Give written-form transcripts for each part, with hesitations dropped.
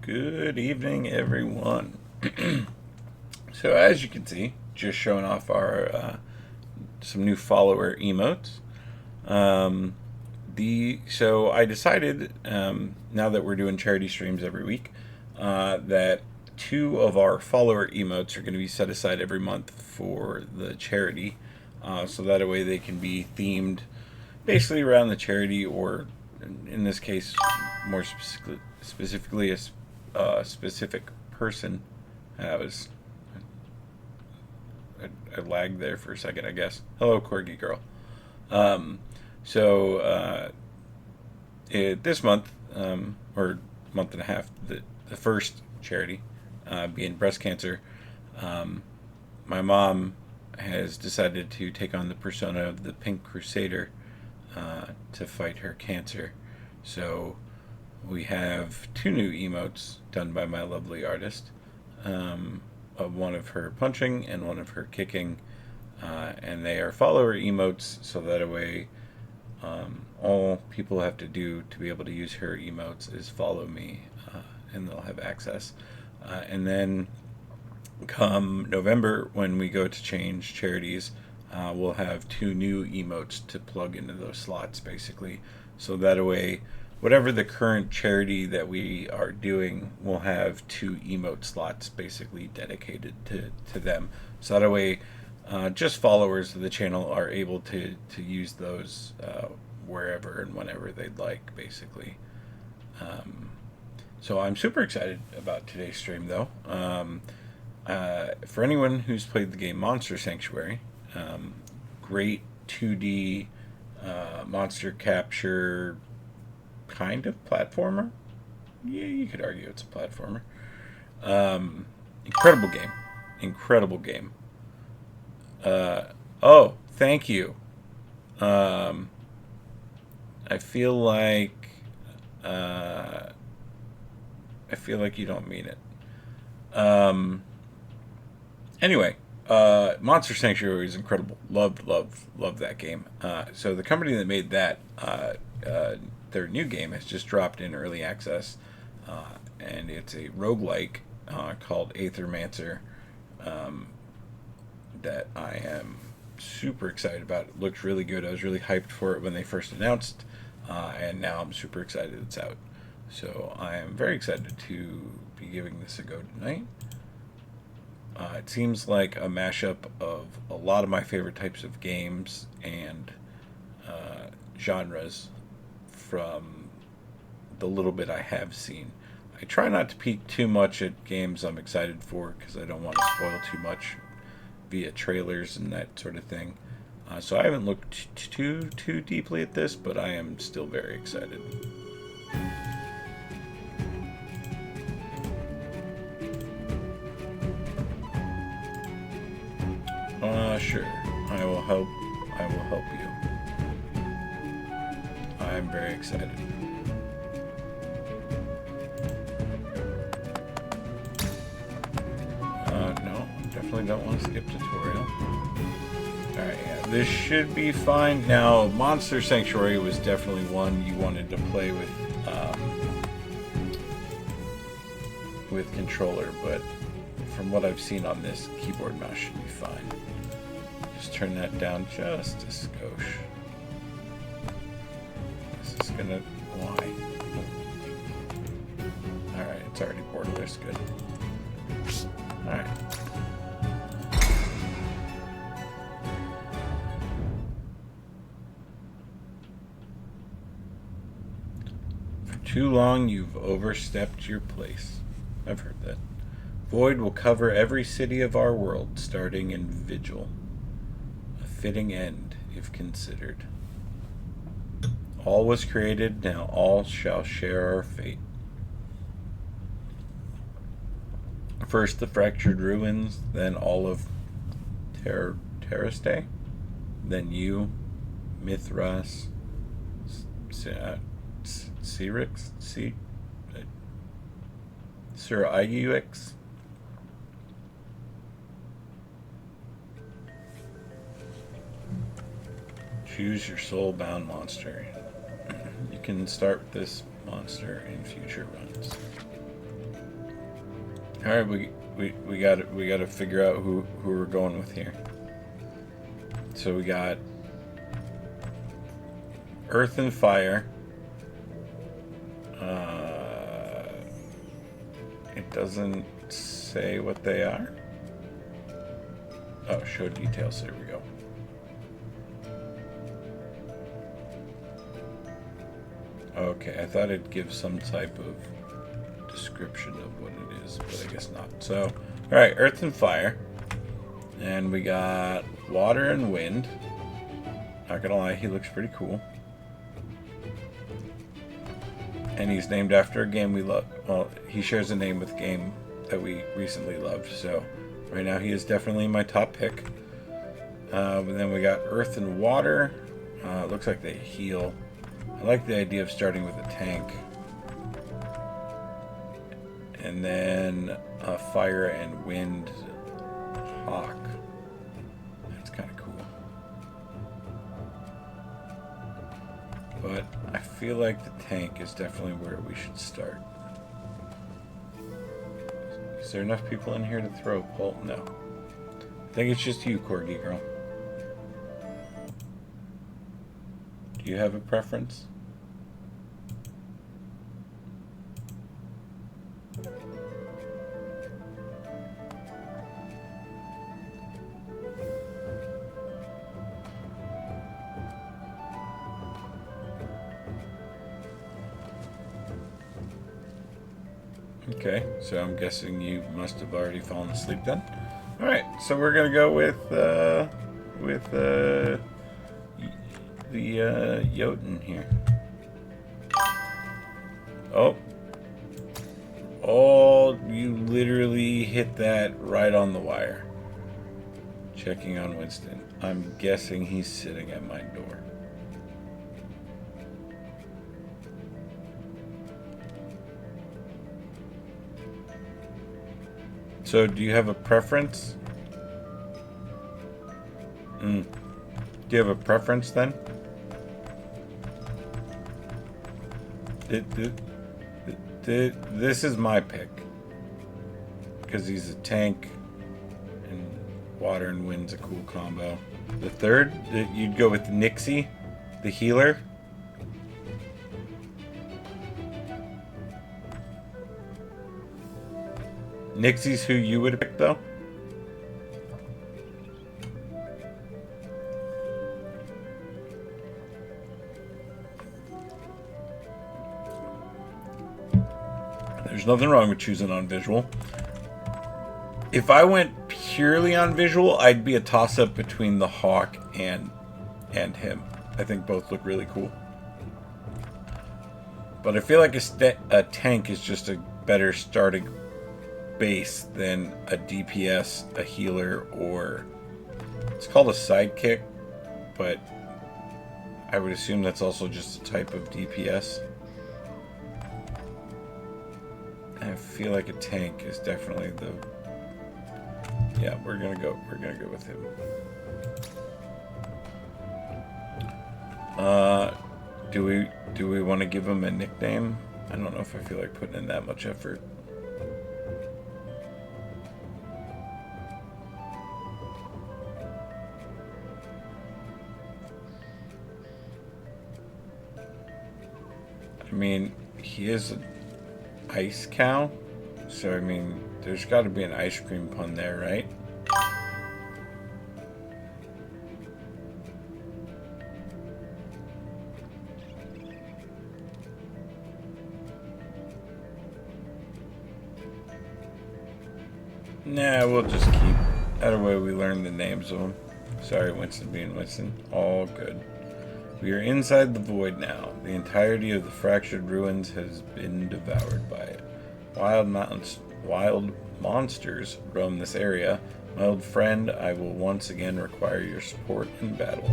Good evening, everyone. So, as you can see, just showing off our some new follower emotes. Um, so I decided now that we're doing charity streams every week that two of our follower emotes are going to be set aside every month for the charity, so that way they can be themed basically around the charity, or in this case, more specifically a specific person. I was I lagged there for a second, I guess. Hello, Corgi Girl. Um, so this month, or month and a half, the first charity being breast cancer, um, my mom has decided to take on the persona of the Pink Crusader to fight her cancer. So we have two new emotes done by my lovely artist, of one of her punching and one of her kicking, and they are follower emotes, so that way all people have to do to be able to use her emotes is follow me, and they'll have access. And then come November, when we go to change charities, we'll have two new emotes to plug into those slots, basically. So that way, whatever the current charity that we are doing, will have two emote slots basically dedicated to them. So that way, just followers of the channel are able to use those wherever and whenever they'd like, basically. So I'm super excited about today's stream, though. For anyone who's played the game Monster Sanctuary, great 2D monster capture kind of platformer. Yeah, you could argue it's a platformer. Incredible game. Incredible game. Oh, thank you. I feel like you don't mean it. Anyway, Monster Sanctuary is incredible. Loved that game. So the company that made that, their new game has just dropped in early access, and it's a roguelike called Aethermancer, that I am super excited about. It looked really good. I was really hyped for it when they first announced, and now I'm super excited it's out. So I am very excited to be giving this a go tonight. It seems like a mashup of a lot of my favorite types of games and genres from the little bit I have seen. I try not to peek too much at games I'm excited for, because I don't want to spoil too much via trailers and that sort of thing. So I haven't looked too deeply at this, but I am still very excited. Sure. I will help you. I'm very excited. No, definitely don't want to skip tutorial. Alright, yeah, this should be fine. Now, Monster Sanctuary was definitely one you wanted to play with controller, but from what I've seen on this, keyboard and mouse should be fine. Just turn that down just a skosh. This is gonna... why? Alright, it's already borderless, good. Alright. For too long, you've overstepped your place. I've heard that. Void will cover every city of our world, starting in Vigil. A fitting end, if considered. All was created, now all shall share our fate. First the fractured ruins, then all of Terraste, then you, Mithras, Cyrix, Sir Iux. Choose your soul-bound monster. You can start with this monster in future runs. All right, we got to figure out who we're going with here. So we got Earth and Fire. It doesn't say what they are. Oh, show details. There we go. Okay, I thought it'd give some type of description of what it is, but I guess not. So, all right, Earth and Fire, and we got Water and Wind. Not gonna lie, he looks pretty cool. And he's named after a game we love. Well, he shares a name with a game that we recently loved. So right now he is definitely my top pick. And then we got Earth and Water. It looks like they heal. I like the idea of starting with a tank. And then Fire and Wind Hawk. That's kind of cool. But I feel like the tank is definitely where we should start. Is there enough people in here to throw a pole? No. I think it's just you, Corgi Girl. Do you have a preference? Okay, so I'm guessing you must have already fallen asleep then. All right, so we're gonna go with the Jotun here. Oh, you literally hit that right on the wire. Checking on Winston. I'm guessing he's sitting at my door. So, do you have a preference? Do you have a preference then? This is my pick. Because he's a tank, and Water and Wind's a cool combo. The third, you'd go with Nixie, the healer. Nixie's who you would pick, though? There's nothing wrong with choosing on visual. If I went purely on visual, I'd be a toss-up between the Hawk and him. I think both look really cool. But I feel like a tank is just a better starting base than a DPS, a healer, or it's called a sidekick, but I would assume that's also just a type of DPS. I feel like a tank is definitely the... Yeah, we're gonna go with him. Do we want to give him a nickname? I don't know if I feel like putting in that much effort. I mean, he is an ice cow, so I mean, there's got to be an ice cream pun there, right? Nah, we'll just keep... That way we learn the names of them. Sorry, Winston being Winston. All good. We are inside the void now. The entirety of the fractured ruins has been devoured by it. Wild monsters roam this area. My old friend, I will once again require your support in battle.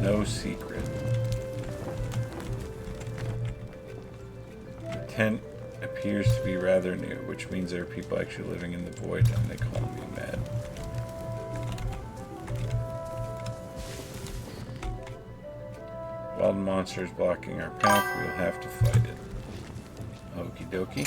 No secret. The tent appears to be rather new, which means there are people actually living in the void, and they call me mad. Wild monsters blocking our path, we'll have to fight it. Okie dokie.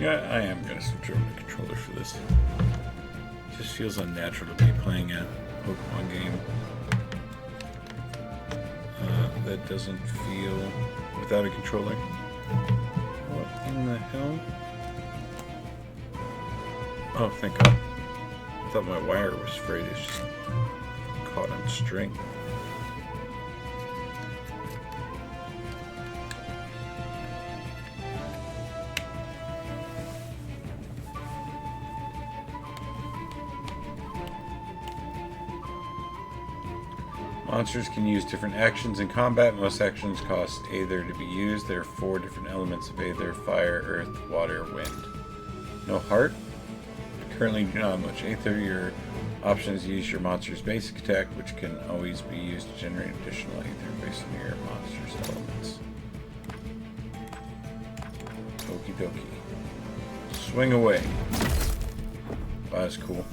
Yeah, I am going to switch over the controller for this. It just feels unnatural to be playing a Pokemon game that doesn't feel without a controller. What in the hell? Oh, thank God. I thought my wire was frayed. It's just caught on string. Monsters can use different actions in combat. Most actions cost Aether to be used. There are 4 different elements of Aether: fire, earth, water, wind. No heart? Currently do not have much Aether. Your options use your monster's basic attack, which can always be used to generate additional Aether based on your monster's elements. Okie dokie. Swing away. Wow, that's cool.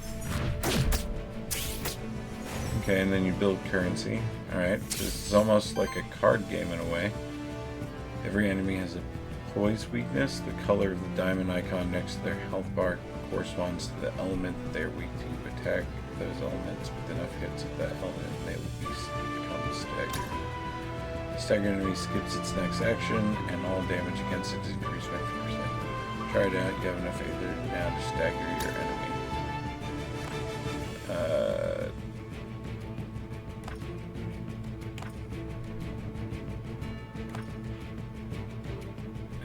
Okay, and then you build currency. Alright, this is almost like a card game in a way. Every enemy has a poise weakness. The color of the diamond icon next to their health bar corresponds to the element that they are weak to. Attack those elements with enough hits of that element and they will become staggered. The staggered enemy skips its next action and all damage against it is increased by 50%. Try it out. You have enough Aether now to stagger your enemy.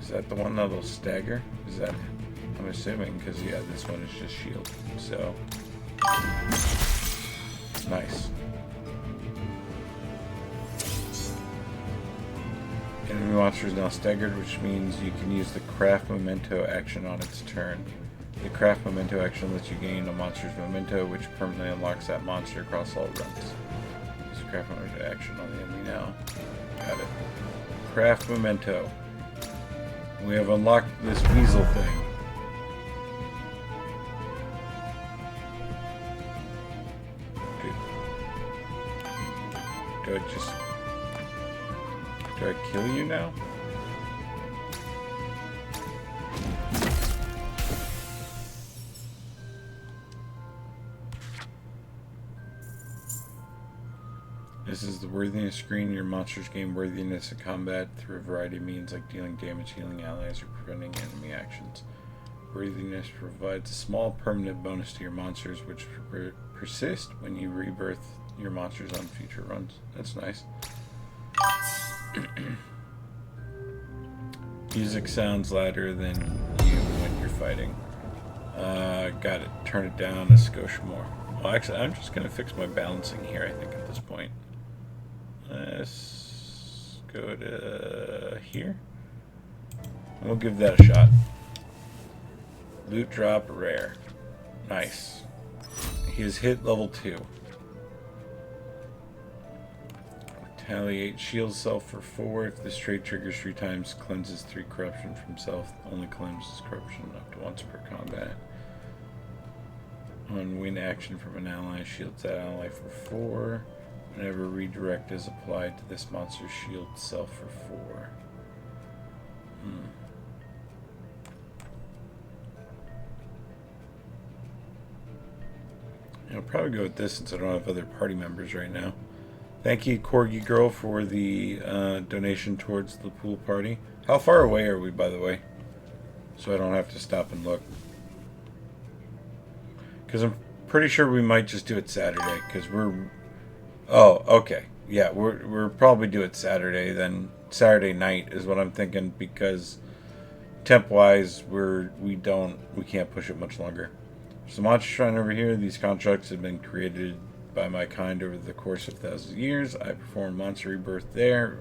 Is that the one that'll stagger? Is that... I'm assuming, because yeah, this one is just shield. So... Nice. Enemy monster is now staggered, which means you can use the craft memento action on its turn. The craft memento action lets you gain a monster's memento, which permanently unlocks that monster across all runs. Use the craft memento action on the enemy now. Got it. Craft memento. We have unlocked this weasel thing. Do I kill you now? This is the worthiness screen. Your monsters gain worthiness in combat through a variety of means like dealing damage, healing allies, or preventing enemy actions. Worthiness provides a small permanent bonus to your monsters which persist when you rebirth your monsters on future runs. That's nice. Music sounds louder than you when you're fighting. Got it. Turn it down a skosh more. Well, actually, I'm just going to fix my balancing here, I think, at this point. Let's go to here. And we'll give that a shot. Loot drop rare. Nice. He has hit level 2. Retaliate. Shields self for 4. If this trait triggers 3 times, cleanses 3 corruption from self. Only cleanses corruption up to once per combat. On win action from an ally, shields that ally for 4. Whenever redirect is applied to this monster, shield self for 4. I'll probably go with this since I don't have other party members right now. Thank you, Corgi Girl, for the donation towards the pool party. How far away are we, by the way? So I don't have to stop and look. Because I'm pretty sure we might just do it Saturday. Because we're... Oh, okay. Yeah, we're probably do it Saturday. Then Saturday night is what I'm thinking. Because temp-wise, we can't push it much longer. So Monster Shrine over here. These constructs have been created by my kind over the course of thousands of years. I perform monster rebirth there.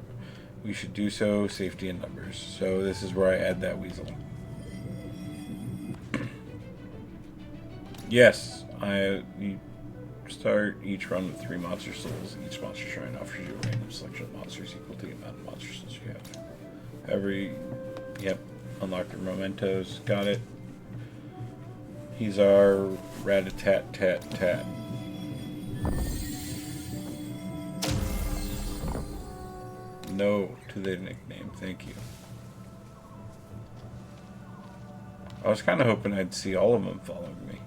We should do so. Safety in numbers. So this is where I add that weasel. Yes, you start each run with 3 monster souls. Each monster shrine offers you a random selection of monsters equal to the amount of monster souls you have. Yep, unlock your mementos. Got it. He's our rat-a-tat-tat-tat. No to the nickname, thank you. I was kind of hoping I'd see all of them following me.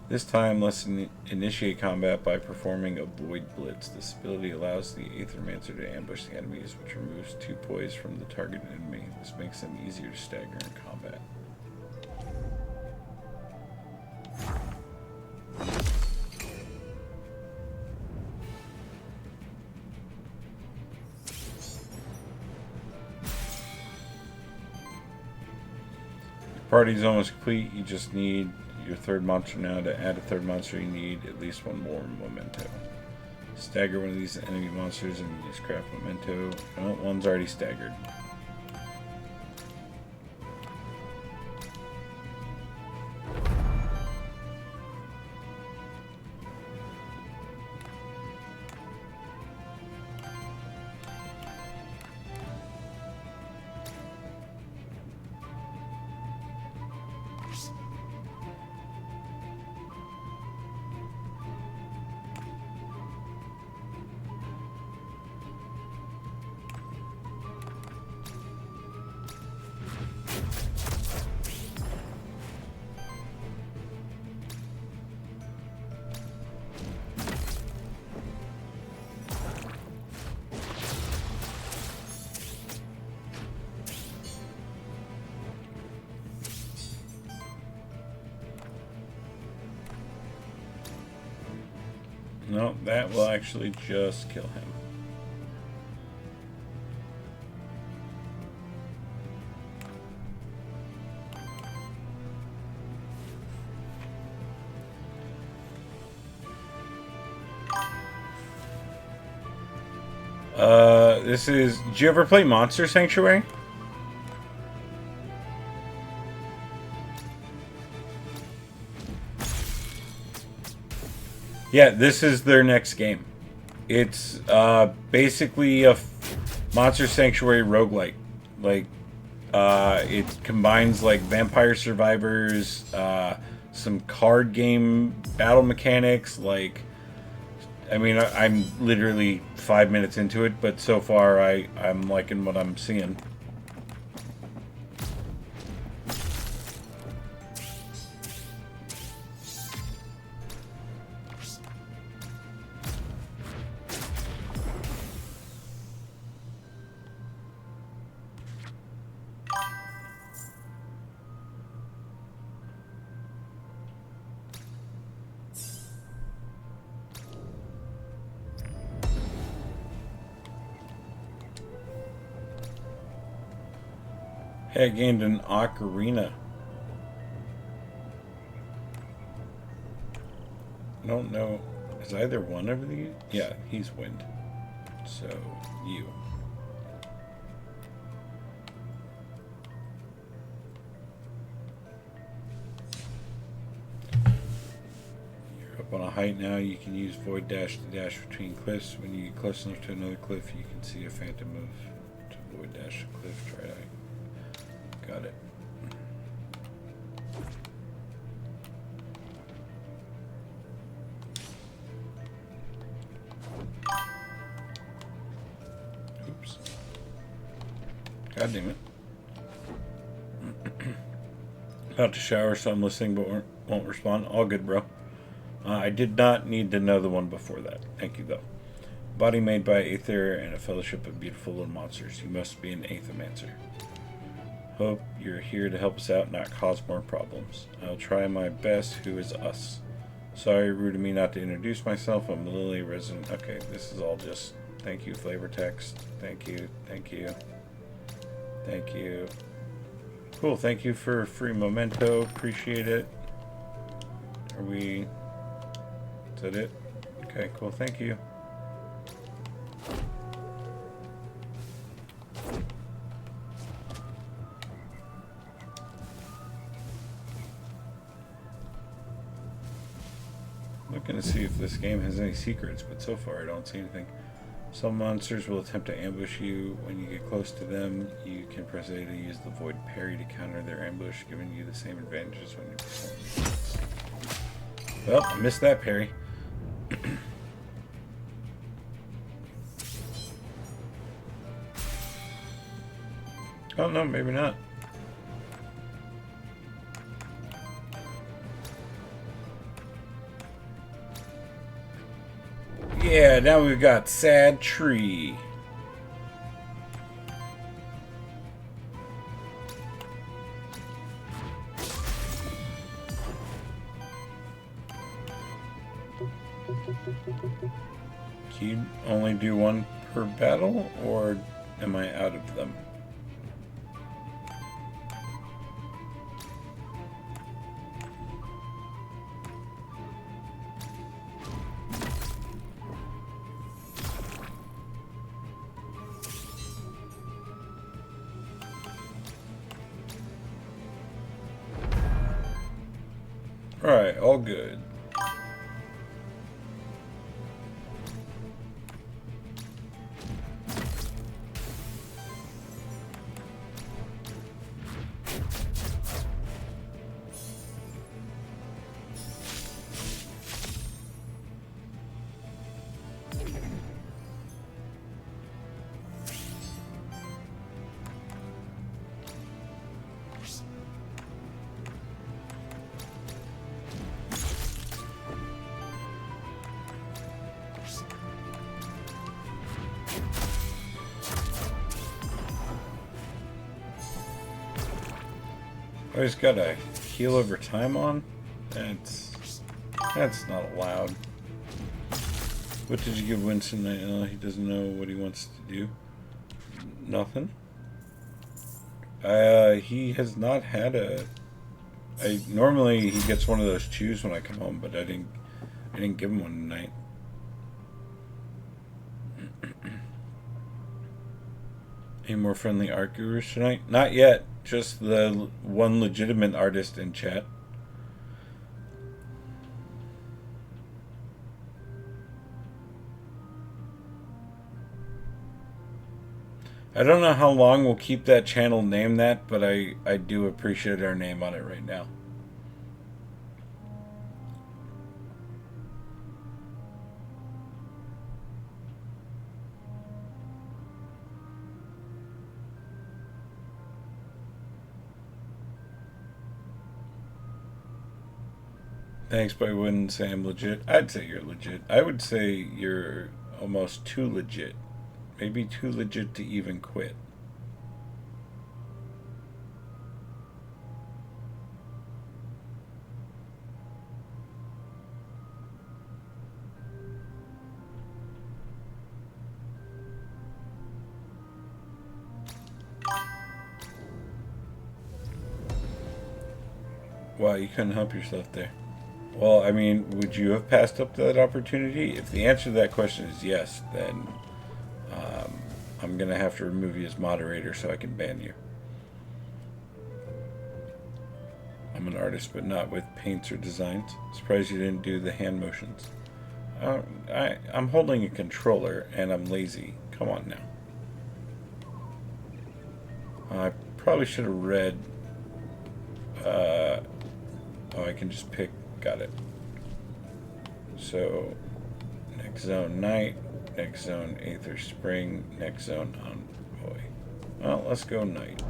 This time, let's initiate combat by performing a Void Blitz. This ability allows the Aethermancer to ambush the enemies, which removes 2 poise from the targeted enemy. This makes them easier to stagger in combat. Party's almost complete. You just need your 3rd monster now. To add a 3rd monster, you need at least 1 more memento. Stagger one of these enemy monsters and use craft memento. Oh, one's already staggered. No, that will actually just kill him. This is... Did you ever play Monster Sanctuary? Yeah, this is their next game. It's basically a Monster Sanctuary roguelike. Like, it combines like Vampire Survivors, some card game battle mechanics. Like, I mean, I'm literally 5 minutes into it, but so far I'm liking what I'm seeing. Hey, I gained an ocarina. I don't know. Is either one of these? Yeah, he's wind. So, you. You're up on a height now. You can use Void Dash to dash between cliffs. When you get close enough to another cliff, you can see a phantom move to Void Dash a cliff. Try it out. Got it. Oops. God damn it. About to shower, so I'm listening but won't respond. All good, bro. I did not need to know the one before that. Thank you, though. Body made by Aether and a fellowship of beautiful little monsters. You must be an Aethermancer. Hope you're here to help us out, not cause more problems. I'll try my best. Who is us? Sorry, rude of me not to introduce myself. I'm the Lily resident. Okay, this is all just thank you, flavor text. Thank you, thank you, thank you. Cool, thank you for free memento. Appreciate it. Are we... Is that it? Okay, cool, thank you. Looking to see if this game has any secrets, but so far I don't see anything. Some monsters will attempt to ambush you. When you get close to them, you can press A to use the void parry to counter their ambush, giving you the same advantages when you perform. Well, I missed that parry. Oh no, maybe not. Yeah, now we've got Sad Tree. Can you only do one per battle, or am I out of them? Alright, all good. I just got a heal over time on? That's not allowed. What did you give Winston? He doesn't know what he wants to do. Nothing. He has not had a... normally he gets one of those chews when I come home, but I didn't give him one tonight. Any more friendly art gurus tonight? Not yet. Just the one legitimate artist in chat. I don't know how long we'll keep that channel named that, but I do appreciate our name on it right now. Thanks, but I wouldn't say I'm legit. I'd say you're legit. I would say you're almost too legit. Maybe too legit to even quit. Wow, you couldn't help yourself there. Well, I mean, would you have passed up that opportunity? If the answer to that question is yes, then I'm going to have to remove you as moderator so I can ban you. I'm an artist, but not with paints or designs. Surprised you didn't do the hand motions. I'm holding a controller, and I'm lazy. Come on now. I probably should have read... oh, I can just pick... Got it. So, next zone night, next zone Aether Spring, next zone Envoy. Well, let's go night.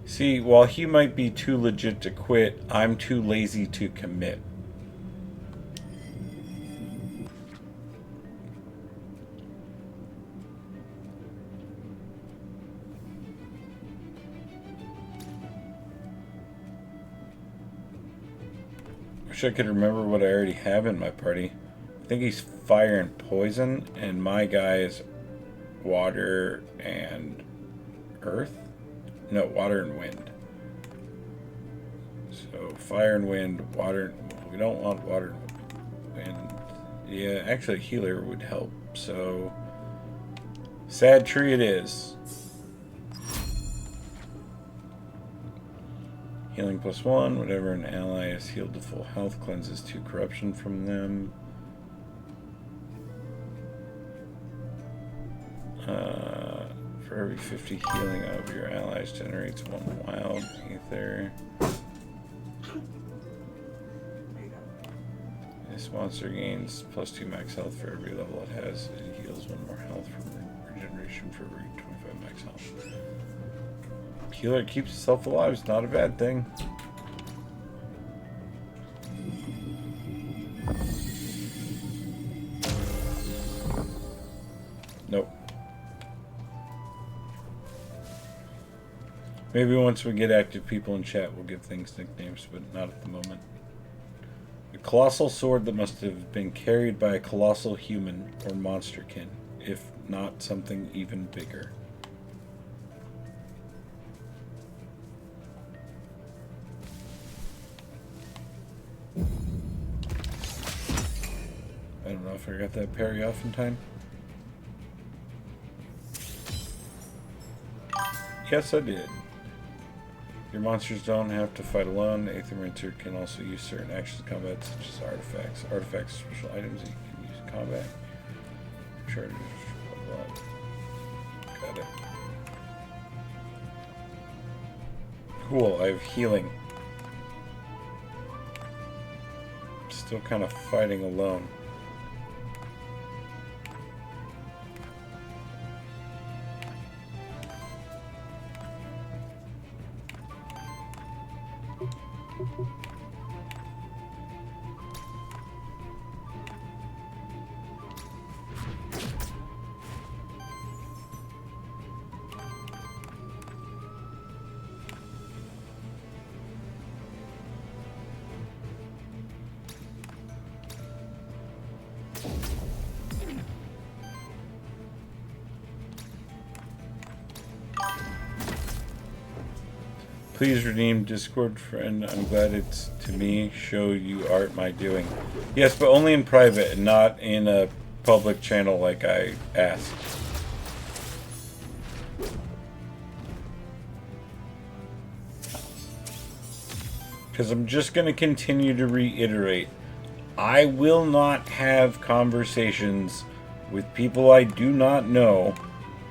See, while he might be too legit to quit, I'm too lazy to commit. Wish I could remember what I already have in my party. I think he's fire and poison, and my guy is water and earth? No, water and wind. So fire and wind, water. We don't want water and wind. Yeah, actually healer would help. So sad tree it is. Healing +1. Whatever an ally is healed to full health cleanses 2 corruption from them. For every 50 healing of your allies generates 1 wild ether. This monster gains +2 max health for every level it has. It heals 1 more health from regeneration for every 25 max health. Healer keeps itself alive. It's not a bad thing. Nope. Maybe once we get active people in chat, we'll give things nicknames, but not at the moment. A colossal sword that must have been carried by a colossal human or monsterkin, if not something even bigger. I don't know if I got that parry off in time. Yes, I did. Your monsters don't have to fight alone. The Aethermancer can also use certain actions in combat, such as artifacts. Artifacts are special items that you can use in combat. Charges, blah, blah. Got it. Cool, I have healing. Still kind of fighting alone. Please redeem Discord friend. I'm glad it's to me. Show you art my doing. Yes, but only in private and not in a public channel like I asked. Because I'm just going to continue to reiterate. I will not have conversations with people I do not know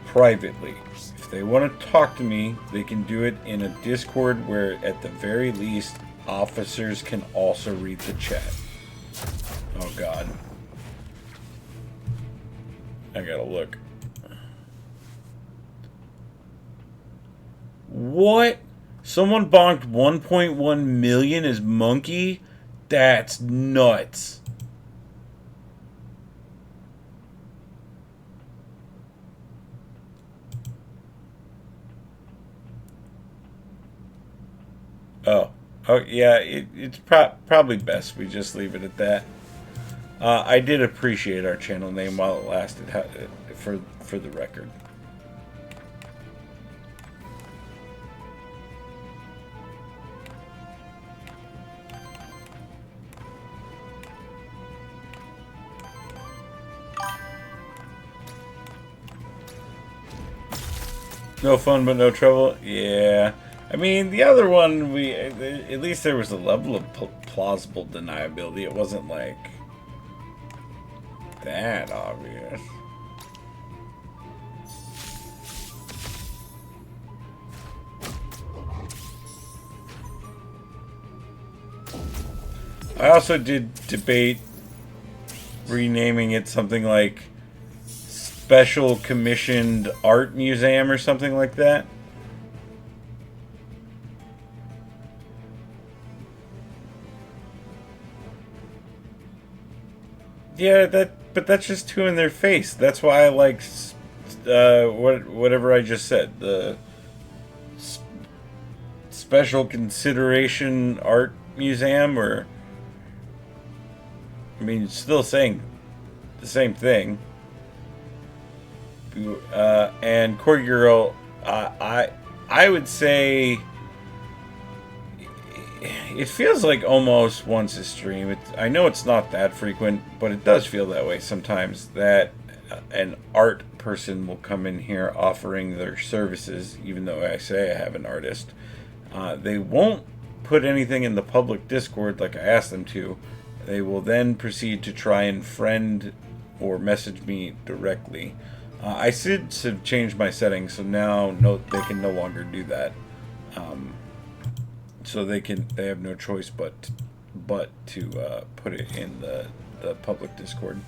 privately. If they want to talk to me, they can do it in a Discord where, at the very least, officers can also read the chat. Oh, God. I gotta look. What? Someone bonked 1.1 million as Monkey? That's nuts. Oh yeah, it's probably best we just leave it at that. I did appreciate our channel name while it lasted, for the record. No fun but no trouble? Yeah. I mean, the other one, at least there was a level of plausible deniability. It wasn't like that obvious. I also did debate renaming it something like Special Commissioned Art Museum or something like that. Yeah, but that's just too in their face. That's why I like whatever I just said. The Special Consideration Art Museum, or I mean, it's still saying the same thing. And Corgi Girl, I would say it feels like almost once a stream. I know it's not that frequent, but it does feel that way sometimes, that an art person will come in here offering their services, even though I say I have an artist. They won't put anything in the public Discord like I asked them to, they will then proceed to try and friend or message me directly. I since have changed my settings, so now they can no longer do that. So they have no choice but to put it in the public Discord.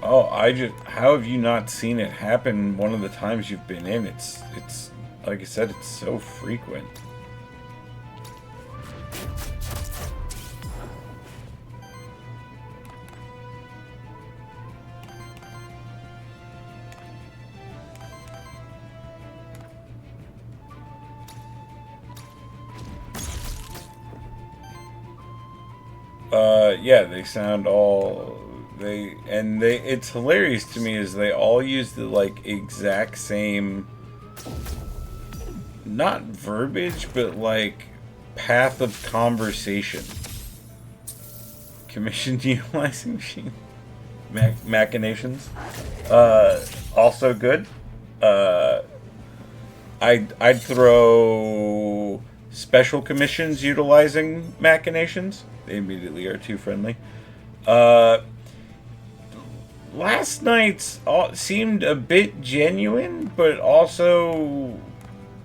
Oh, how have you not seen it happen one of the times you've been in? It's like I said, it's so frequent. Yeah, they sound all it's hilarious to me is they all use the like exact same, not verbiage, but like path of conversation. Commission utilizing machine machinations. Also good. I'd throw special commissions utilizing machinations. They immediately are too friendly. Last night's seemed a bit genuine, but also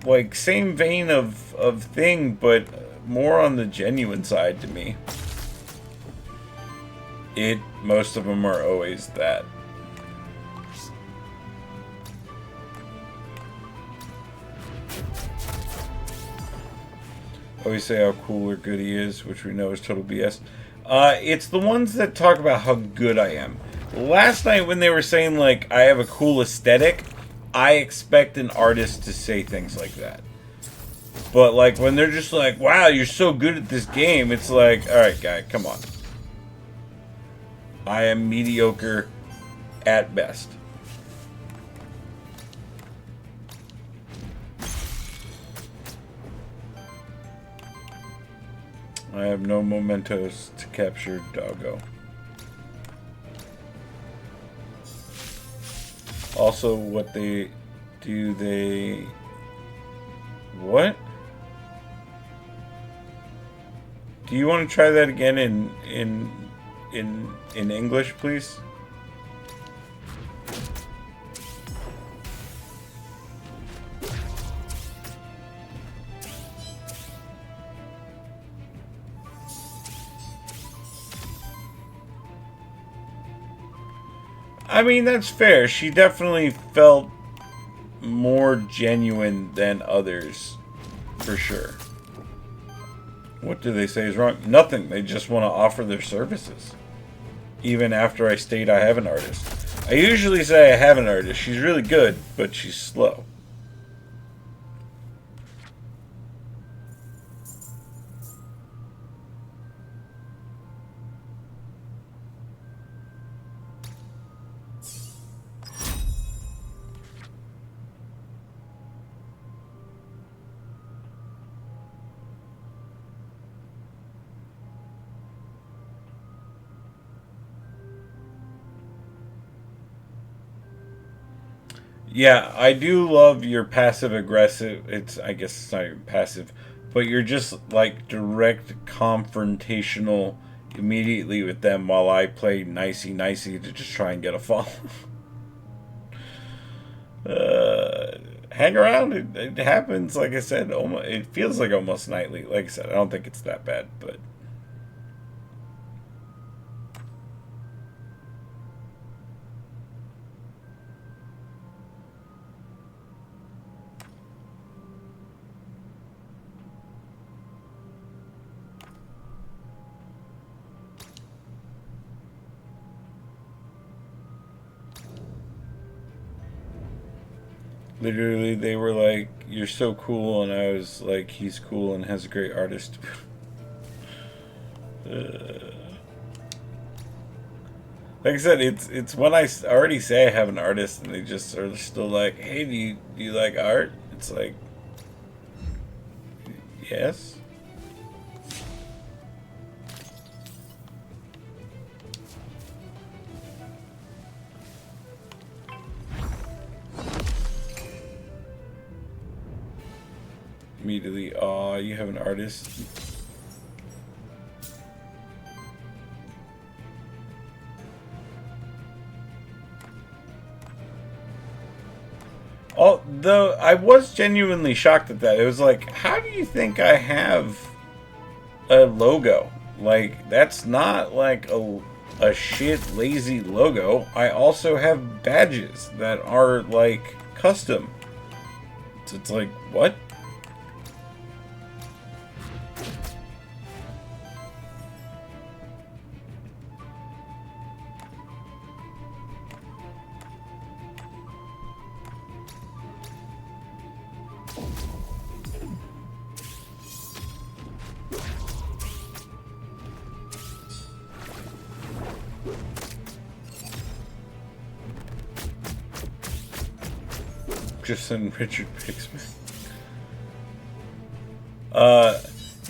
like same vein of thing, but more on the genuine side to me. Most of them are always that. Always say how cool or good he is, which we know is total BS. It's the ones that talk about how good I am. Last night when they were saying, like, I have a cool aesthetic, I expect an artist to say things like that. But, like, when they're just like, wow, you're so good at this game, it's like, alright, guy, come on. I am mediocre at best. I have no mementos to capture Doggo. Also, what they do, what? Do you want to try that again in English, please? I mean, that's fair. She definitely felt more genuine than others, for sure. What do they say is wrong? Nothing. They just want to offer their services. Even after I state I have an artist. I usually say I have an artist. She's really good, but she's slow. Yeah, I do love your passive aggressive. I guess it's not even passive, but you're just like direct confrontational immediately with them while I play nicey to just try and get a follow. Hang around. It happens, like I said, it feels like almost nightly. Like I said, I don't think it's that bad, but literally, they were like, "You're so cool," and I was like, "He's cool and has a great artist." Like I said, it's when I already say I have an artist, and they just are still like, "Hey, do you like art?" It's like, yes. immediately. Aw, you have an artist. Although I was genuinely shocked at that. It was like, how do you think I have a logo? Like, that's not like a shit lazy logo. I also have badges that are like custom. So it's like, what? Justin Richard Pixman.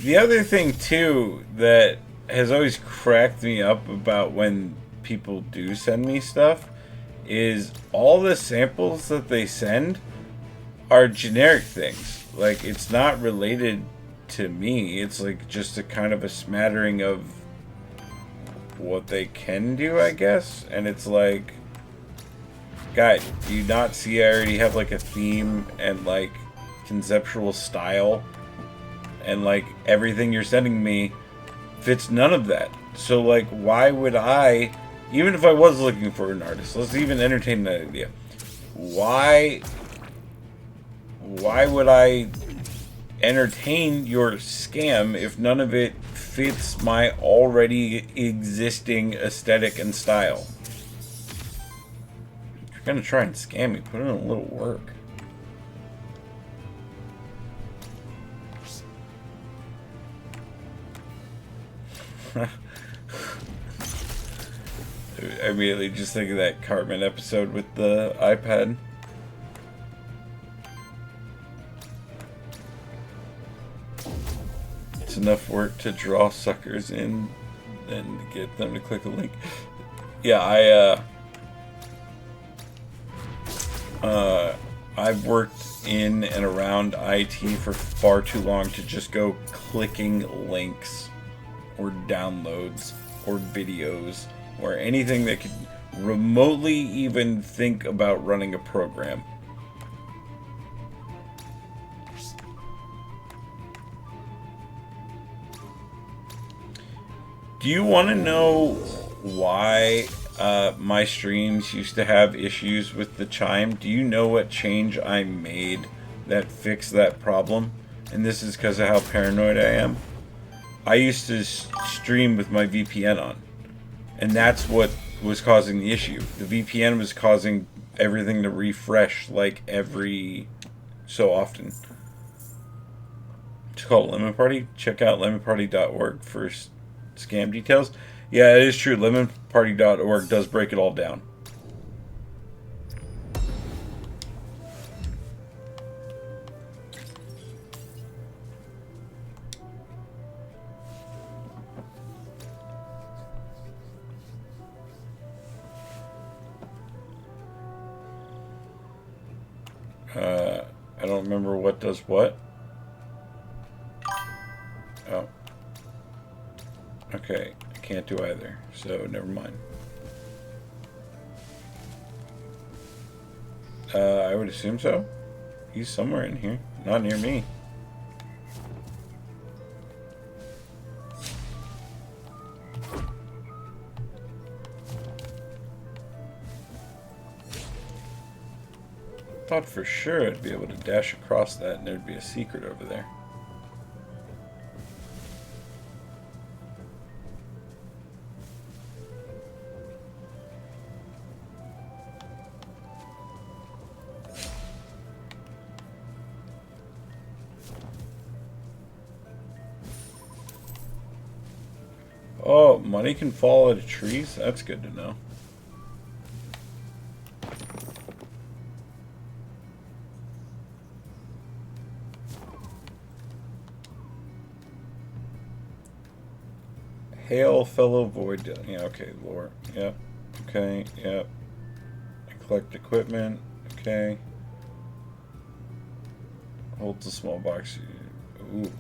The other thing too that has always cracked me up about when people do send me stuff is all the samples that they send are generic things. Like, it's not related to me. It's like just a kind of a smattering of what they can do, I guess. And it's like, guy, do you not see I already have like a theme and like conceptual style, and like everything you're sending me fits none of that? So like, why would I, even if I was looking for an artist, let's even entertain that idea, why would I entertain your scam if none of it fits my already existing aesthetic and style? Gonna try and scam me, put in a little work. I immediately just think of that Cartman episode with the iPad. It's enough work to draw suckers in and get them to click a link. Yeah, I've worked in and around IT for far too long to just go clicking links or downloads or videos or anything that could remotely even think about running a program. Do you want to know why my streams used to have issues with the chime? Do you know what change I made that fixed that problem? And this is because of how paranoid I am. I used to stream with my VPN on, and that's what was causing the issue. The VPN was causing everything to refresh like every so often. It's called Lemon Party. Check out lemonparty.org for scam details. Yeah, it is true. Lemonparty.org does break it all down. I don't remember what does what. Oh. Okay, I can't do either, so never mind. I would assume so. He's somewhere in here, not near me. Thought for sure I'd be able to dash across that and there'd be a secret over there. Oh, money can fall out of trees? That's good to know. Hail, fellow void. Yeah, okay, lore. Yep. Okay, yep. I collect equipment. Okay. Holds a small box. Ooh.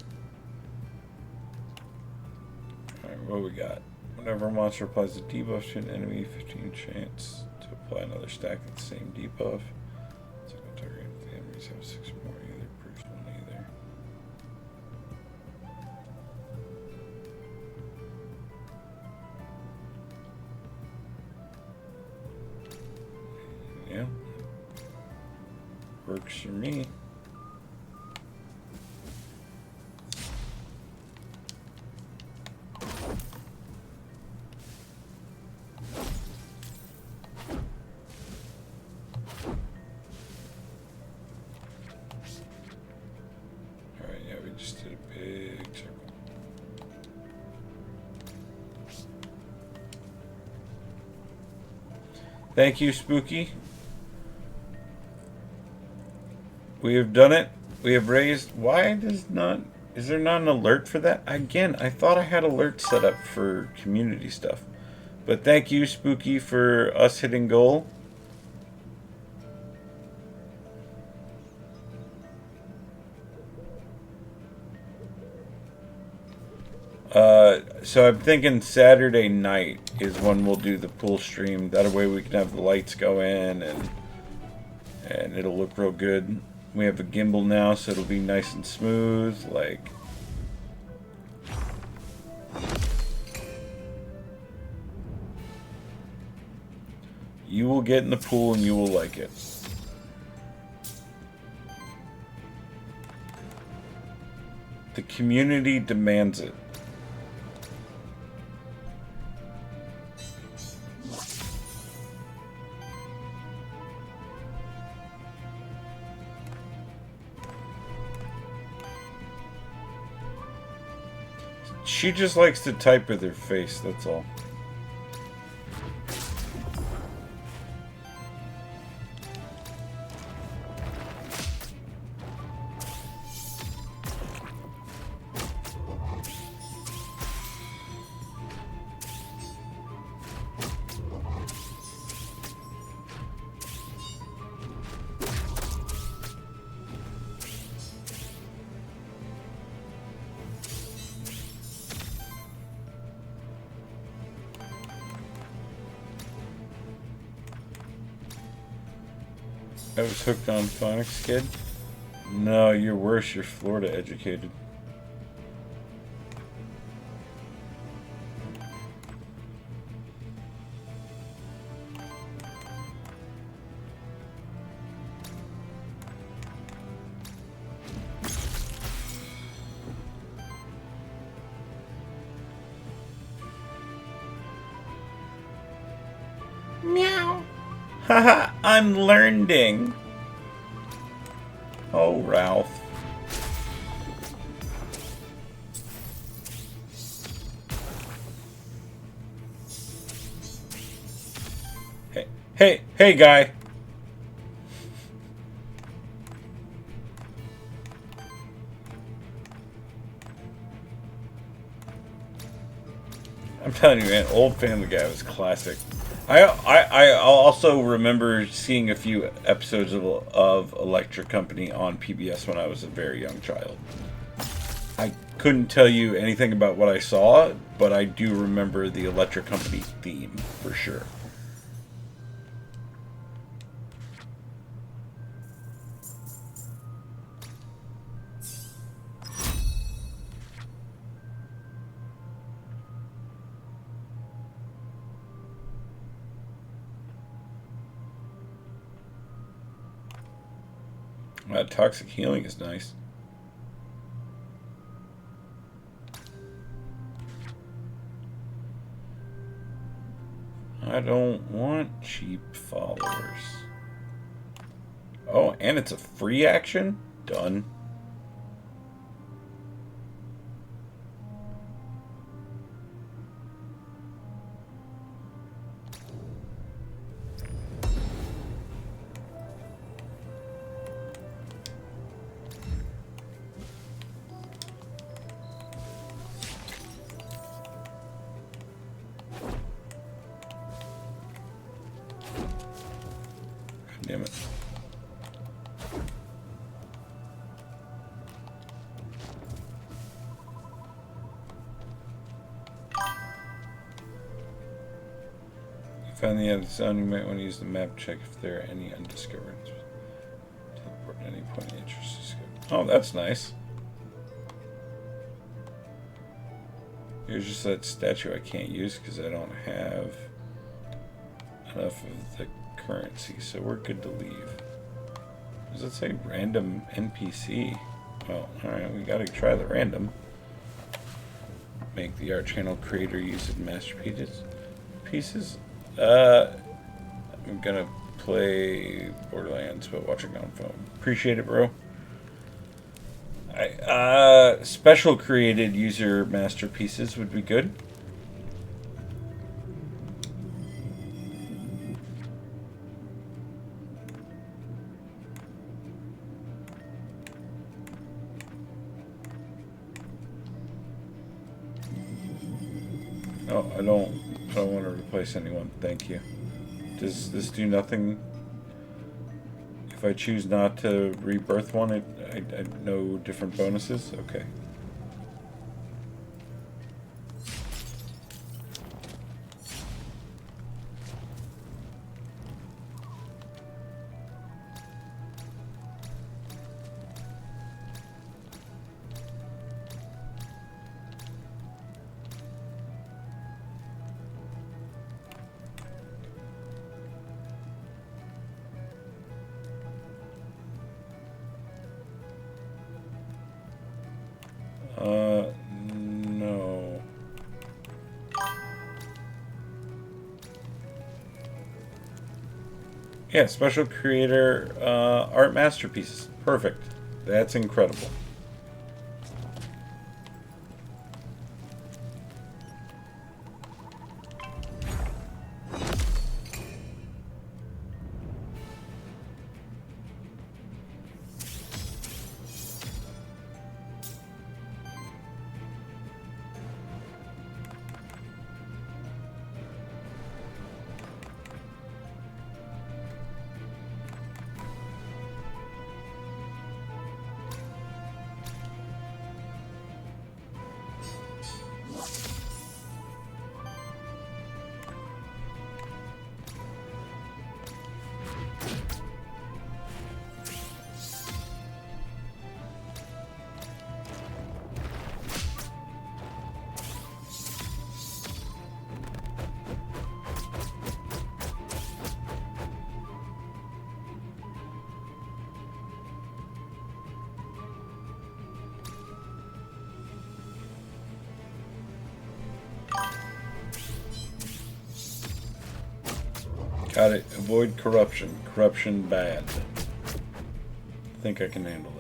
Alright, what we got? Whenever a monster applies a debuff to an enemy, 15 chance to apply another stack of the same debuff. So the target of the enemies have 6 more either, proves 1 either. Yeah. Works for me. Alright, yeah, we just did a big circle. Thank you, Spooky. We have done it. We have raised. Why does not? Is there not an alert for that? Again, I thought I had alerts set up for community stuff. But thank you, Spooky, for us hitting goal. So I'm thinking Saturday night is when we'll do the pool stream. That way we can have the lights go in and it'll look real good. We have a gimbal now, so it'll be nice and smooth. Like, you will get in the pool and you will like it. The community demands it. She just likes to type with her face, that's all. I was hooked on phonics, kid. No, you're worse. You're Florida educated. Meow. Haha, I'm learning. Oh, Ralph. Hey, guy. I'm telling you, man, old Family Guy was classic. I also remember seeing a few episodes of Electric Company on PBS when I was a very young child. I couldn't tell you anything about what I saw, but I do remember the Electric Company theme for sure. Toxic healing is nice. I don't want cheap followers. Oh, and it's a free action? Done. Damn it. Find the other zone, you might want to use the map to check if there are any undiscovered. Teleport at any point of interest. Oh, that's nice. Here's just that statue I can't use because I don't have enough of the currency, so we're good to leave. Does it say random NPC? Well, alright, we gotta try the random. Make the art channel creator use of masterpieces. I'm gonna play Borderlands but watching on phone. Appreciate it, bro. Special created user masterpieces would be good. Oh, I don't want to replace anyone. Thank you. Does this do nothing? If I choose not to rebirth one, I no different bonuses? Okay. No. Yeah, special creator art masterpieces. Perfect. That's incredible. Got it. Avoid corruption. Corruption bad. I think I can handle that.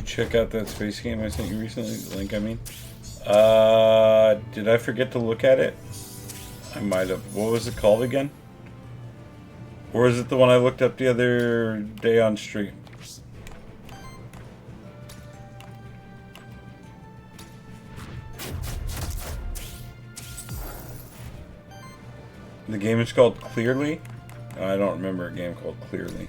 Check out that space game I sent you recently. The link, I mean. Did I forget to look at it? I might have. What was it called again? Or is it the one I looked up the other day on stream? The game is called Clearly? I don't remember a game called Clearly.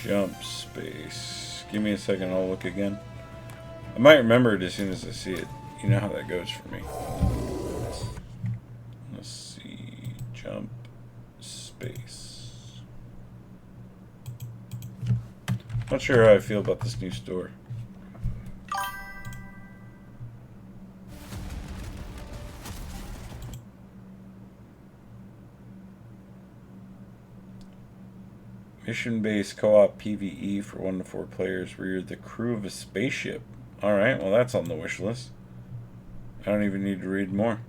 Jump space. Give me a second, I'll look again. I might remember it as soon as I see it. You know how that goes for me. Let's see. Jump space. Not sure how I feel about this new store. Mission-based co-op PvE for 1 to 4 players where you're the crew of a spaceship. Alright, well that's on the wish list. I don't even need to read more.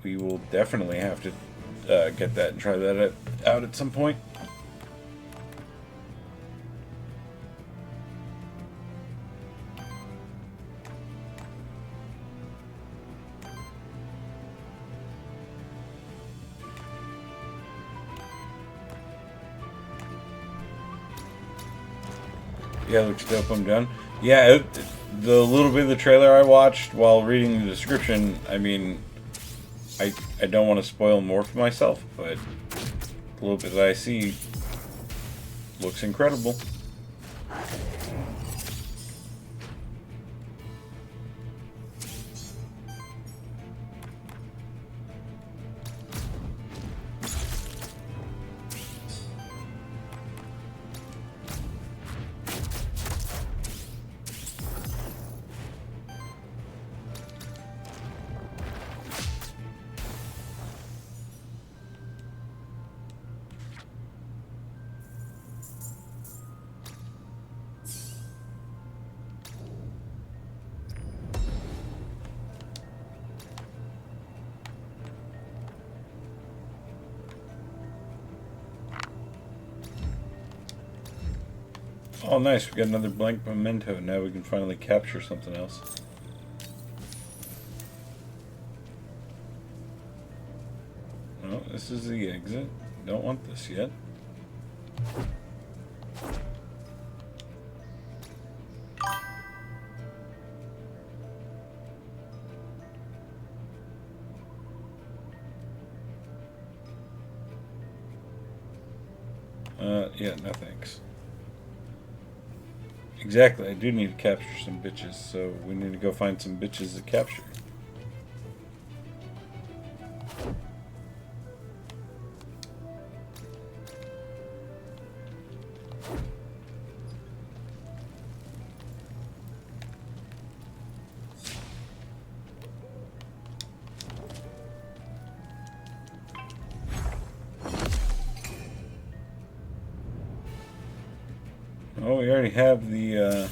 We will definitely have to get that and try that out at some point. Yeah, looks dope. I'm done. Yeah, the little bit of the trailer I watched while reading the description, I mean, I don't want to spoil more for myself, but the little bit that I see looks incredible. Oh, nice. We got another blank memento. Now we can finally capture something else. Oh, this is the exit. Don't want this yet. Yeah, no thanks. Exactly, I do need to capture some bitches, so we need to go find some bitches to capture. Oh, we already have the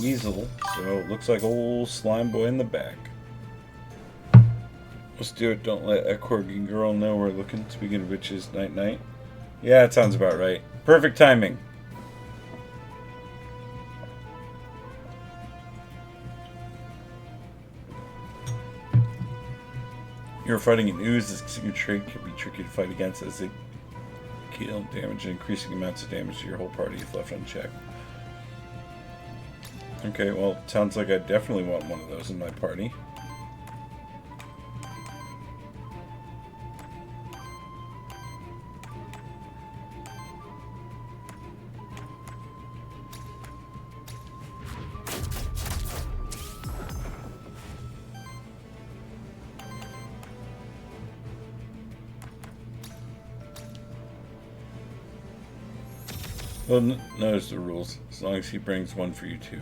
weasel, so it looks like old slime boy in the back. Let's do it. Don't let a corgi girl know we're looking. Speaking of witches, night night. Yeah, it sounds about right. Perfect timing. You're fighting an ooze. This trait can be tricky to fight against as they kill damage and increasing amounts of damage to your whole party if left unchecked. Okay, well, it sounds like I definitely want one of those in my party. Well, notice the rules. As long as he brings one for you too.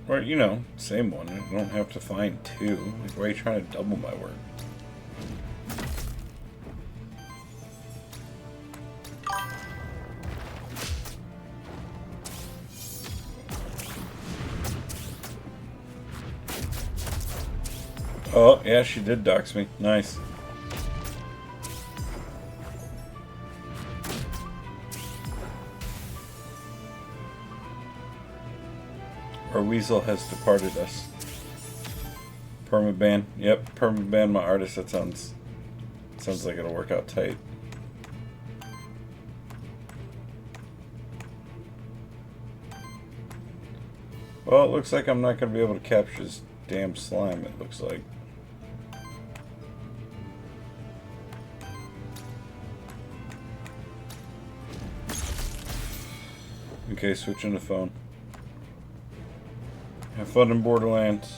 Or, you know, same one. I don't have to find two. Like, why are you trying to double my work? Oh, yeah, she did dox me. Nice. Our weasel has departed us. Permaban. Yep, permaban my artist. That sounds like it'll work out tight. Well, it looks like I'm not going to be able to capture this damn slime, it looks like. Okay, switching the phone. Have fun in Borderlands.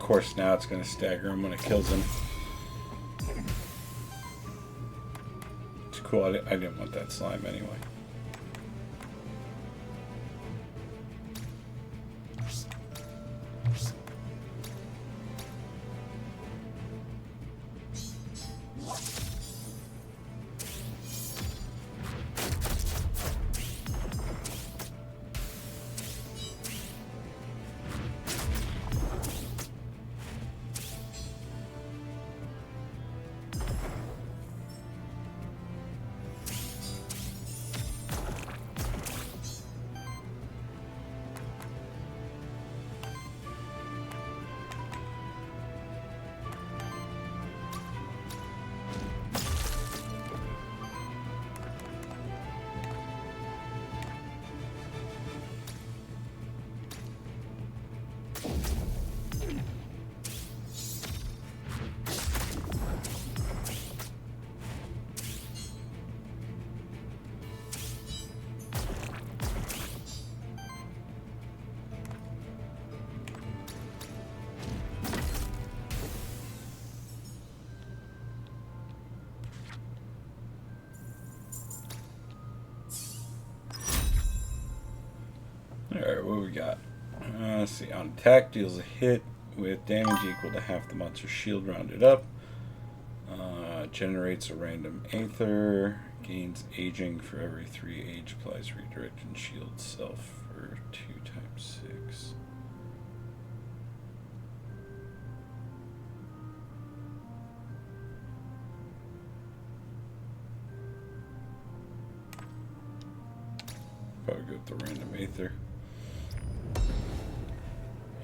course, now it's going to stagger him when it kills him. It's cool. I didn't want that slime anyway. Alright, what we got? Let's see. On attack, deals a hit with damage equal to half the monster's shield rounded up. Generates a random Aether. Gains aging for every 3 age. Applies redirect and shield self for 2 times 6. Probably go with the random Aether.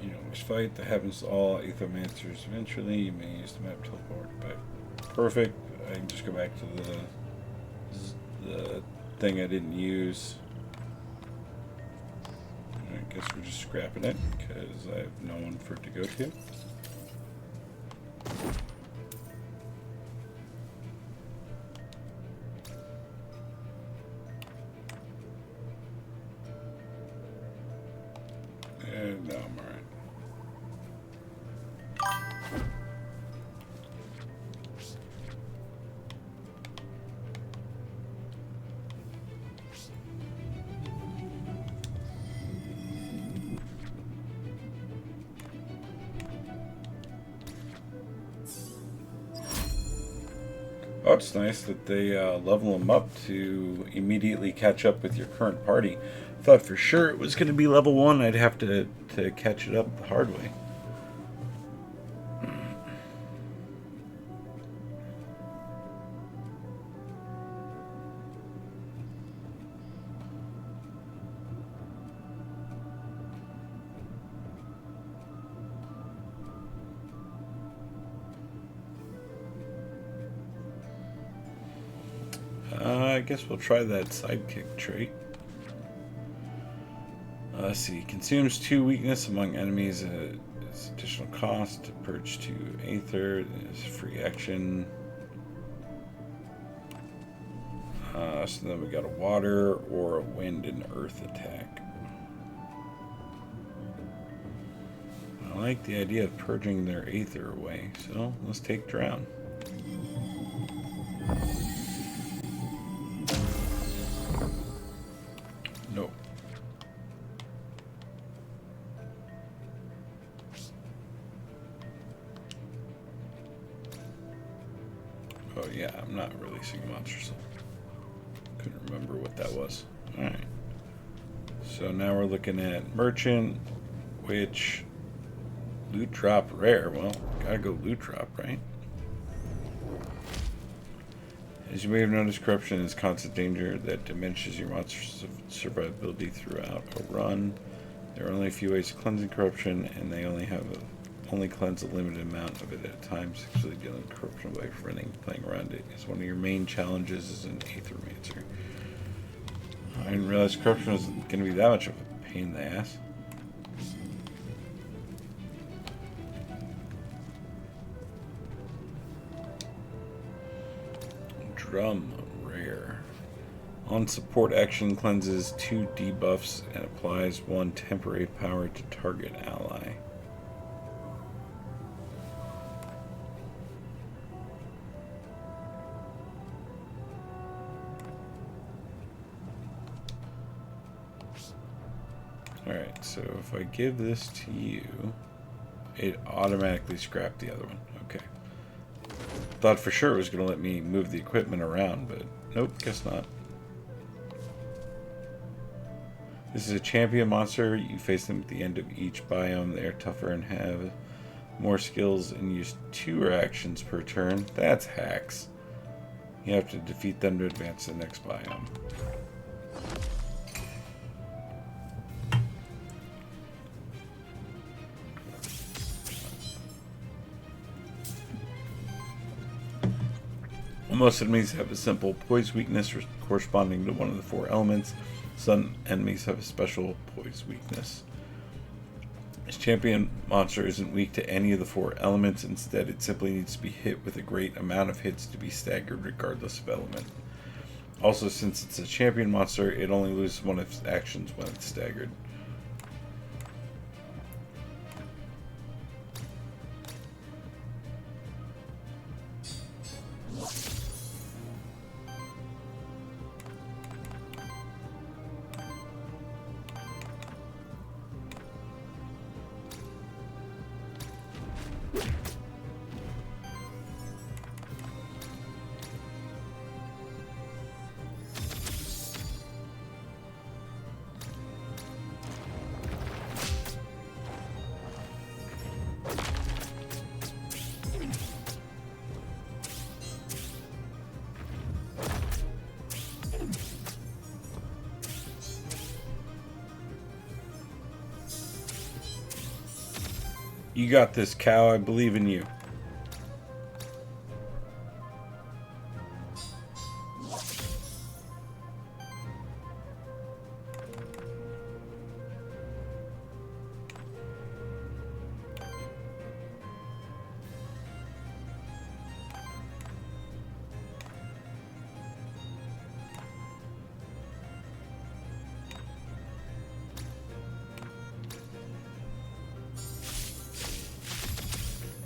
You always fight. That happens to all Aethermancers eventually. You may use the map teleport back. Perfect. I can just go back to the thing I didn't use. I guess we're just scrapping it because I have no one for it to go to. And no, I'm alright. Oh, it's nice that they level them up to immediately catch up with your current party. Thought for sure it was going to be level 1. I'd have to catch it up the hard way. I guess we'll try that sidekick trait. Let's see. Consumes 2 weakness among enemies. It's additional cost to purge 2 Aether. There's free action. So then we got a water or a wind and earth attack. I like the idea of purging their Aether away, so let's take Drown. Nope. Oh yeah, I'm not releasing Monster Soul. Couldn't remember what that was. Alright. So now we're looking at Merchant, which loot drop rare. Well, gotta go loot drop, right? As you may have noticed, corruption is constant danger that diminishes your monster's survivability throughout a run. There are only a few ways to cleanse corruption, and they only cleanse a limited amount of it at a time. Successfully dealing with corruption by playing around it is one of your main challenges as an Aethermancer. I didn't realize corruption was going to be that much of a pain in the ass. Drum rare. On support action, cleanses 2 debuffs and applies 1 temporary power to target ally. Alright, so if I give this to you, it automatically scrapped the other one. Okay. Thought for sure it was going to let me move the equipment around, but nope, guess not. This is a champion monster. You face them at the end of each biome. They are tougher and have more skills and use 2 reactions per turn. That's hacks. You have to defeat them to advance to the next biome. Most enemies have a simple poise weakness corresponding to one of the 4 elements. Some enemies have a special poise weakness. This champion monster isn't weak to any of the 4 elements. Instead, it simply needs to be hit with a great amount of hits to be staggered regardless of element. Also, since it's a champion monster, it only loses one of its actions when it's staggered. You got this, cow. I believe in you.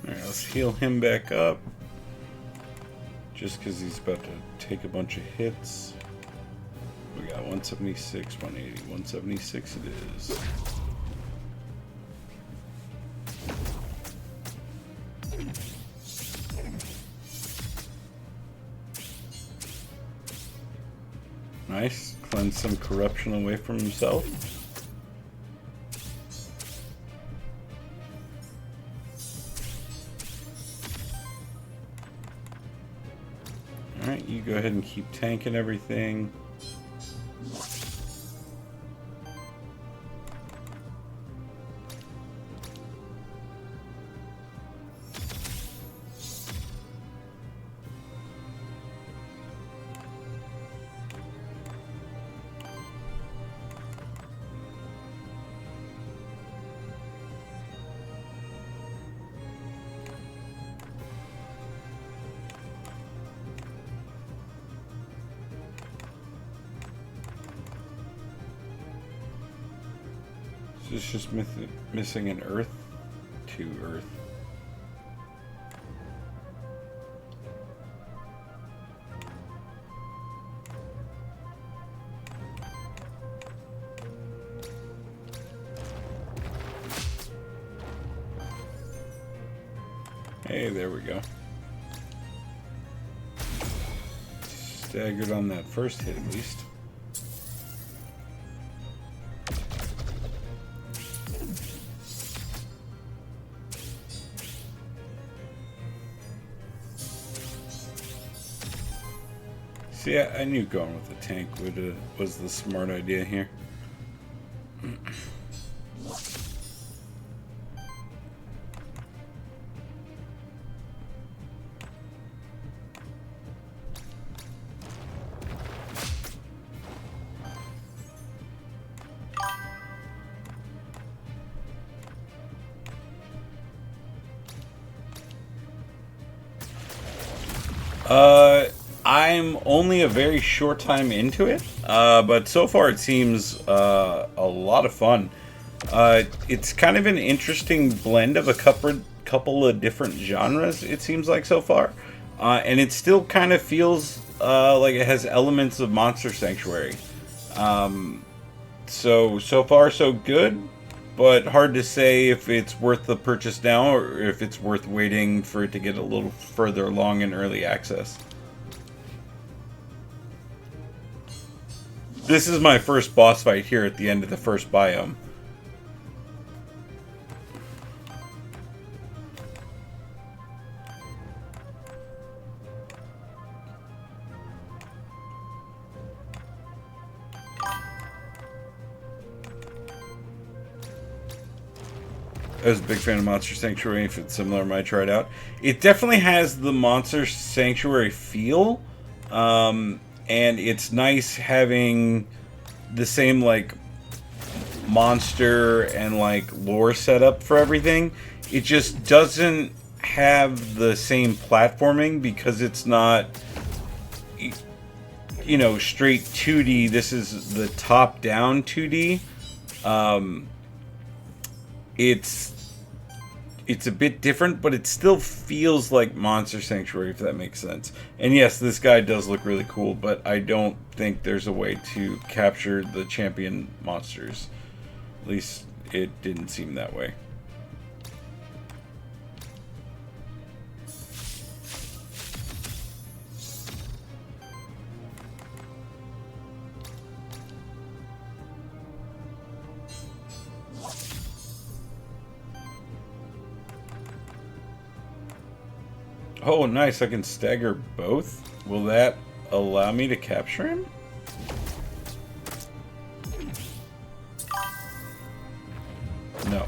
Alright, let's heal him back up. Just because he's about to take a bunch of hits. We got 176, 180, 176 it is. Nice. Cleanse some corruption away from himself. Alright, you go ahead and keep tanking everything. It's just missing an earth to earth. Hey, there we go. Staggered on that first hit at least. See, I knew going with the tank was the smart idea here. I'm only a very short time into it, but so far it seems a lot of fun. It's kind of an interesting blend of a couple of different genres, it seems like so far. And it still kind of feels like it has elements of Monster Sanctuary. So far so good, but hard to say if it's worth the purchase now or if it's worth waiting for it to get a little further along in early access. This is my first boss fight here at the end of the first biome. I was a big fan of Monster Sanctuary. If it's similar, I might try it out. It definitely has the Monster Sanctuary feel. And it's nice having the same, like, monster and, like, lore setup for everything. It just doesn't have the same platforming because it's not, you know, straight 2D. This is the top-down 2D. It's a bit different, but it still feels like Monster Sanctuary, if that makes sense. And yes, this guy does look really cool, but I don't think there's a way to capture the champion monsters. At least it didn't seem that way. Oh, nice. I can stagger both. Will that allow me to capture him? No.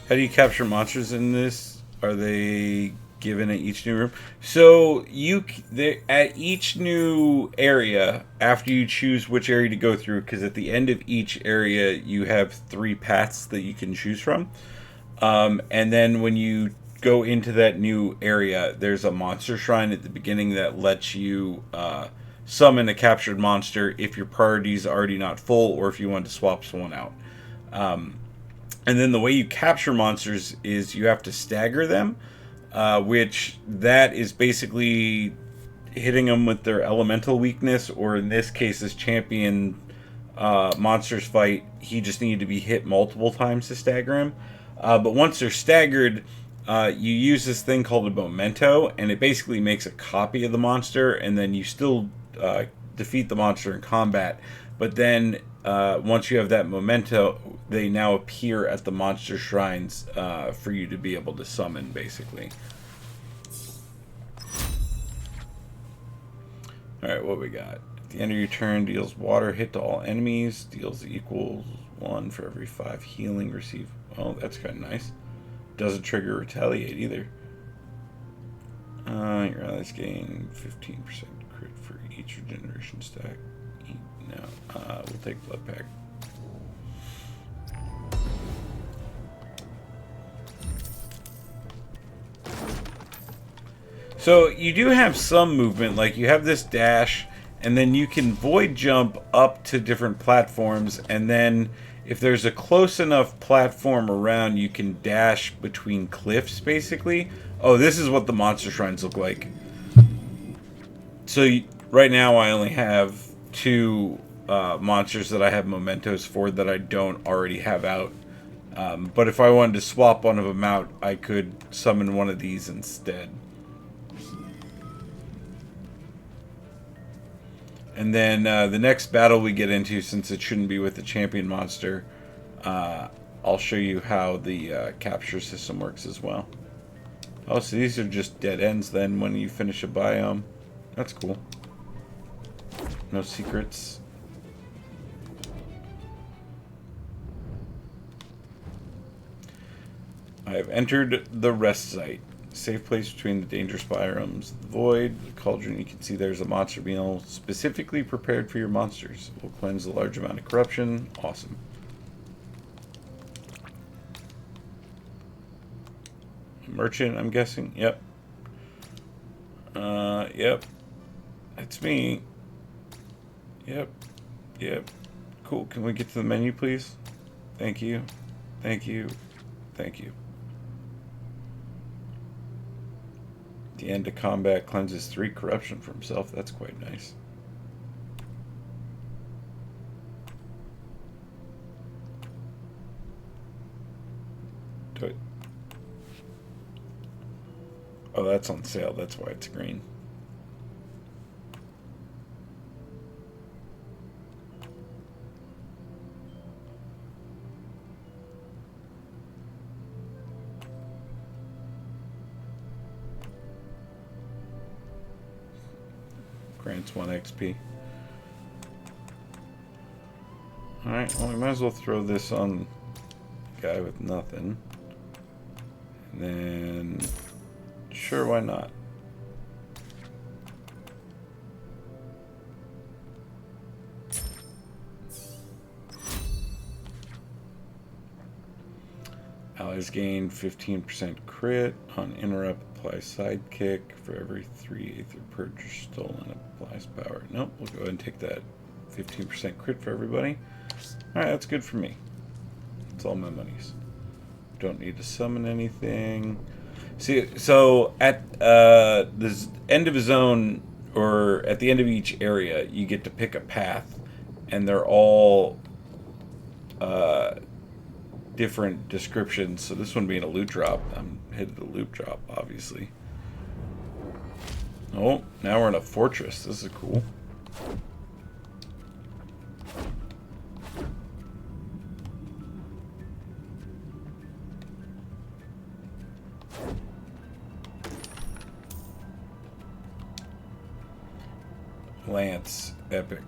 How do you capture monsters in this? Are they given at each new room? So at each new area, after you choose which area to go through, because at the end of each area you have 3 paths that you can choose from. And then when you go into that new area, there's a monster shrine at the beginning that lets you summon a captured monster if your priority is already not full or if you want to swap someone out. And then the way you capture monsters is you have to stagger them, which that is basically hitting them with their elemental weakness, or in this case, this champion monsters fight, he just needed to be hit multiple times to stagger him. But once they're staggered, you use this thing called a memento, and it basically makes a copy of the monster, and then you still defeat the monster in combat. But then once you have that memento, they now appear at the monster shrines for you to be able to summon, basically. Alright, what we got? At the end of your turn, deals water hit to all enemies, deals equals 1 for every 5 healing received. Oh, that's kind of nice. Doesn't trigger retaliate either. Your allies gain 15% crit for each regeneration stack. No, we'll take blood pack. So you do have some movement, like you have this dash, and then you can void jump up to different platforms, and then if there's a close enough platform around, you can dash between cliffs, basically. Oh, this is what the monster shrines look like. So right now I only have 2 monsters that I have mementos for that I don't already have out. But if I wanted to swap one of them out, I could summon one of these instead. And then the next battle we get into, since it shouldn't be with the champion monster, I'll show you how the capture system works as well. Oh, so these are just dead ends then when you finish a biome. That's cool. No secrets. I have entered the rest site. Safe place between the dangerous biomes. The void, the cauldron. You can see there's a monster meal specifically prepared for your monsters. It will cleanse a large amount of corruption. Awesome. Merchant, I'm guessing. Yep. Yep. That's me. Yep. Yep. Cool. Can we get to the menu, please? Thank you. Thank you. Thank you. The end of combat cleanses 3 corruption for himself. That's quite nice. Oh, that's on sale. That's why it's green. Grants 1 XP. Alright, well, we might as well throw this on the guy with nothing. And then, sure, why not? Allies gain 15% crit on interrupt, apply sidekick for every 3 Aether Purge stolen, applies power. Nope, we'll go ahead and take that 15% crit for everybody. Alright, that's good for me. That's all my monies. Don't need to summon anything. See, so at the end of a zone, or at the end of each area, you get to pick a path, and they're all different descriptions. So this one being a loot drop, I'm headed to loot drop, obviously. Oh, now we're in a fortress. This is cool. Lance, epic.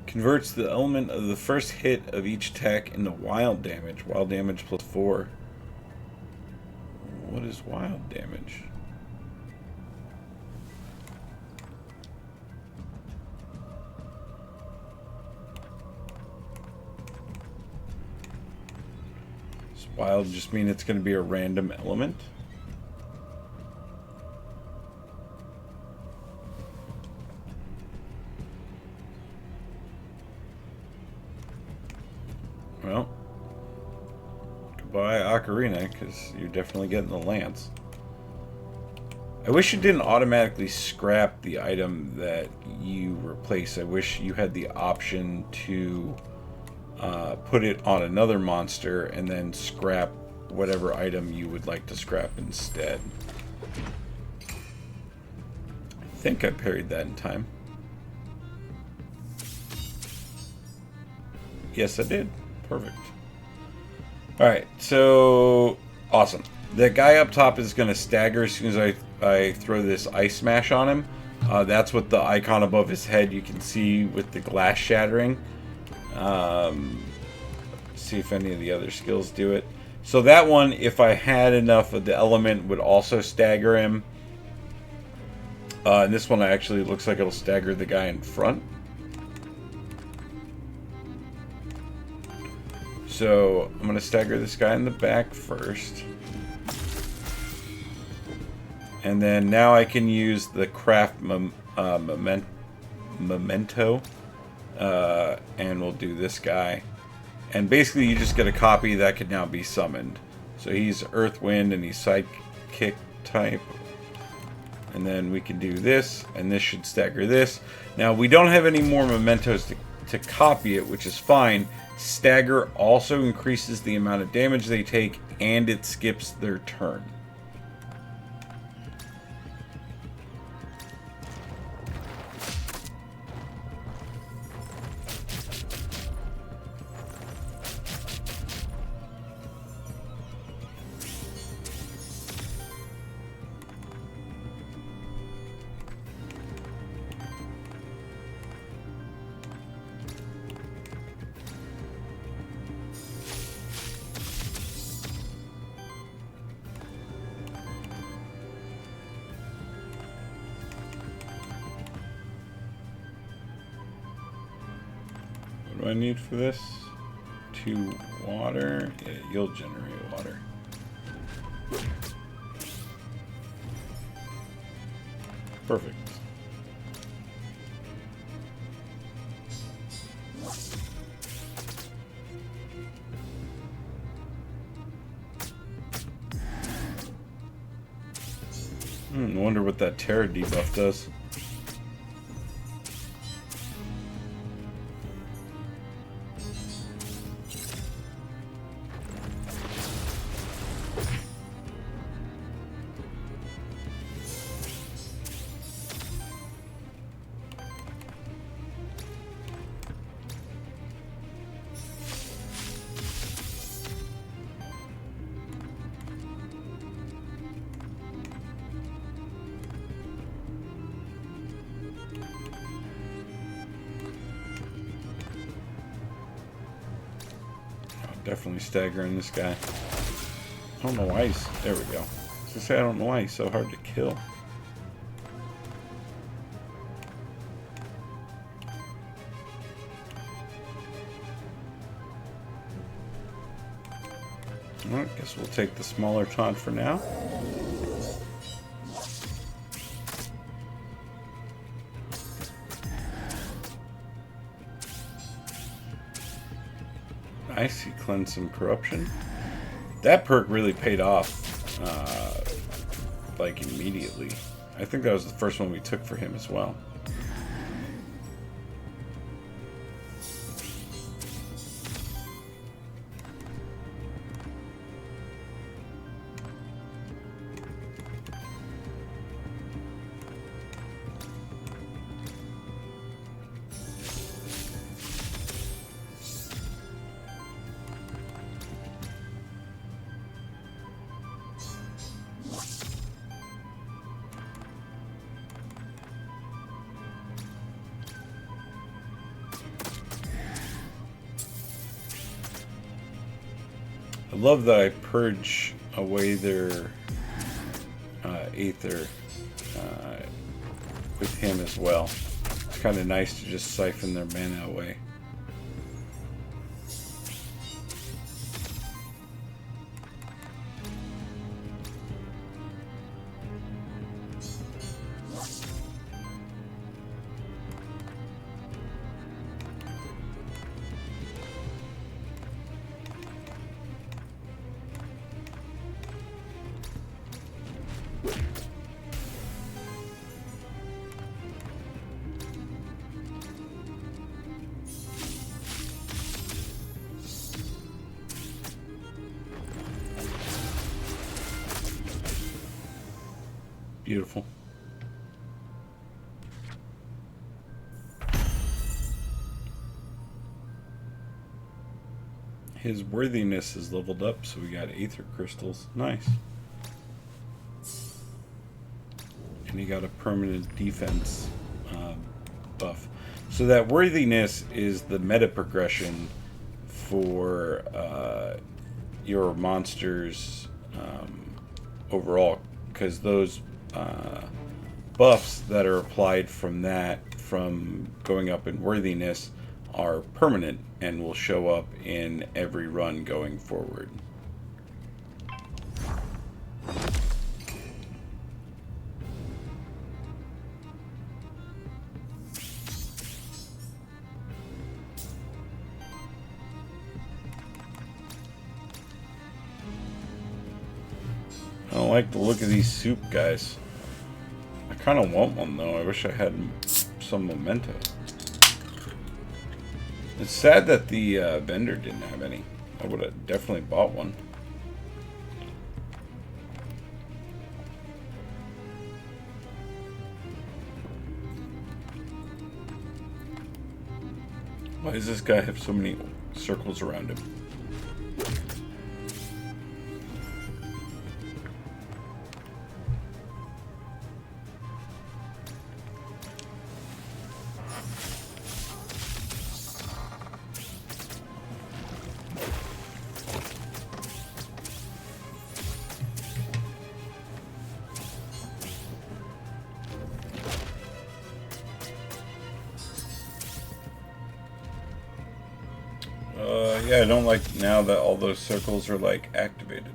Converts the element of the first hit of each attack into wild damage. Wild damage plus 4. What is wild damage? Does wild just mean it's going to be a random element? Well, goodbye Ocarina, because you're definitely getting the lance. I wish it didn't automatically scrap the item that you replace. I wish you had the option to put it on another monster and then scrap whatever item you would like to scrap instead. I think I parried that in time. Yes, I did. Perfect. Alright, so awesome. The guy up top is going to stagger as soon as I throw this ice smash on him. That's what the icon above his head you can see with the glass shattering. See if any of the other skills do it. So that one, if I had enough of the element, would also stagger him. And this one actually looks like it'll stagger the guy in front. So I'm going to stagger this guy in the back first. And then now I can use the craft memento. And we'll do this guy. And basically you just get a copy that can now be summoned. So he's Earth, Wind, and he's Sidekick type. And then we can do this, and this should stagger this. Now we don't have any more mementos to copy it, which is fine. Stagger also increases the amount of damage they take, and it skips their turn. What do I need for this? 2 water. Yeah, you'll generate water. Perfect. I wonder what that Terra debuff does. Definitely staggering this guy. I don't know why he's... There we go. I was gonna say, I don't know why he's so hard to kill. Alright, guess we'll take the smaller taunt for now. Nice, he cleansed some corruption. That perk really paid off, like, immediately. I think that was the first one we took for him as well. I love that I purge away their Aether with him as well. It's kind of nice to just siphon their mana away. Beautiful. His worthiness is leveled up, so we got Aether crystals. Nice. And he got a permanent defense buff. So that worthiness is the meta progression for your monsters overall, because those buffs that are applied from that, from going up in worthiness, are permanent and will show up in every run going forward. I don't like the look of these soup guys. I kind of want one though. I wish I had some memento. It's sad that the vendor didn't have any. I would have definitely bought one. Why does this guy have so many circles around him? Yeah, I don't like now that all those circles are like activated.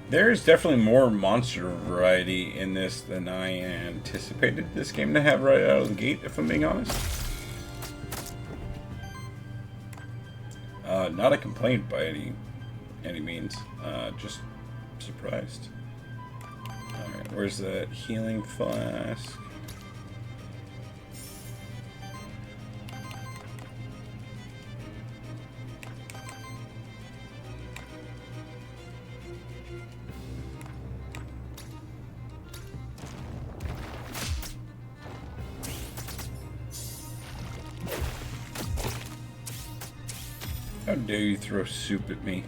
There's definitely more monster variety in this than I anticipated this game to have right out of the gate, if I'm being honest. Not a complaint by any means, just surprised. Alright, where's that healing flask? How dare you throw soup at me?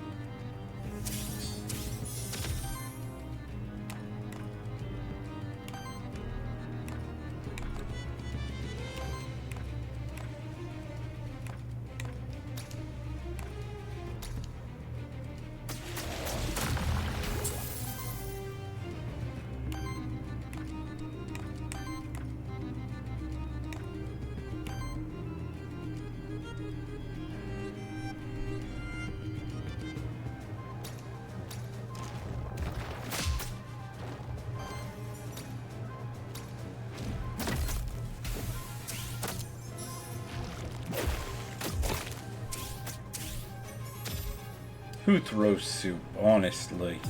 Who throws soup, honestly?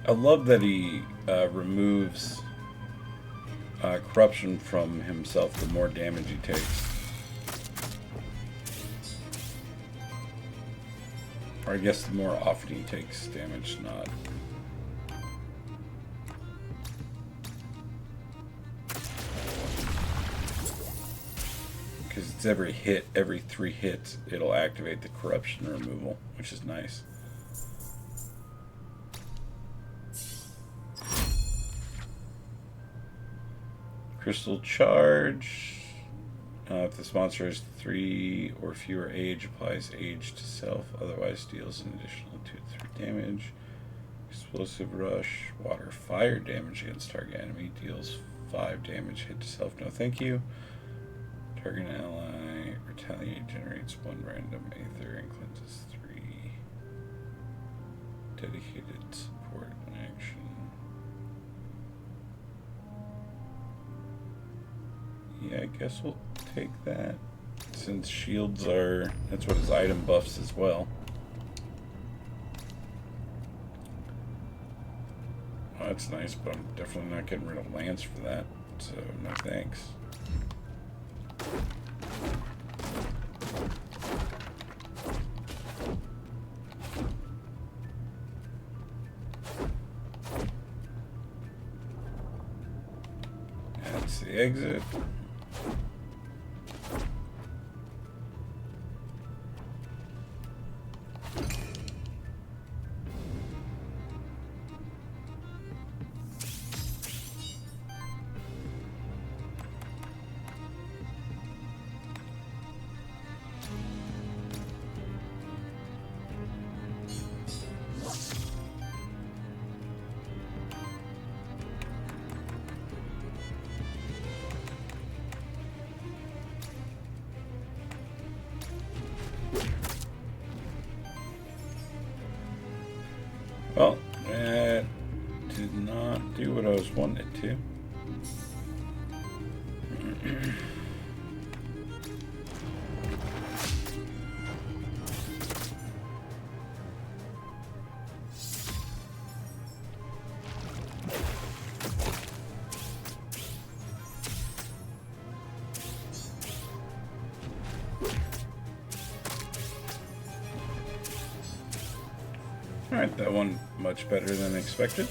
I love that he removes corruption from himself the more damage he takes. Or I guess the more often he takes damage, not. Because it's every hit, every 3 hits, it'll activate the corruption removal, which is nice. Crystal charge. If this monster has 3 or fewer age, applies age to self. Otherwise, deals an additional 2 to 3 damage. Explosive rush. Water fire damage against target enemy. Deals 5 damage. Hit to self. No, thank you. Target ally. Retaliate generates 1 random aether and cleanses 3. Dedicated support in action. Yeah, I guess we'll take that. Since shields are... that's what his item buffs as well. Well, that's nice, but I'm definitely not getting rid of Lance for that. So, no thanks. That's the exit. Well, that did not do what I was wanting it to. Alright, that one much better than expected.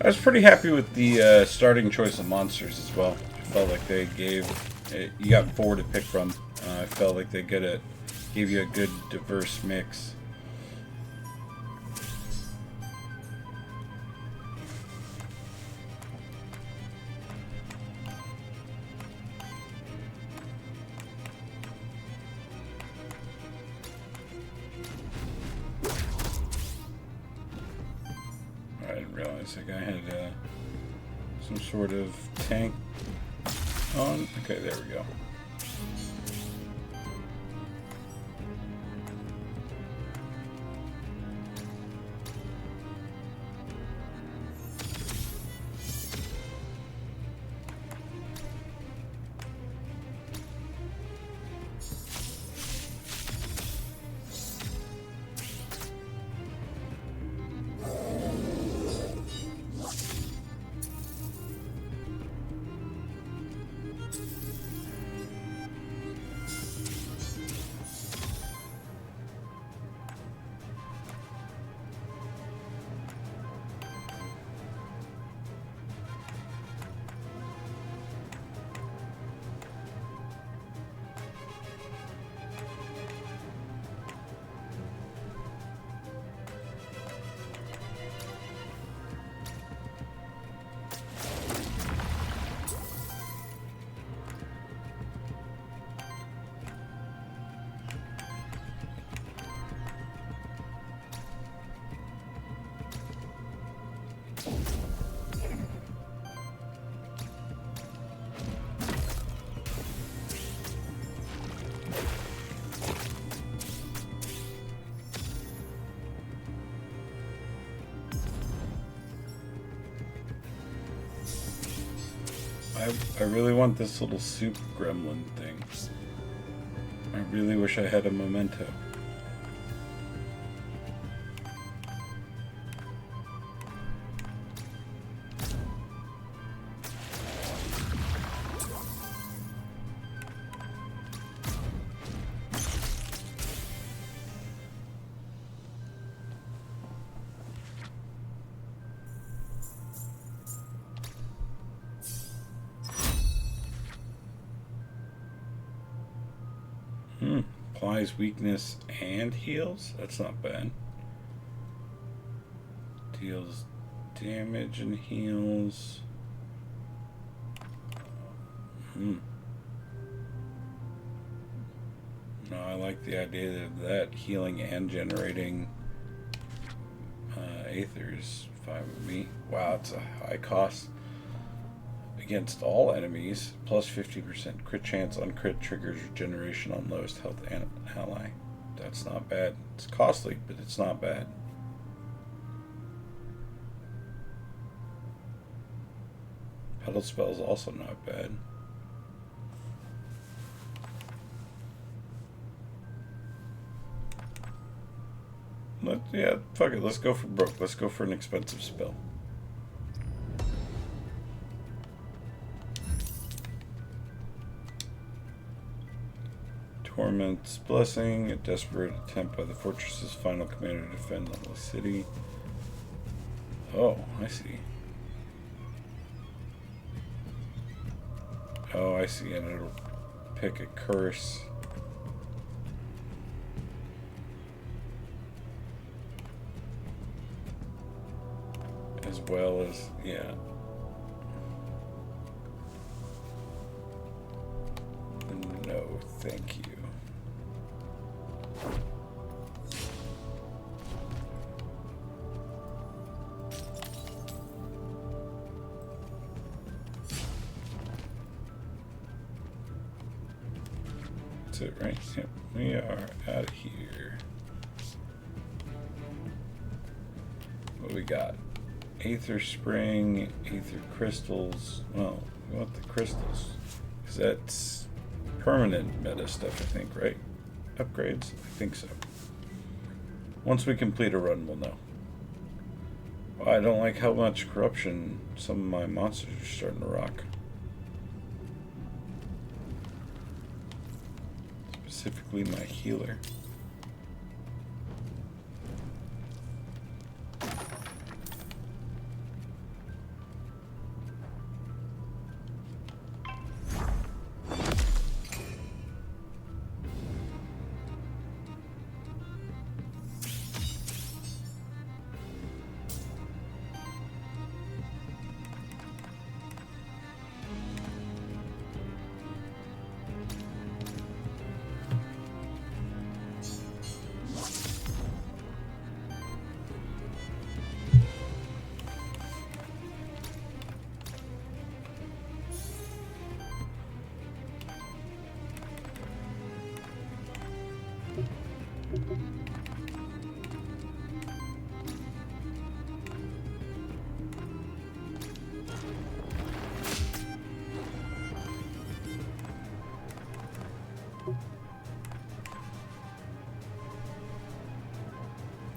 I was pretty happy with the starting choice of monsters as well. I felt like they gave you got 4 to pick from. I felt like they gave you a good diverse mix. I didn't realize the guy had some sort of tank on. Okay, there we go. I really want this little soup gremlin thing. I really wish I had a memento. Applies weakness and heals? That's not bad. Deals damage and heals. No, I like the idea of that. Healing and generating Aethers. Fine with me. Wow, it's a high cost. Against all enemies, plus 50% crit chance on crit triggers regeneration on lowest health ally. That's not bad. It's costly, but it's not bad. Pedal spell is also not bad. Yeah, fuck it. Let's go for broke. Let's go for an expensive spell. Torment's Blessing, a desperate attempt by the fortress's final commander to defend the city. Oh, I see. Oh, I see, and it'll pick a curse. As well as, yeah. No, thank you. That's it, right? Yep, we are out of here. What we got? Aether Spring, Aether Crystals. Well, we want the crystals. Because that's permanent meta stuff, I think, right? Upgrades? I think so. Once we complete a run, we'll know. Well, I don't like how much corruption some of my monsters are starting to rock. Specifically my healer.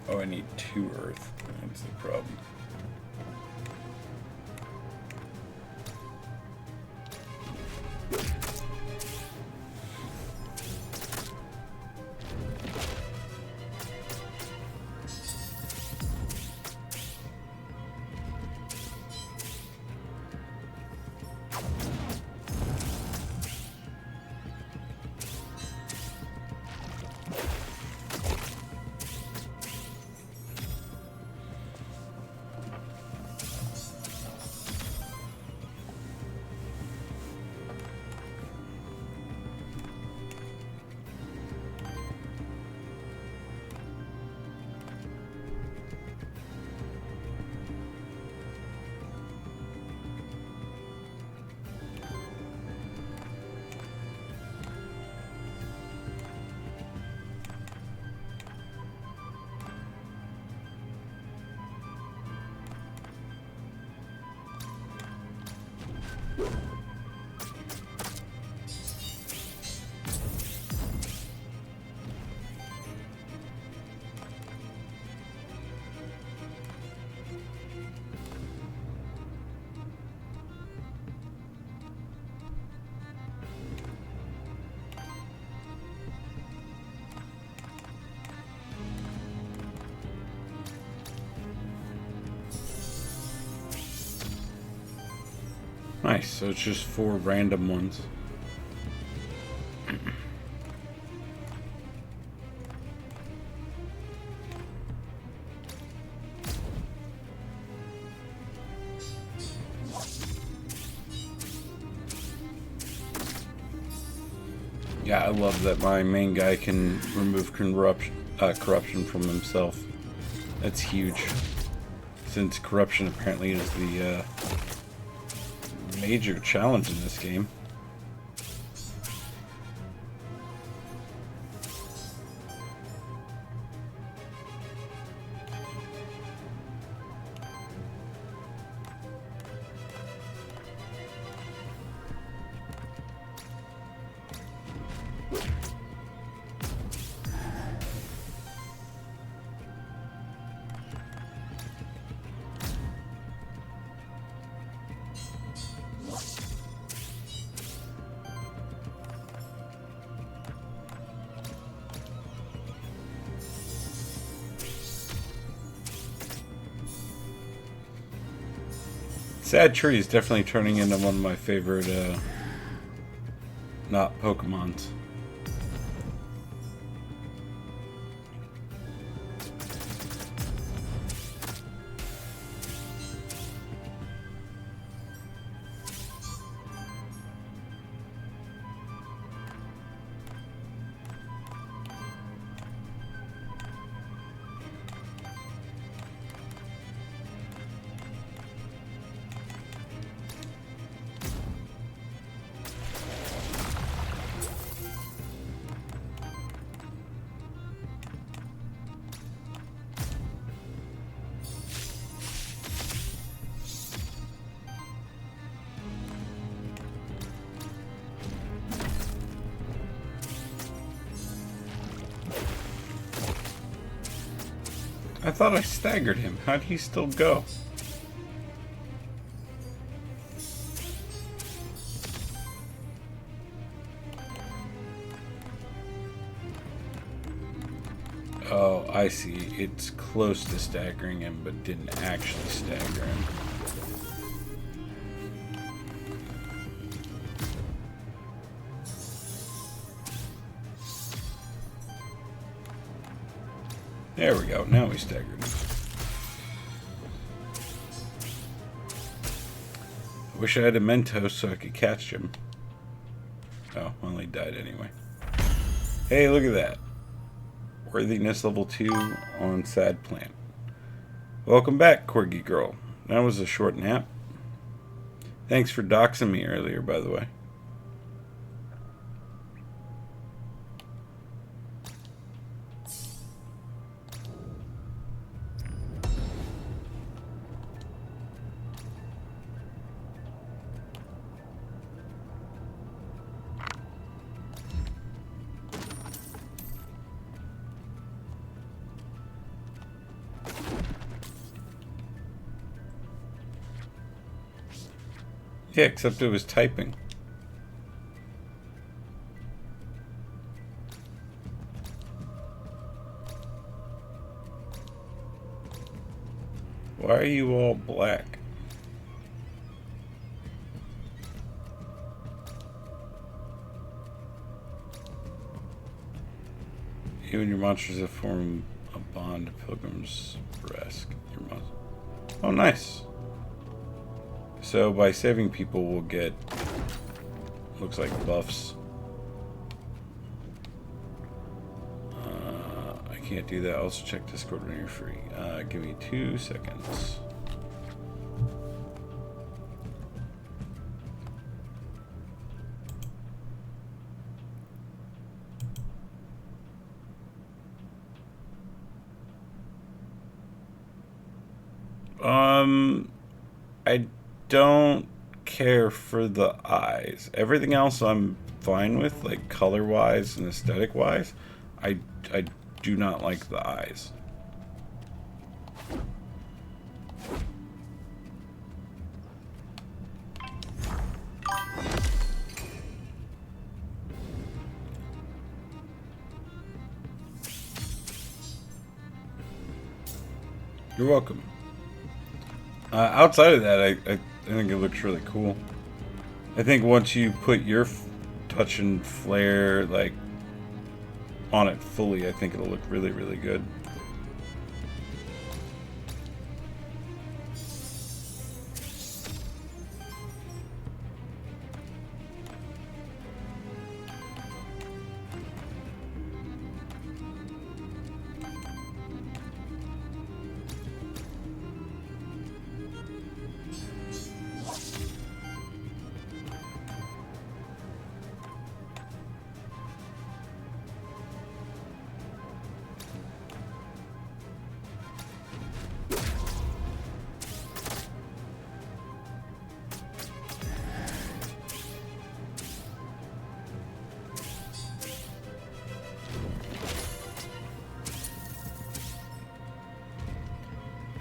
Oh, I need 2 earth. That's the problem. Nice, so it's just 4 random ones. Yeah, I love that my main guy can remove corruption from himself. That's huge. Since corruption apparently is the major challenge in this game. Sad Tree is definitely turning into one of my favorite, not Pokemons. I thought I staggered him. How'd he still go? Oh, I see. It's close to staggering him, but didn't actually stagger him. There we go. Now we staggered him. I wish I had a Mentos so I could catch him. Oh, well, he died anyway. Hey, look at that. Worthiness level 2 on Sad Plant. Welcome back, Corgi Girl. That was a short nap. Thanks for doxing me earlier, by the way. Yeah, except it was typing. Why are you all black? You and your monsters have formed a bond of pilgrims breast. Oh, nice. So by saving people, we'll get, looks like buffs. I can't do that. Also check Discord when you're free. Give me 2 seconds. I don't care for the eyes. Everything else I'm fine with, like color-wise and aesthetic-wise. I do not like the eyes. You're welcome. Outside of that, I think it looks really cool. I think once you put your touch and flair like on it fully, I think it'll look really, really good.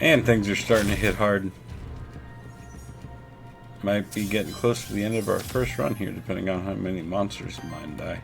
And things are starting to hit hard. Might be getting close to the end of our first run here, depending on how many monsters mine die.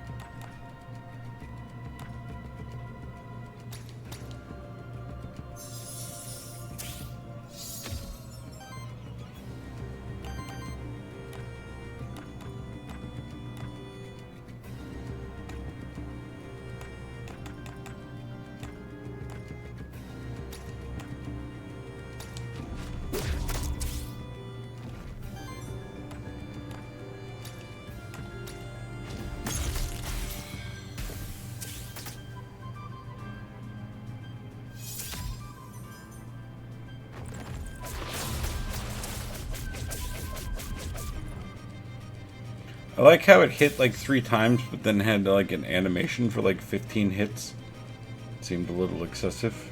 I like how it hit like 3 times, but then had like an animation for like 15 hits. It seemed a little excessive.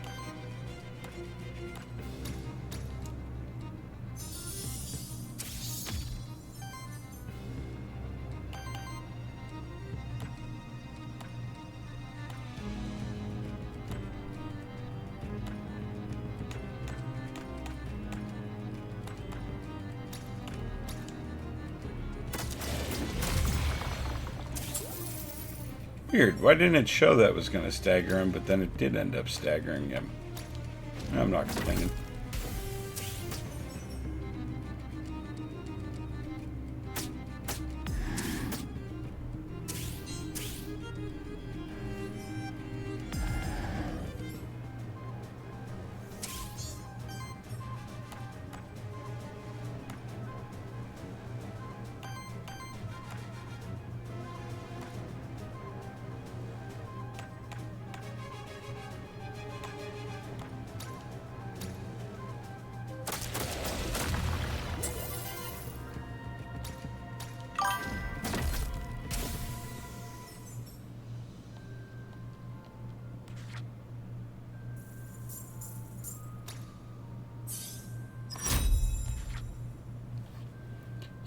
Weird. Why didn't it show that was going to stagger him, but then it did end up staggering him? I'm not complaining.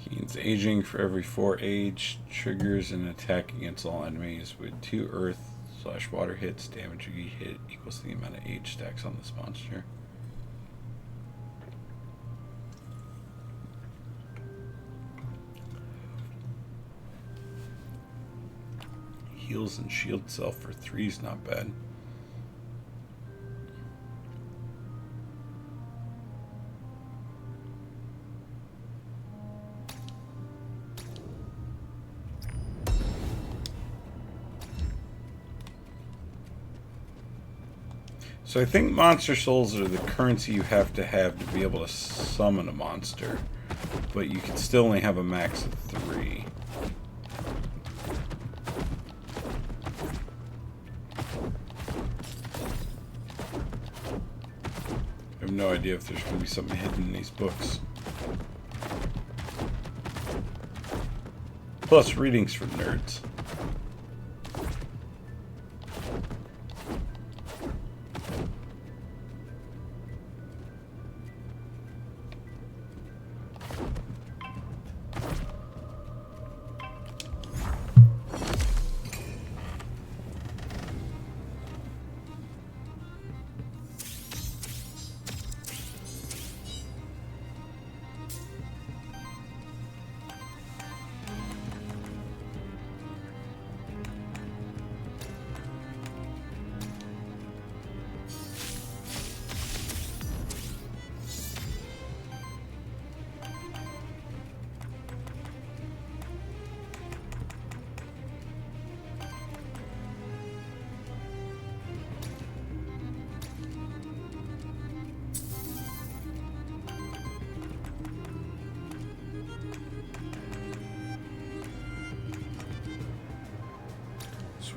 Gains aging for every 4 age, triggers an attack against all enemies with 2 earth/water hits. Damage you hit equals the amount of age stacks on this monster. heals and shield cell for 3 is not bad. So I think monster souls are the currency you have to be able to summon a monster, but you can still only have a max of 3. I have no idea if there's going to be something hidden in these books. Plus, readings for nerds.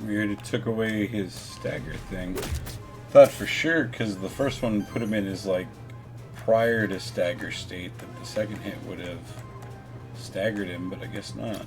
Weird, it took away his stagger thing. Thought for sure, because the first one put him in his, like, prior to stagger state, that the second hit would have staggered him, but I guess not.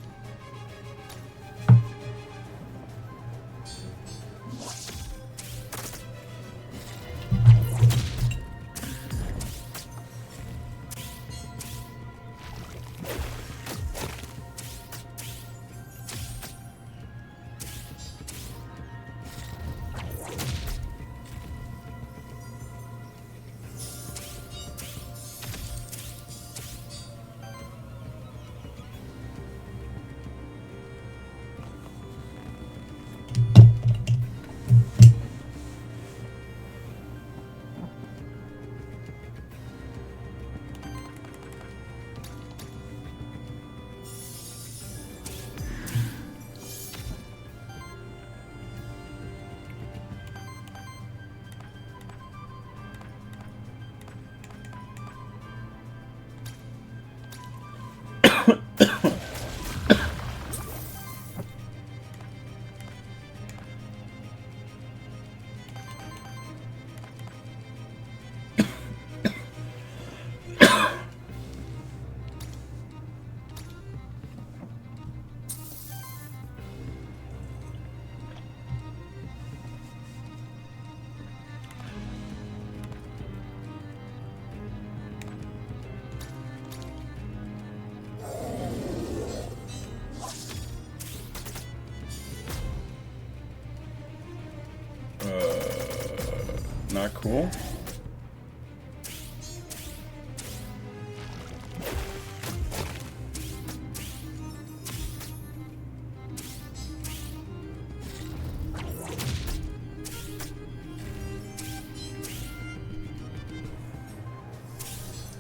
Not cool.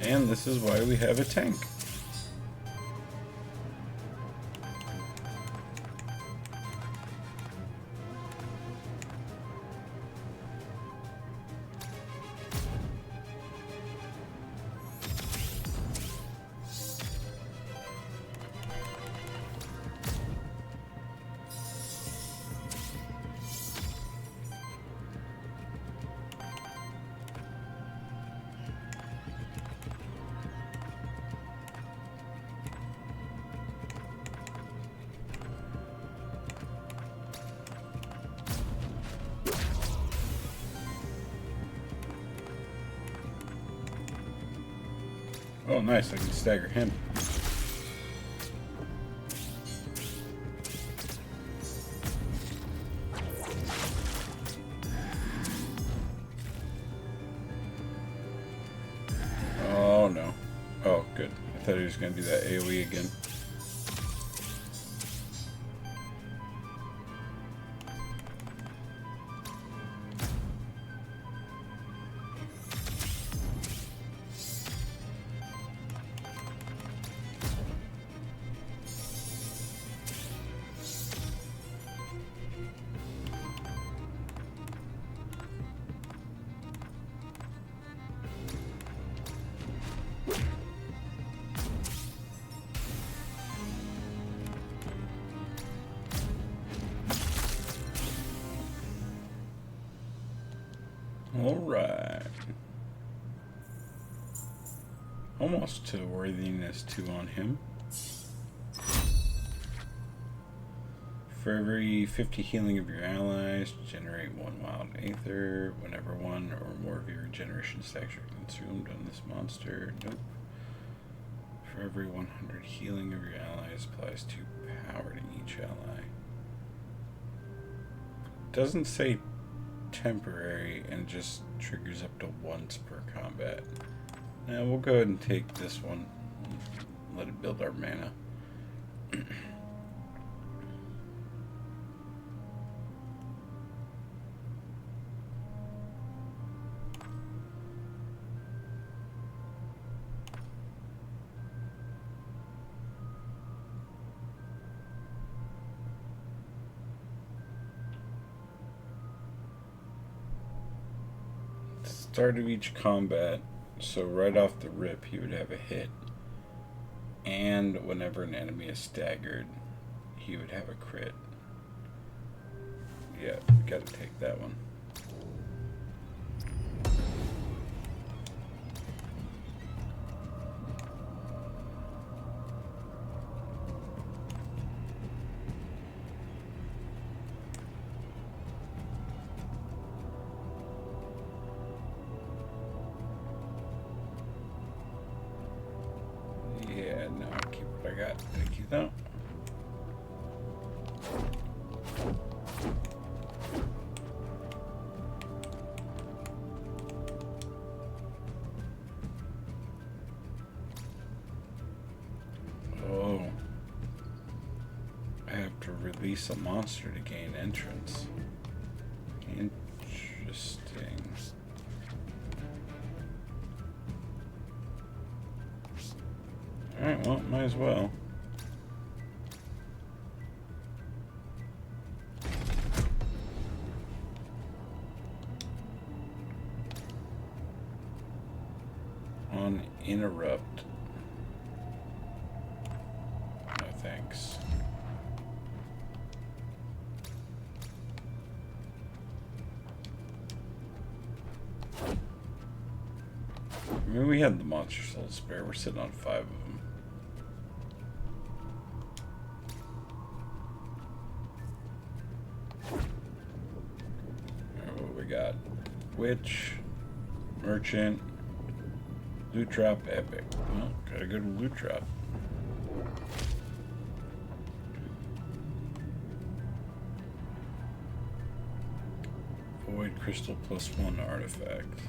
And this is why we have a tank. Oh, nice. I can stagger him. Oh, no. Oh, good. I thought he was going to do that AoE again. Alright. Almost to worthiness 2 on him. For every 50 healing of your allies, generate 1 wild aether. Whenever 1 or more of your regeneration stacks are consumed on this monster. Nope. For every 100 healing of your allies, applies 2 power to each ally. Doesn't say temporary, and just triggers up to once per combat. Now we'll go ahead and take this one. Let it build our mana. Start of each combat, so right off the rip he would have a hit, and whenever an enemy is staggered he would have a crit. Yeah, we gotta take that one. Thank you, though. Oh. I have to release a monster to gain entrance. Interesting. Alright, well, might as well. On interrupt. No thanks. I mean, we had the monster soul spare. We're sitting on 5 of them. Alright, what we got? Witch, merchant, loot drop, epic. Well, gotta go to loot drop. Void crystal +1 artifact.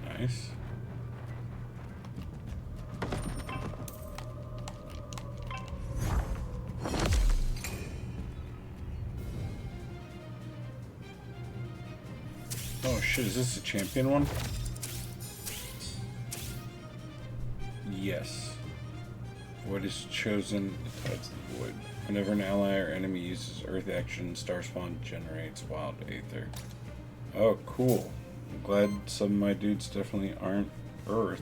Nice. Oh shit, is this a champion one? Yes. Void is chosen, the tides of the void. Whenever an ally or enemy uses earth action, Star Spawn generates wild aether. Oh, cool. I'm glad some of my dudes definitely aren't earth.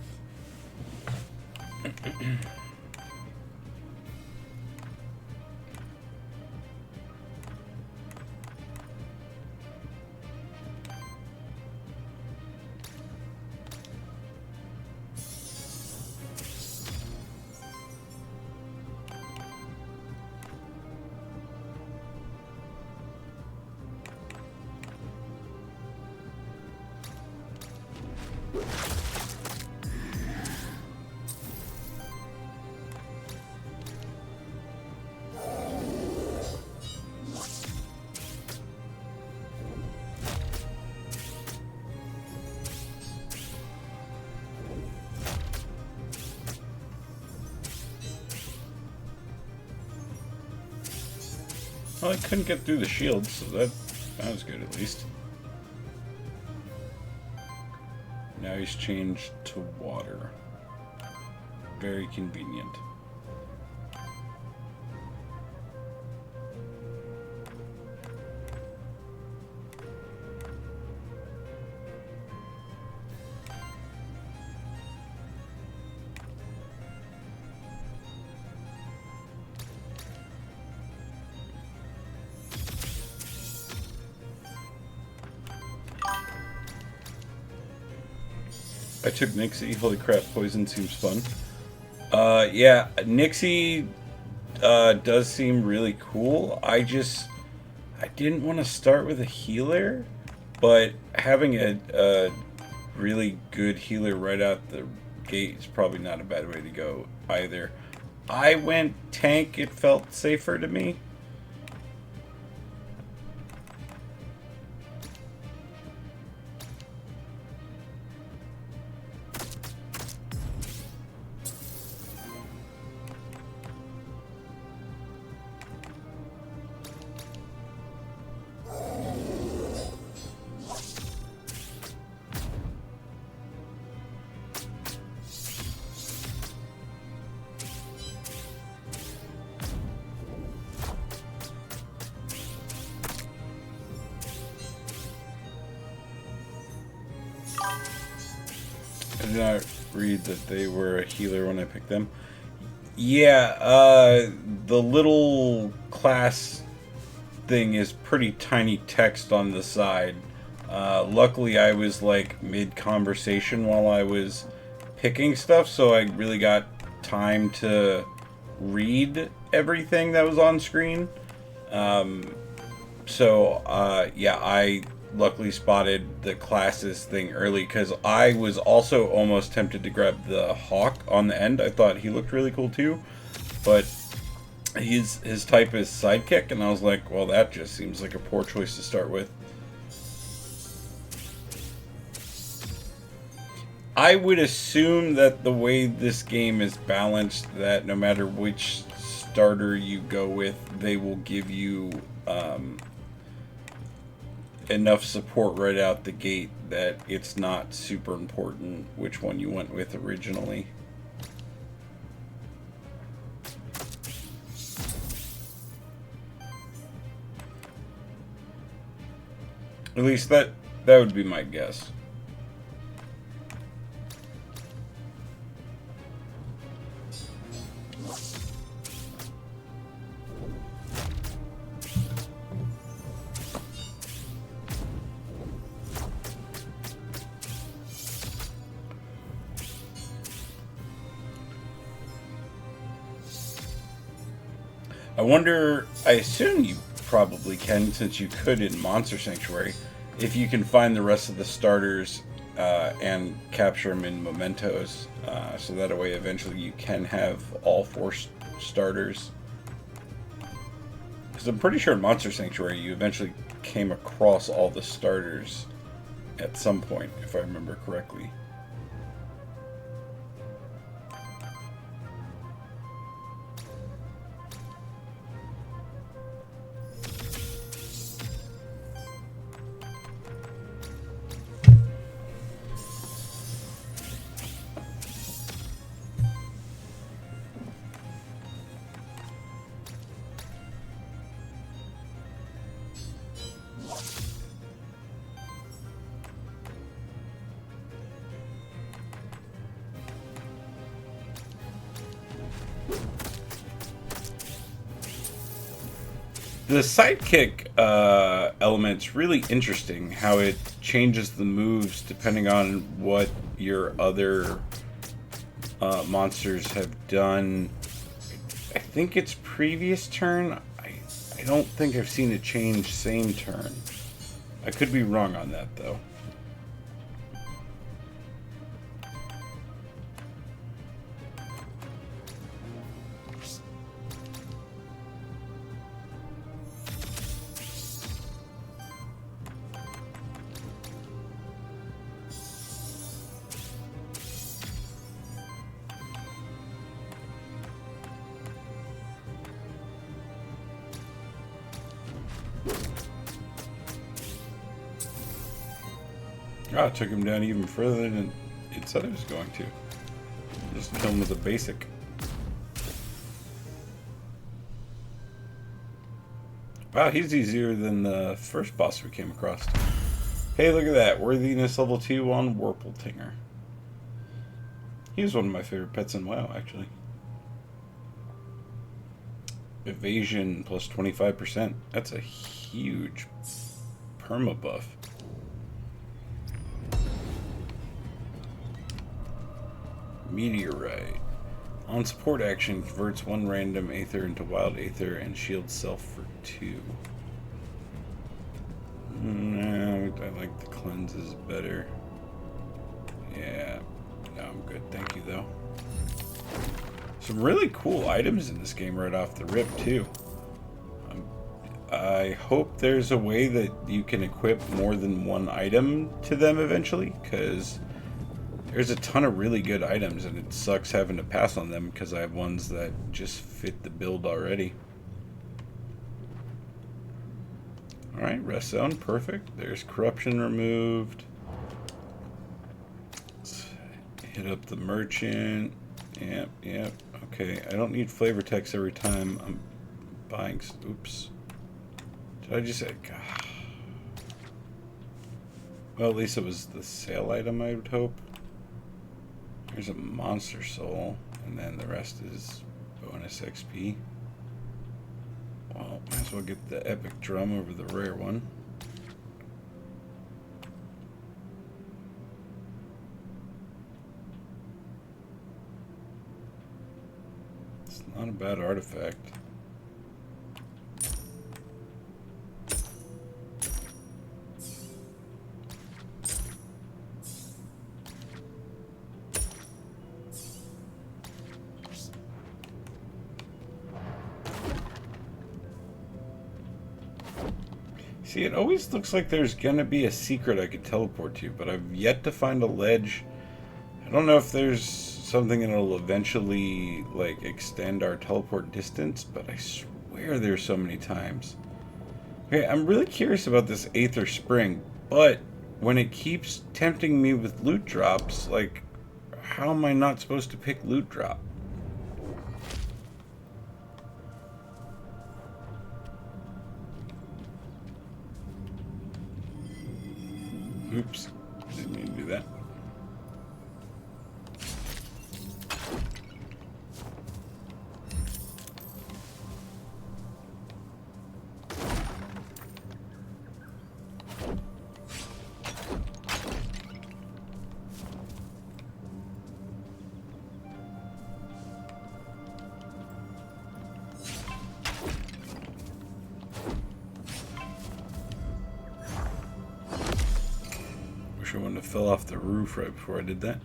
Well, I couldn't get through the shield, so that was good at least. Now he's changed to water. Very convenient. I took Nixie. Holy crap, poison seems fun. Yeah, Nixie does seem really cool. I didn't want to start with a healer, but having a really good healer right out the gate is probably not a bad way to go either. I went tank. It felt safer to me. I did not read that they were a healer when I picked them. Yeah, the little class thing is pretty tiny text on the side. Luckily, I was like mid-conversation while I was picking stuff, so I really got time to read everything that was on screen. Yeah, I luckily spotted the classes thing early because I was also almost tempted to grab the hawk on the end. I thought he looked really cool too, but his type is sidekick, and I was like, well, that just seems like a poor choice to start with. I would assume that the way this game is balanced, that no matter which starter you go with, they will give you enough support right out the gate that it's not super important which one you went with originally. At least that would be my guess. I wonder, I assume you probably can, since you could in Monster Sanctuary, if you can find the rest of the starters and capture them in mementos, so that way eventually you can have all 4 starters. Because I'm pretty sure in Monster Sanctuary you eventually came across all the starters at some point, if I remember correctly. The sidekick element's really interesting, how it changes the moves depending on what your other monsters have done. I think it's previous turn. I don't think I've seen it change same turn. I could be wrong on that, though. Oh, it took him down even further than it said it was going to. Just kill him with a basic. Wow, he's easier than the first boss we came across. Hey, look at that. Worthiness level 2 on Warpletinger. He was one of my favorite pets in WoW, actually. Evasion plus 25%. That's a huge perma buff. Meteorite. On support action, converts one random Aether into wild Aether and shields self for 2. No, I like the cleanses better. Yeah, no, I'm good. Thank you, though. Some really cool items in this game right off the rip, too. I hope there's a way that you can equip more than one item to them eventually, because there's a ton of really good items, and it sucks having to pass on them because I have ones that just fit the build already. Alright, rest zone, perfect. There's corruption removed. Let's hit up the merchant. Yep. Okay, I don't need flavor text every time I'm buying. Oops. Did I just say... God. Well, at least it was the sale item, I would hope. Here's a monster soul, and then the rest is bonus XP. Well, might as well get the epic drum over the rare one. It's not a bad artifact. See, it always looks like there's gonna be a secret I could teleport to, but I've yet to find a ledge. I don't know if there's something that'll eventually, like, extend our teleport distance, but I swear there's so many times. Okay, I'm really curious about this Aether Spring, but when it keeps tempting me with loot drops, like, how am I not supposed to pick loot drop? Oops, didn't mean to do that. I wouldn't have fell off the roof right before I did that.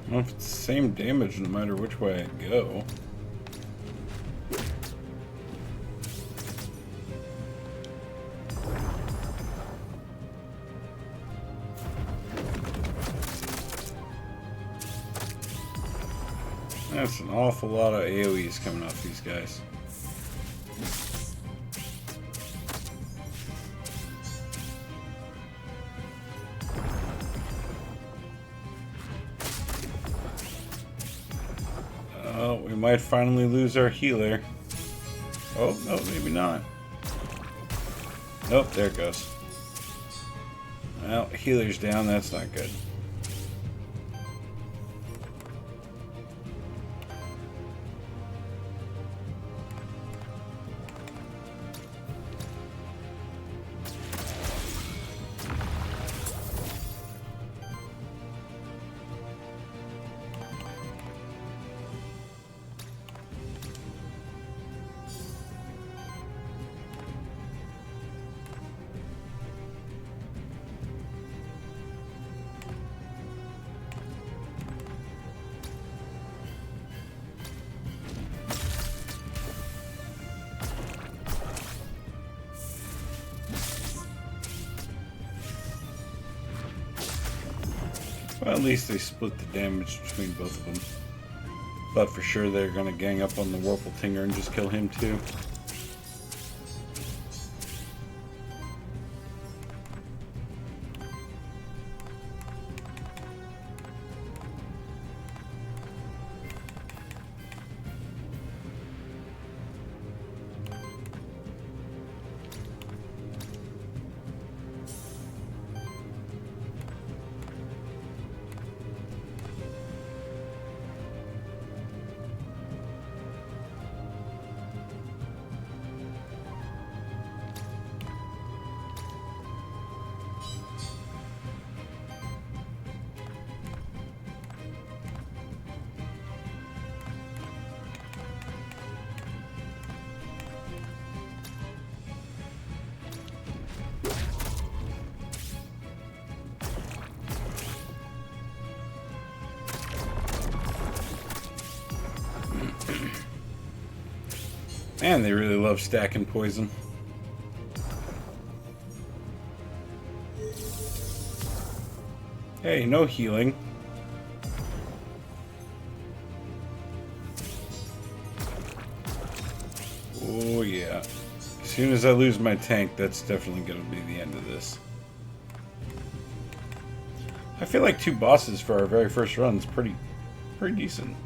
I don't know if it's the same damage no matter which way I go. That's an awful lot of AoEs coming off these guys. Oh, we might finally lose our healer. Oh, no, maybe not. Nope, there it goes. Well, healer's down, that's not good. Well, at least they split the damage between both of them. But for sure they're going to gang up on the Warpletinger and just kill him too. Man, they really love stacking poison. Hey, no healing. Oh yeah. As soon as I lose my tank, that's definitely going to be the end of this. I feel like 2 bosses for our very first run is pretty decent.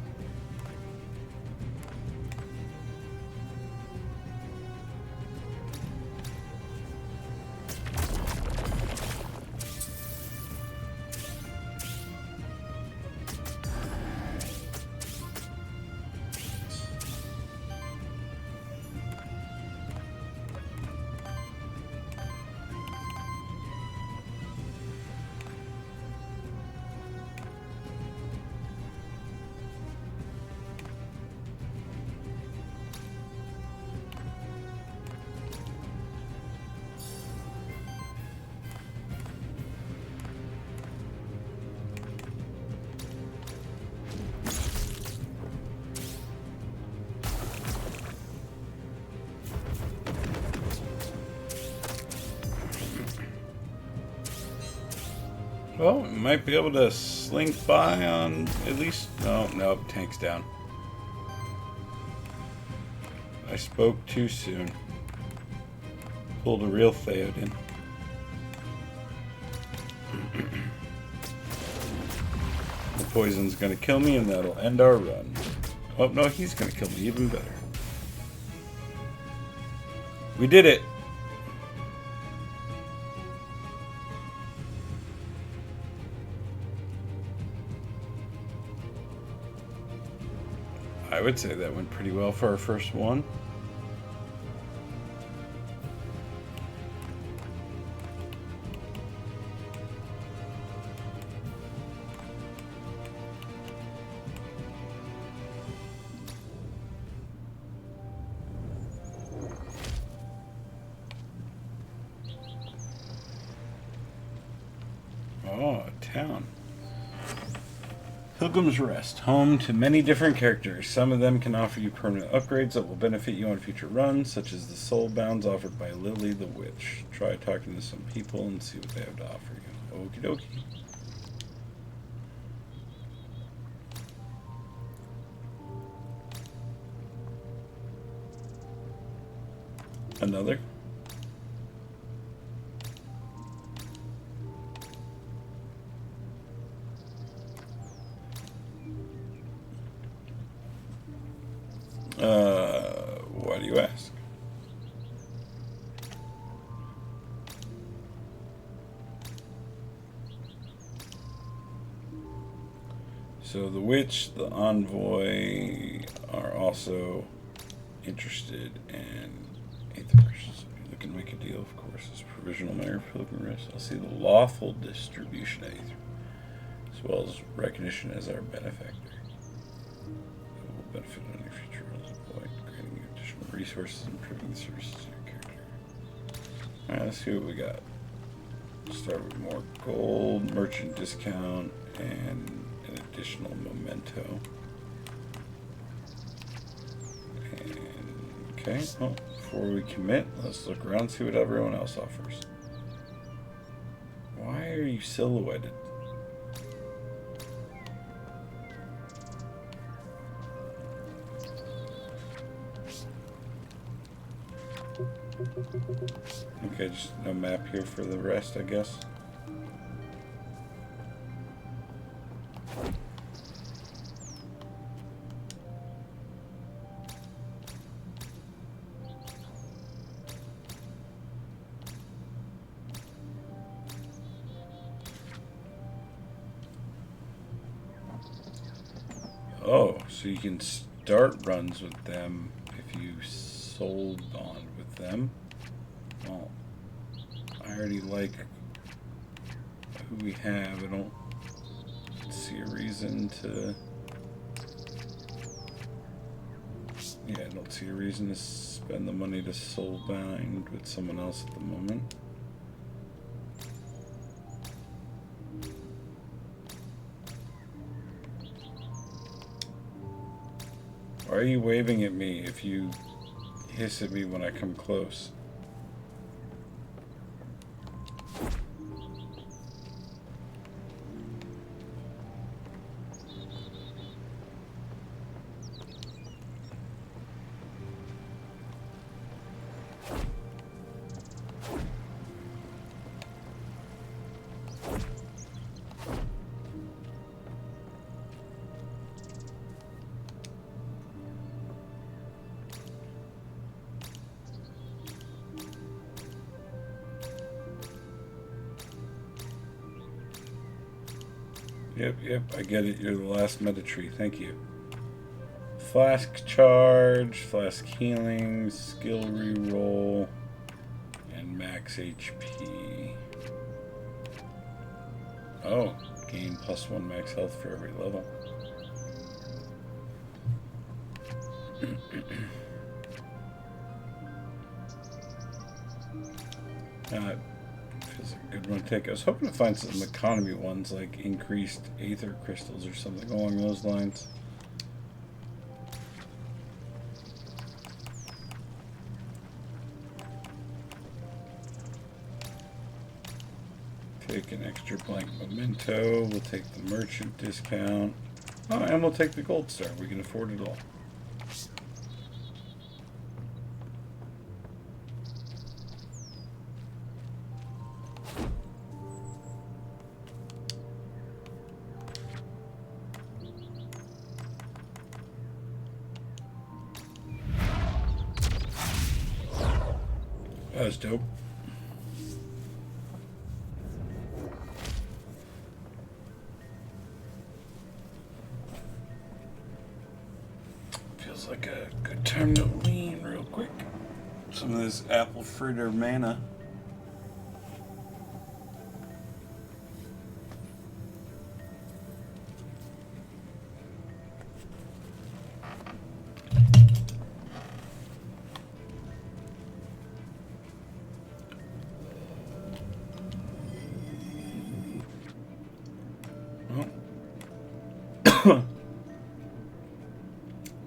Well, we might be able to slink by on at least... No, tank's down. I spoke too soon. Pulled a real Theoden. The poison's gonna kill me and that'll end our run. Oh, no, he's gonna kill me even better. We did it! I would say that went pretty well for our first one. Oh, a town. Pilgrim's Rest, home to many different characters. Some of them can offer you permanent upgrades that will benefit you on future runs, such as the soul bounds offered by Lily the Witch. Try talking to some people and see what they have to offer you. Okie dokie. Another? Why do you ask? So the witch, the envoy are also interested in Aethermancer. You can make a deal, of course. As provisional mayor of Pilgrim Rest, I'll see the lawful distribution of Aether, as well as recognition as our benefactor. It will benefit on your future runs of point, granting you additional resources and improving the services of your character. Alright, let's see what we got. Start with more gold, merchant discount, and an additional memento. And, okay, well, before we commit, let's look around and see what everyone else offers. Why are you silhouetted? Okay, just no map here for the rest, I guess. Oh, so you can start runs with them if you soul bond with them. Well, I already like who we have. I don't see a reason to... Yeah, I don't see a reason to spend the money to soul bind with someone else at the moment. Why are you waving at me if you hiss at me when I come close? Yep, I get it. You're the last meta tree. Thank you. Flask charge, flask healing, skill reroll, and max HP. Oh, gain +1 max health for every level. Feels like a good one to take. I was hoping to find some economy ones, like increased aether crystals or something along those lines. Take an extra blank memento. We'll take the merchant discount. Oh, and we'll take the gold star. We can afford it all. That was dope. Feels like a good time to lean real quick. Some of this apple fritter mana.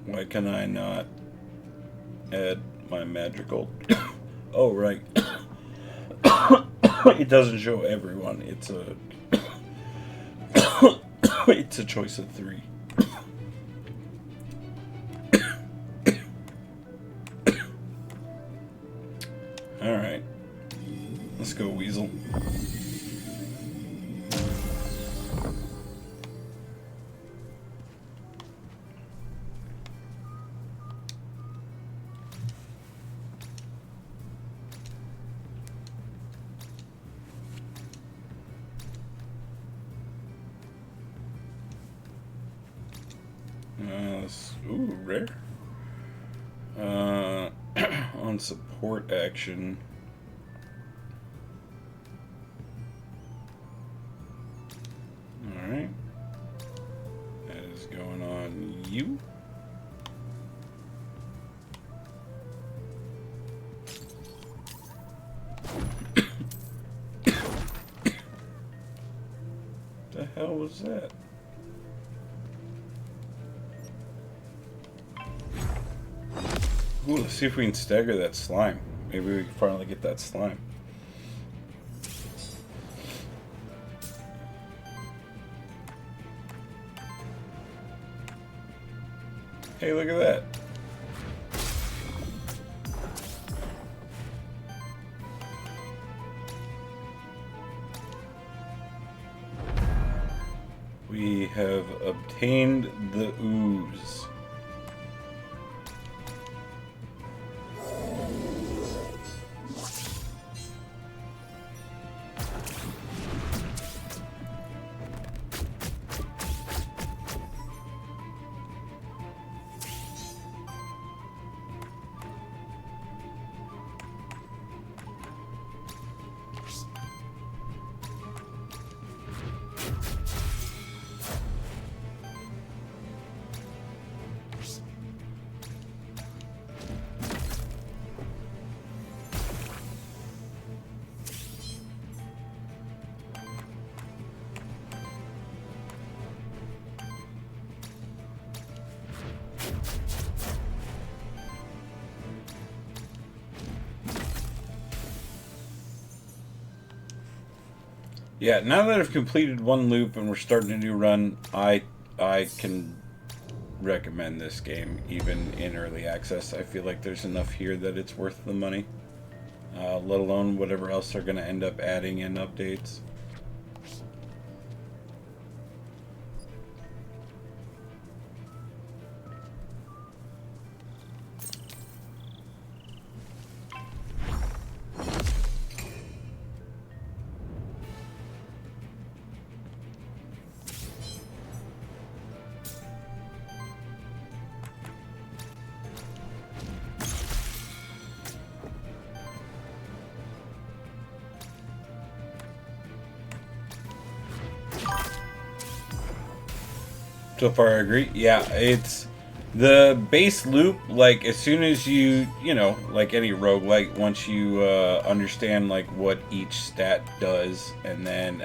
Why can I not add my magical? Oh, right. It doesn't show everyone. It's a it's a choice of 3. All right, let's go, Weasel. Ooh, rare. On support action. Alright. That is going on you. The hell was that? Ooh, let's see if we can stagger that slime. Maybe we can finally get that slime. Hey, look at that. have obtained the ooze. Yeah, now that I've completed one loop and we're starting a new run, I can recommend this game, even in early access. I feel like there's enough here that it's worth the money, let alone whatever else they're going to end up adding in updates. So far, I agree. Yeah, it's the base loop. Like, as soon as you know, like any roguelike, once you understand like what each stat does, and then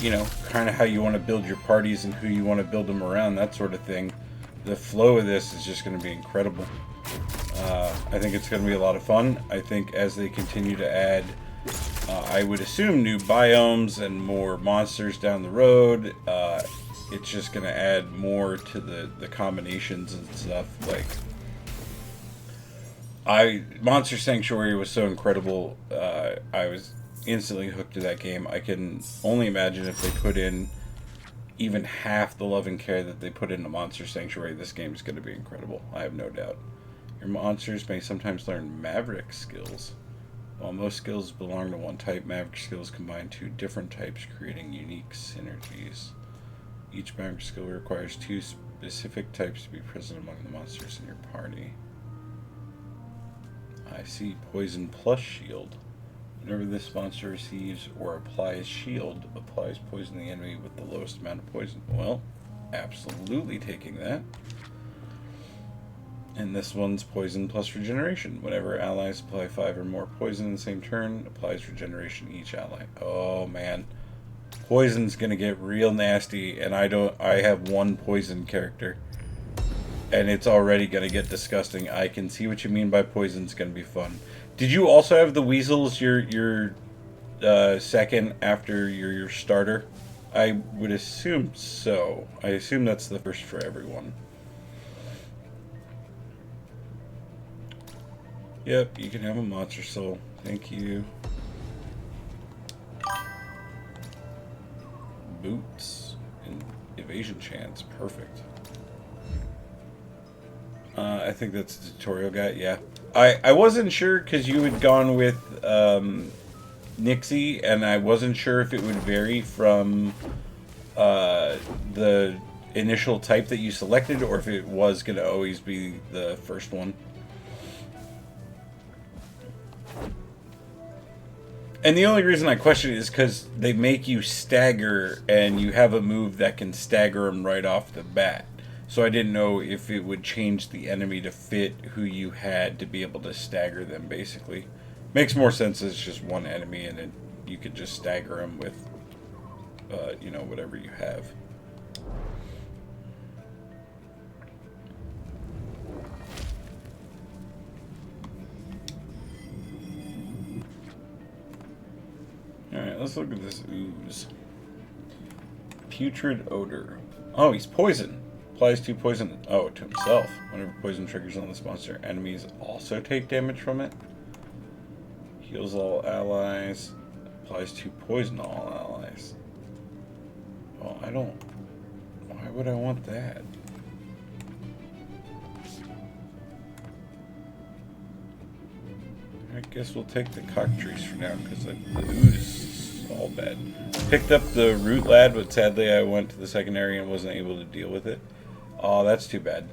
you know, kind of how you want to build your parties and who you want to build them around, that sort of thing. The flow of this is just going to be incredible. I think it's going to be a lot of fun. I think as they continue to add, I would assume, new biomes and more monsters down the road, it's just going to add more to the combinations and stuff. Like, Monster Sanctuary was so incredible. I was instantly hooked to that game. I can only imagine if they put in even half the love and care that they put into Monster Sanctuary, this game is going to be incredible. I have no doubt. Your monsters may sometimes learn Maverick skills. While most skills belong to one type, Maverick skills combine two different types, creating unique synergies. Each Maverick skill requires two specific types to be present among the monsters in your party. I see. Poison plus shield. Whenever this monster receives or applies shield, applies poison to the enemy with the lowest amount of poison. Well, absolutely taking that. And this one's poison plus regeneration. Whenever allies apply 5 or more poison in the same turn, applies regeneration each ally. Oh man. Poison's gonna get real nasty, and I have one poison character. And it's already gonna get disgusting. I can see what you mean by poison's gonna be fun. Did you also have the weasels your second after your starter? I would assume so. I assume that's the first for everyone. Yep, you can have a monster soul. Thank you. Boots and evasion chance. Perfect. I think that's the tutorial guy. Yeah. I wasn't sure because you had gone with Nixie, and I wasn't sure if it would vary from the initial type that you selected, or if it was going to always be the first one. And the only reason I question it is because they make you stagger, and you have a move that can stagger them right off the bat. So I didn't know if it would change the enemy to fit who you had to be able to stagger them, basically. Makes more sense as just one enemy, and then you could just stagger them with, you know, whatever you have. Alright, let's look at this ooze. Putrid odor. Oh, he's poison. Applies 2 poison. Oh, to himself. Whenever poison triggers on this monster, enemies also take damage from it. Heals all allies. Applies 2 poison to all allies. Well, I don't Why would I want that? I guess we'll take the cockatrice for now, because the ooze is all bad. Picked up the root lad, but sadly I went to the secondary and wasn't able to deal with it. Oh, that's too bad.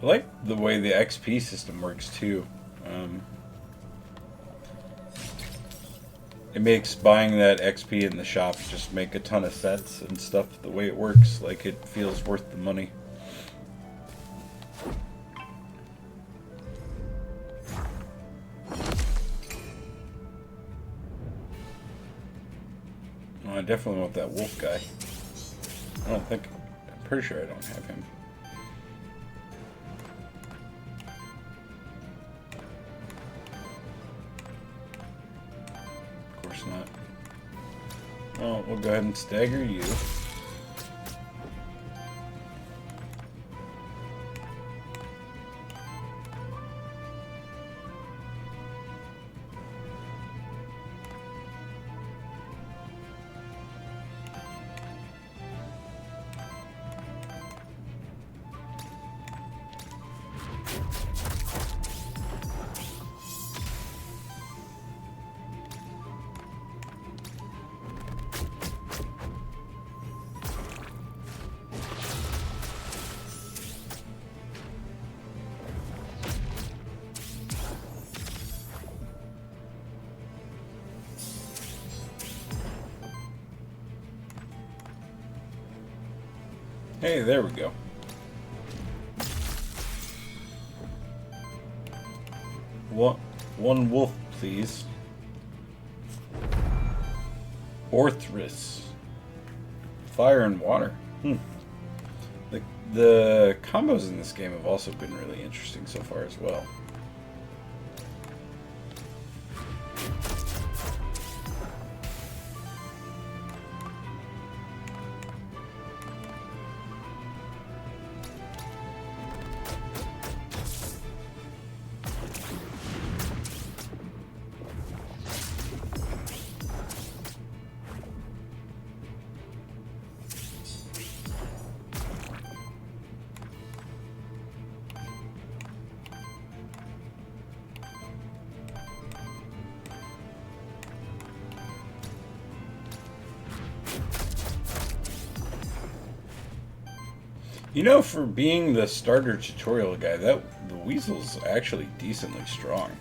I like the way the XP system works too. It makes buying that XP in the shop just make a ton of sets and stuff. The way it works, like it feels worth the money. Oh, I definitely want that wolf guy. I'm pretty sure I don't have him. Not. Well, we'll go ahead and stagger you. Hey, there we go. One wolf, please. Orthrus. Fire and water. The combos in this game have also been really interesting so far as well. You know, for being the starter tutorial guy, the weasel's actually decently strong.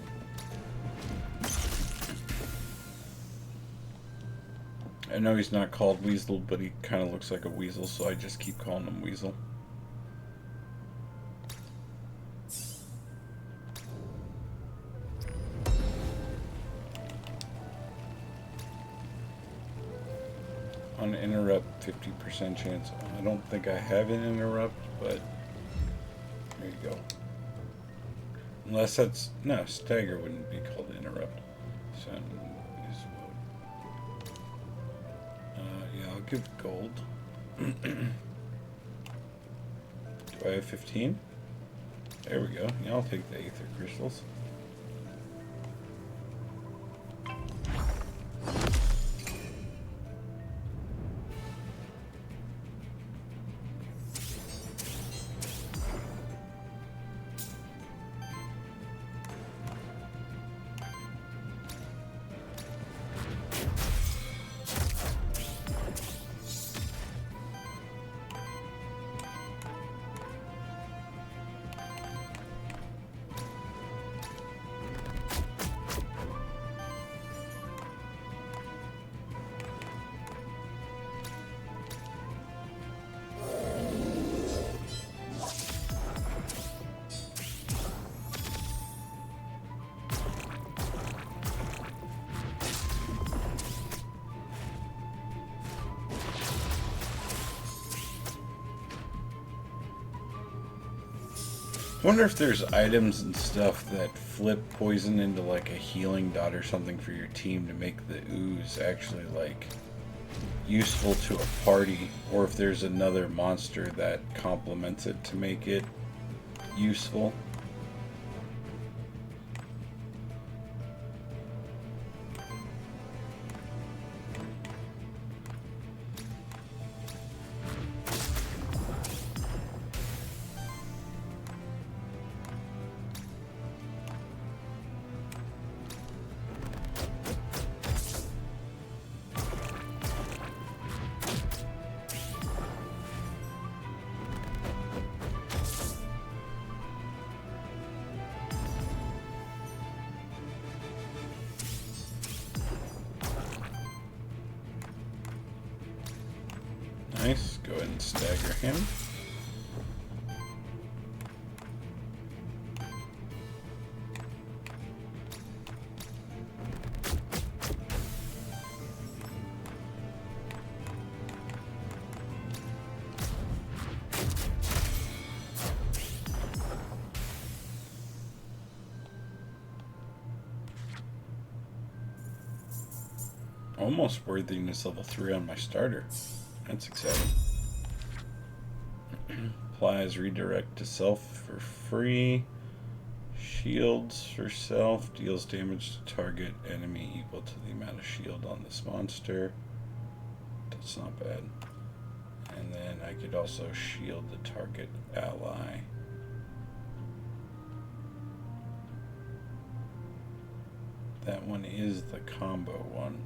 I know he's not called Weasel, but he kind of looks like a weasel, so I just keep calling him Weasel. On interrupt, 50% chance. I don't think I have an interrupt, but there you go. Unless that's... No, stagger wouldn't be called interrupt. So, yeah, I'll give gold. Do I have 15? There we go. Yeah, I'll take the Aether crystals. I wonder if there's items and stuff that flip poison into like a healing dot or something for your team to make the ooze actually like useful to a party, or if there's another monster that complements it to make it useful. Nice. Go ahead and stagger him. Almost worthiness level 3 on my starter. That's exciting. Applies redirect to self for free. Shields for self. Deals damage to target enemy equal to the amount of shield on this monster. That's not bad. And then I could also shield the target ally. That one is the combo one.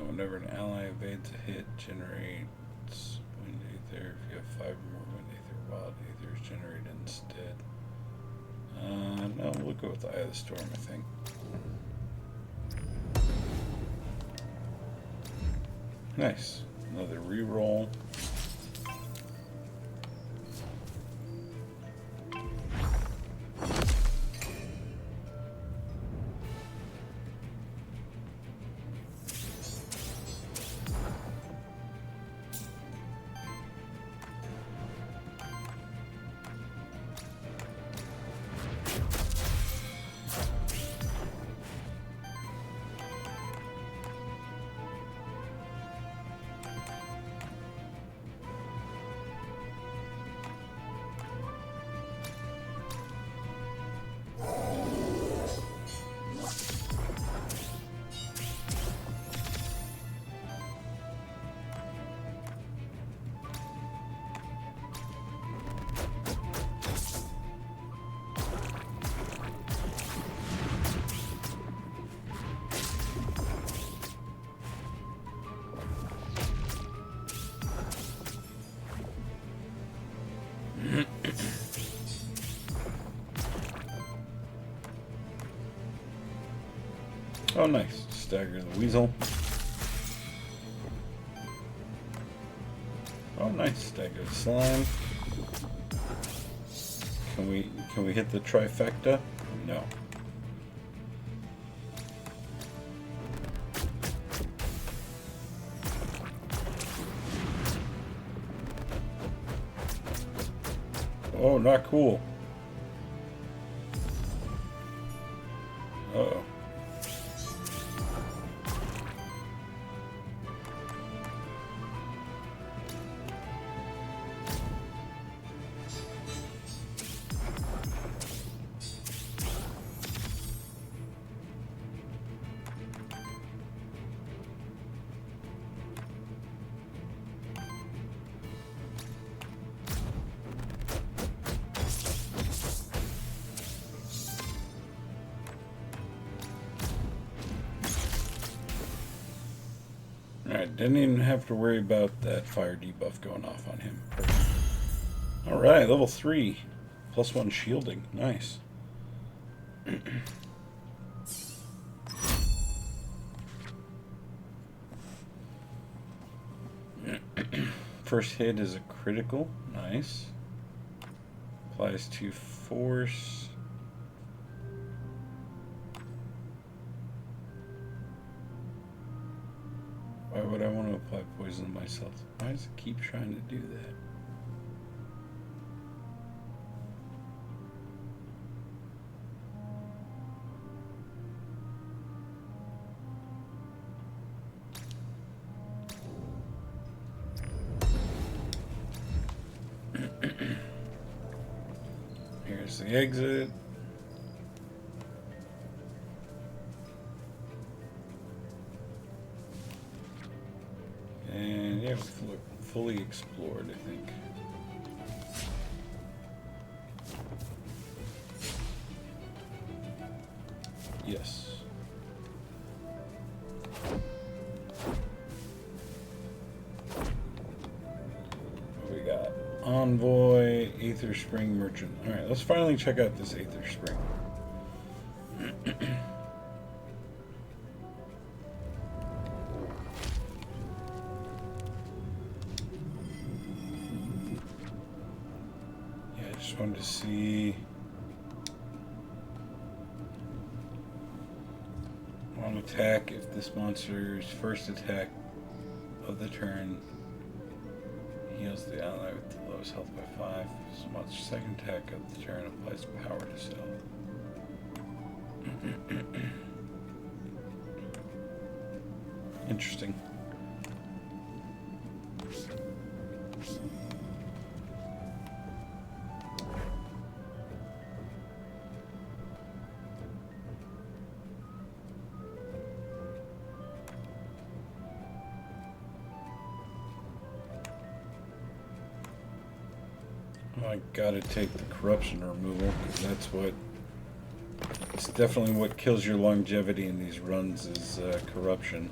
Whenever an ally evades a hit, generates wind aether. If you have 5 or more wind aether, wild aether is generated instead. No, we'll go with the Eye of the Storm, I think. Nice. Another reroll. Oh, nice. Stagger the weasel. Oh, nice. Stagger the slime. Can we hit the trifecta? No. Oh, not cool. Uh-oh. Alright, didn't even have to worry about that fire debuff going off on him. Alright, level 3. +1 shielding. Nice. First hit is a critical. Nice. Applies to force. would I want to apply poison to myself? Why does it keep trying to do that? Here's the exit. And yeah, we've fully explored, I think. Yes. What we got? Envoy, Aether Spring Merchant. Alright, let's finally check out this Aether Spring. Yeah, I just wanted to see. On attack, if this monster's first attack of the turn heals the ally with the lowest health by 5. This monster's second attack of the turn applies power to self. Interesting. I gotta take the corruption removal, because that's what... It's definitely what kills your longevity in these runs is corruption.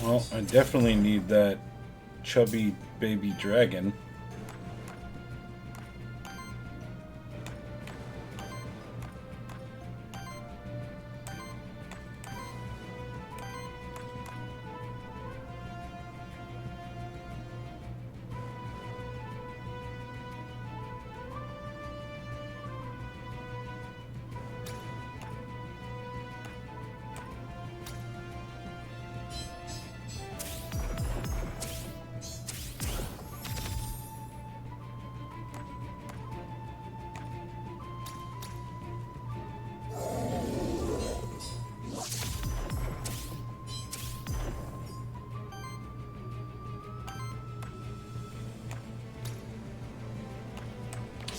Well, I definitely need that chubby baby dragon.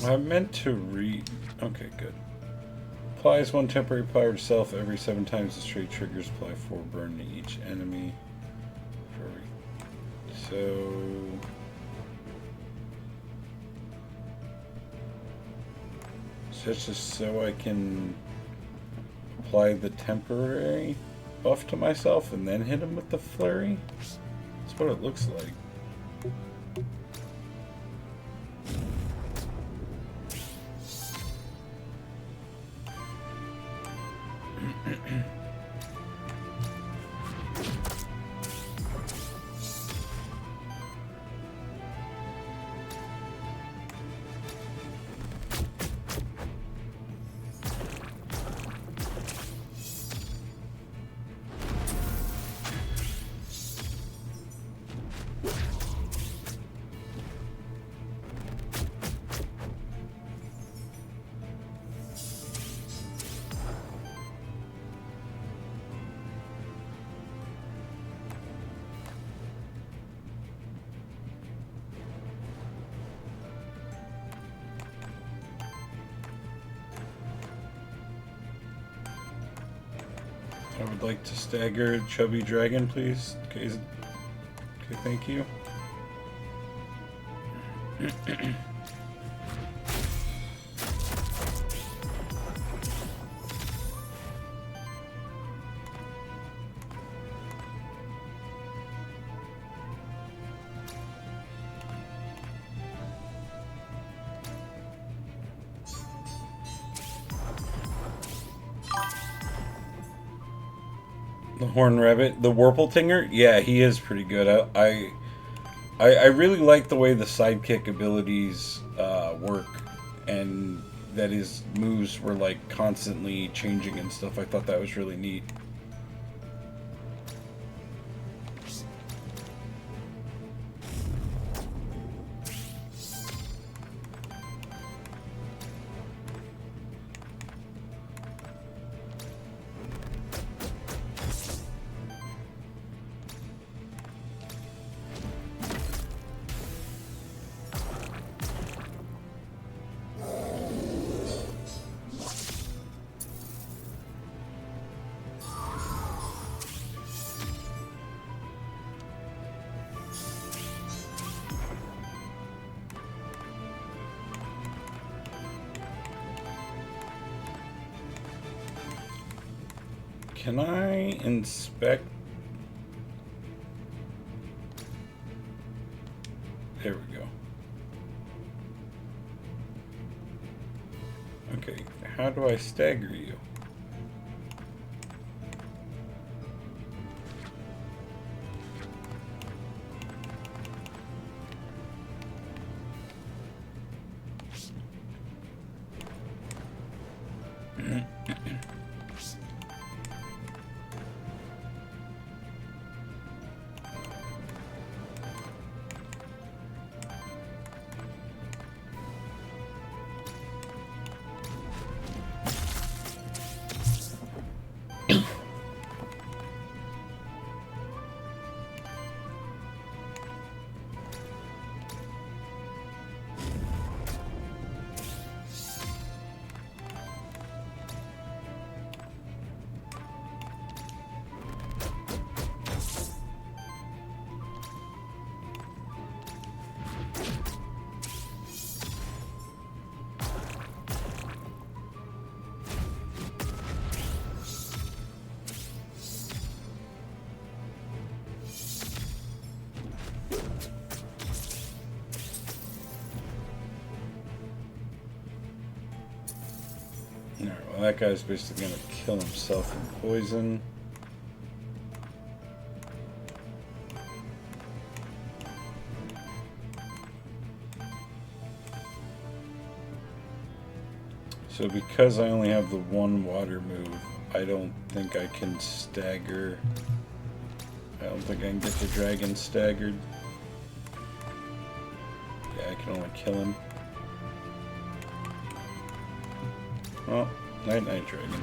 I meant to read. Okay, good. Applies 1 temporary power to self every 7 times the straight triggers. Apply 4 burn to each enemy. So. That's just so I can apply the temporary buff to myself and then hit him with the flurry? That's what it looks like. I would like to stagger Chubby Dragon, please. Okay, thank you. The Horn Rabbit, the Warpletinger. Yeah, he is pretty good. I really like the way the sidekick abilities work, and that his moves were like constantly changing and stuff. I thought that was really neat. Can I inspect? There we go. Okay, how do I stagger you? Alright, well that guy's basically gonna kill himself from poison. So because I only have the one water move, I don't think I can stagger. I don't think I can get the dragon staggered. Yeah, I can only kill him. Well, night night, dragon.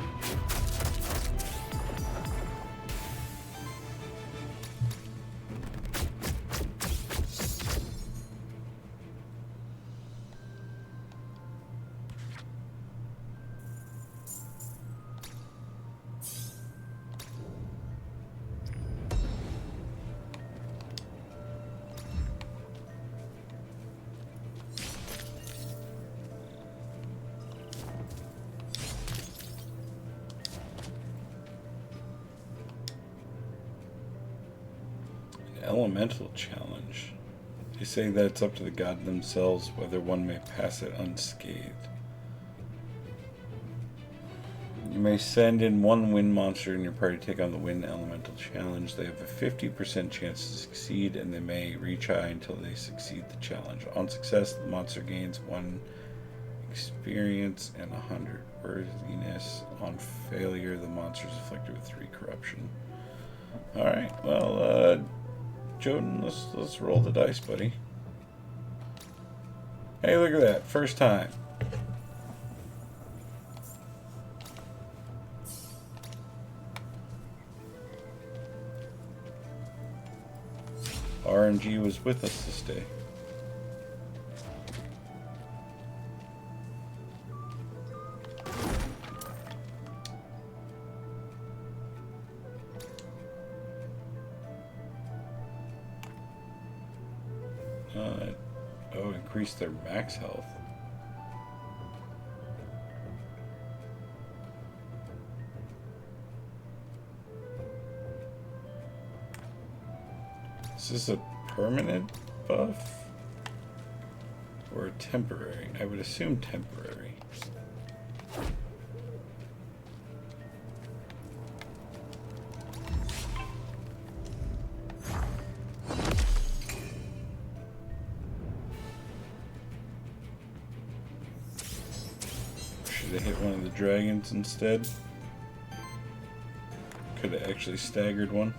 Elemental challenge. They say that it's up to the god themselves whether one may pass it unscathed. You may send in one wind monster in your party to take on the wind elemental challenge. They have a 50% chance to succeed, and they may reach high until they succeed the challenge. On success, the monster gains 1 experience and 100 worthiness. On failure, the monster is afflicted with 3 corruption. Alright, well, Joden, let's roll the dice, buddy. Hey, look at that. First time. RNG was with us this day. Oh, increase their max health. Is this a permanent buff? Or a temporary? I would assume temporary. have hit one of the dragons instead. Could have actually staggered one.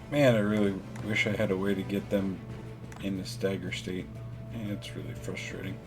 Man, I really wish I had a way to get them in the stagger state. And it's really frustrating.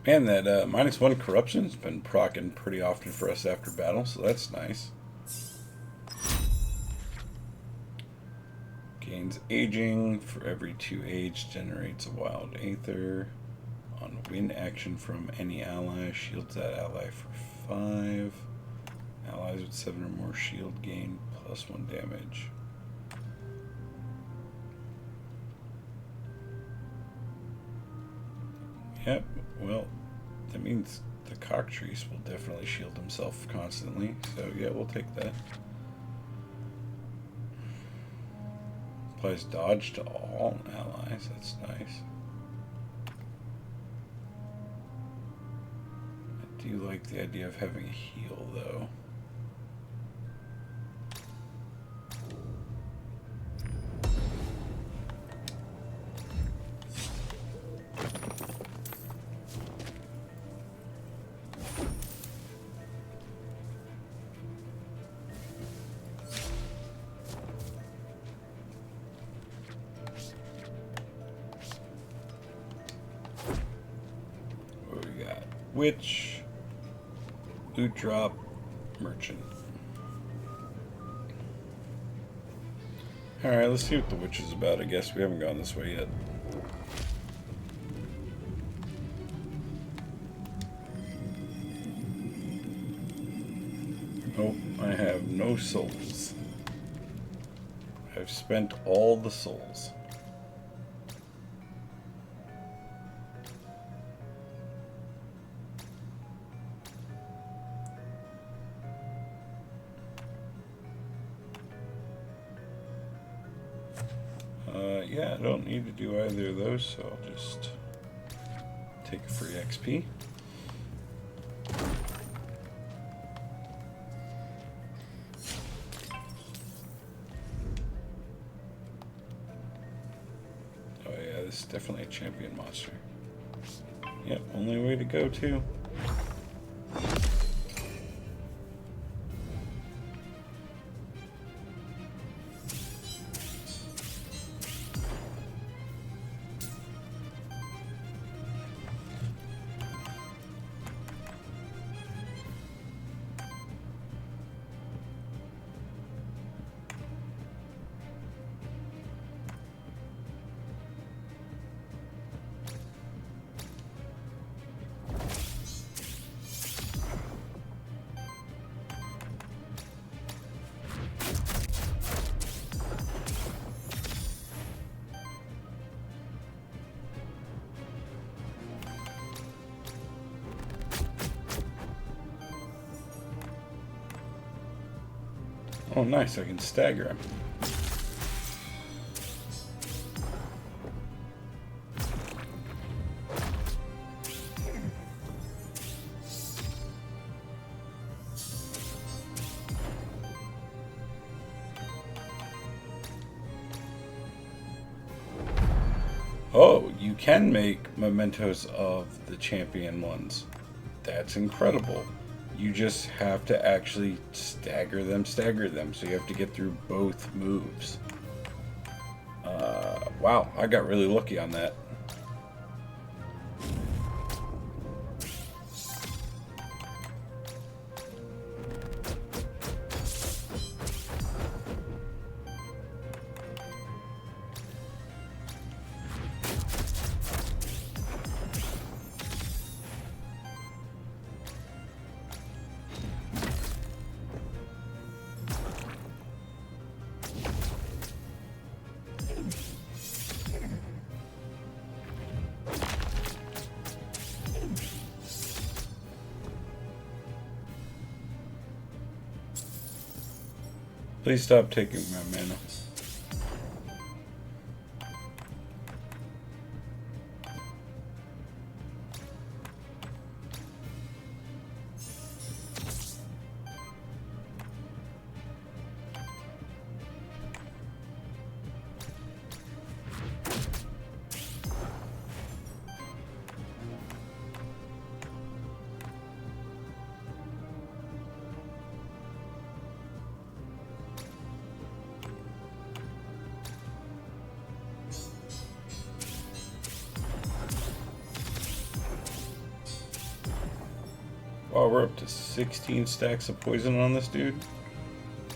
Man, that -1 corruption's been proccing pretty often for us after battle, so that's nice. Gains aging. For every 2 age, generates a wild aether. On win action from any ally, shields that ally for 5. Allies with 7 or more shield gain +1 damage. Yep, well, that means the cockatrice will definitely shield himself constantly, so yeah, we'll take that. Applies dodge to all allies, that's nice. I do like the idea of having a heal, though. Witch, loot drop, merchant. Alright, let's see what the witch is about. I guess we haven't gone this way yet. no souls. I've spent all the souls. Yeah, I don't need to do either of those, so I'll just take a free XP. Oh yeah, this is definitely a champion monster. Yep, only way to go too. Oh nice, I can stagger him. Oh, you can make mementos of the champion ones. That's incredible. You just have to actually stagger them, so you have to get through both moves. Wow, I got really lucky on that. Please stop taking my mana. Oh, we're up to 16 stacks of poison on this dude.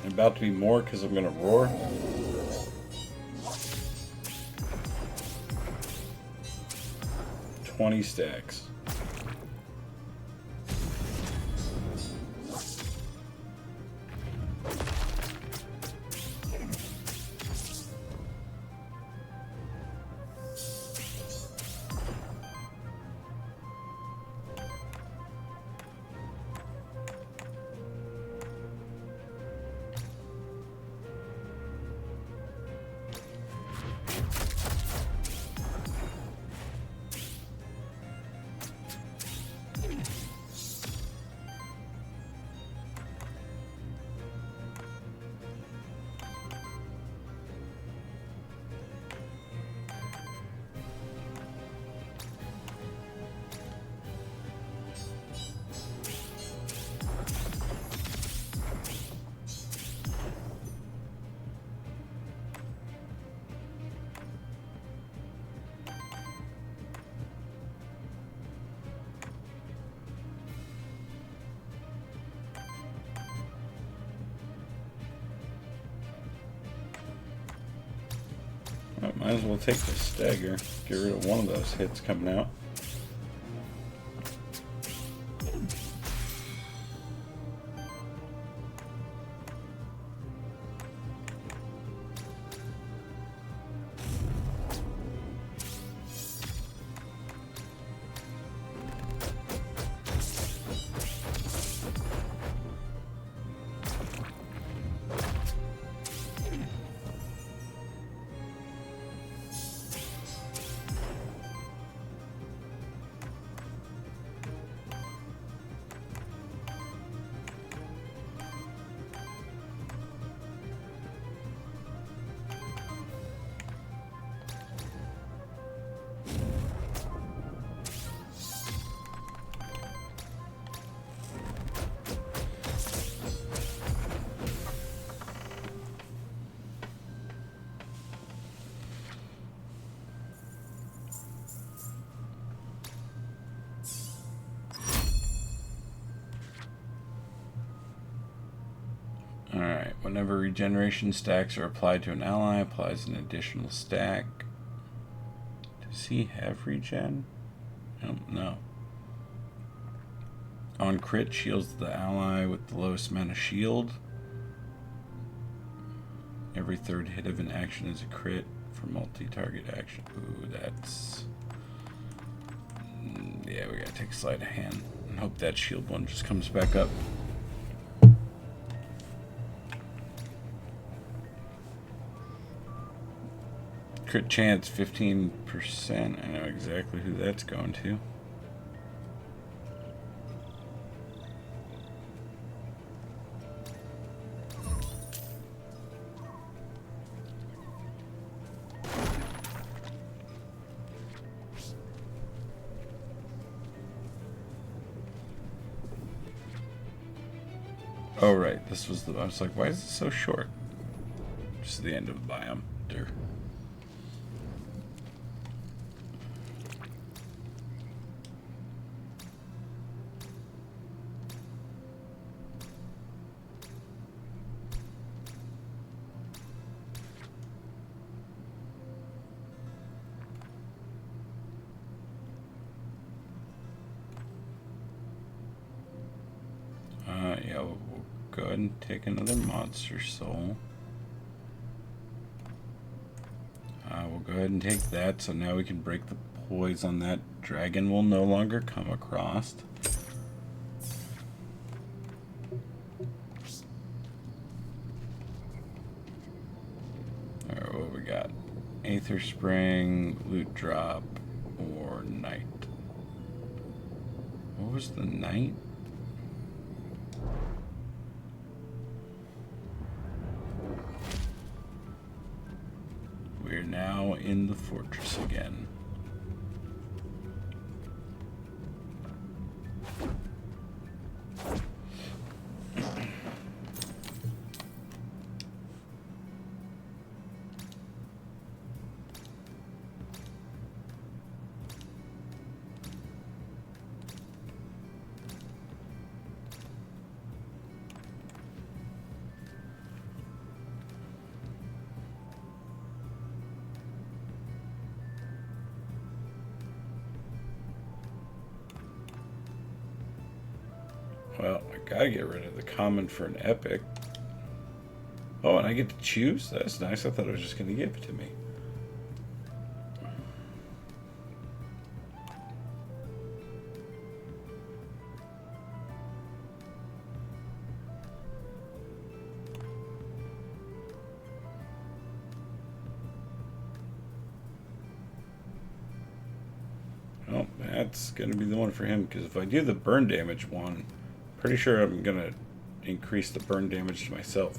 And about to be more because I'm going to roar. $20 stacks. Might as well take the stagger. Get rid of one of those hits coming out. Whenever regeneration stacks are applied to an ally, applies an additional stack. Does he have regen? I don't know. On crit, shields the ally with the lowest amount of shield. Every third hit of an action is a crit for multi-target action. Ooh, that's... yeah, we gotta take a sleight of hand and hope that shield one just comes back up. Crit chance 15%. I know exactly who that's going to. Oh right, this was the... I was like, why is it so short? Just the end of the biome. Dear. Yeah, we'll go ahead and take another monster soul. We'll go ahead and take that, so now we can break the poise on that dragon we'll no longer come across. Alright, what we got? Aether Spring, Loot Drop, or Night. What was the Night? We're now in the fortress again. Well, I gotta get rid of the common for an epic. Oh, and I get to choose? That's nice. I thought it was just gonna give it to me. Oh, that's gonna be the one for him, because if I do the burn damage one, pretty sure I'm gonna increase the burn damage to myself.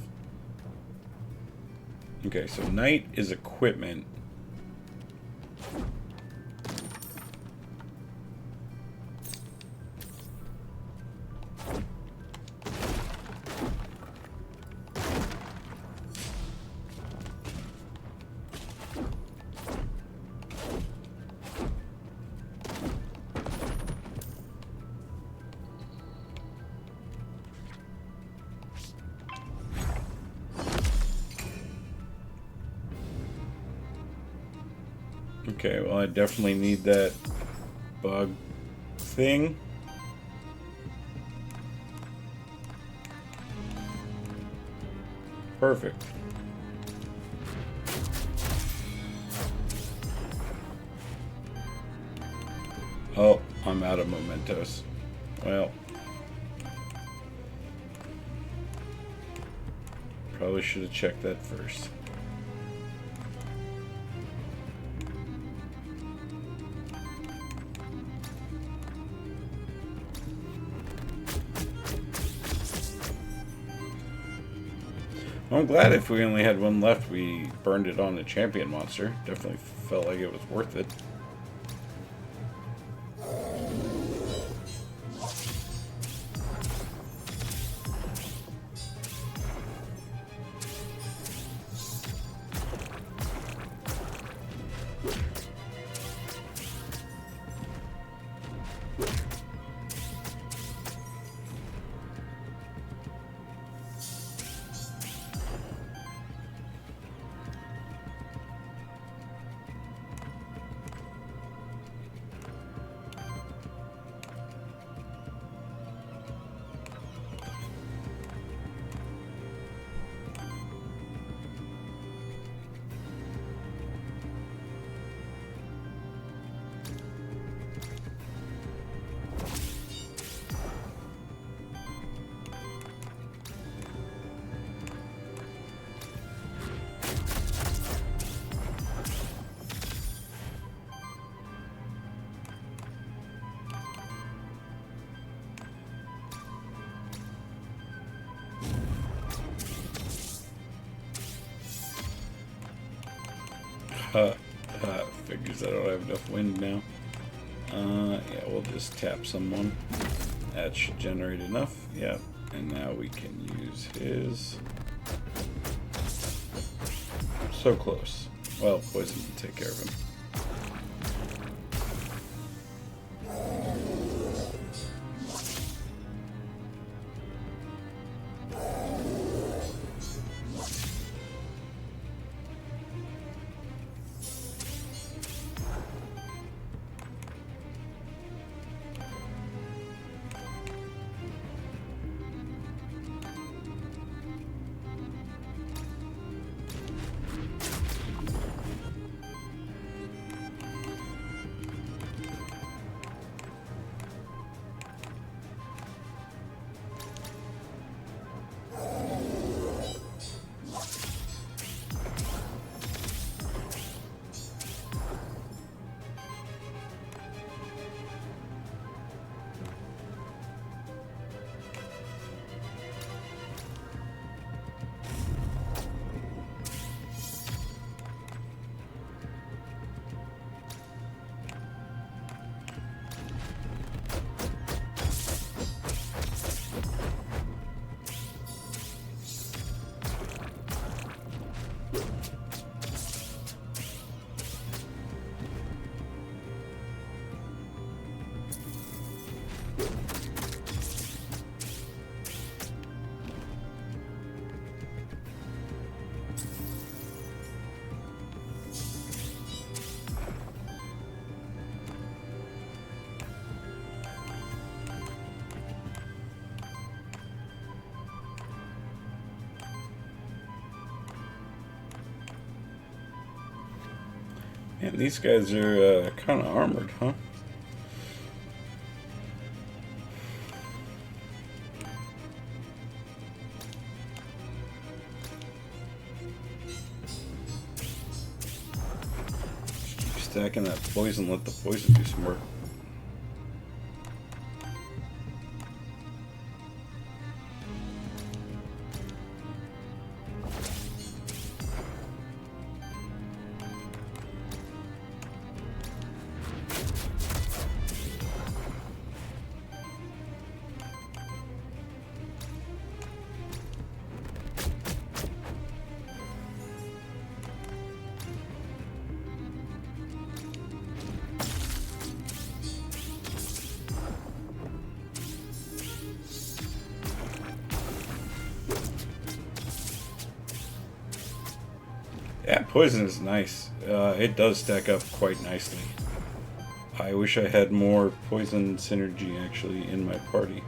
Okay, so Knight is equipment. Okay, well, I definitely need that bug thing. Perfect. Oh, I'm out of mementos. Well, probably should have checked that first. I'm glad if we only had one left, we burned it on the champion monster. Definitely felt like it was worth it. Figures I don't have enough wind now. Yeah, we'll just tap someone. That should generate enough. Yeah, and now we can use his. So close. Well, poison will take care of him. And these guys are kind of armored, huh? Keep stacking that poison, let the poison do some work. Yeah, poison is nice. It does stack up quite nicely. I wish I had more poison synergy actually in my party.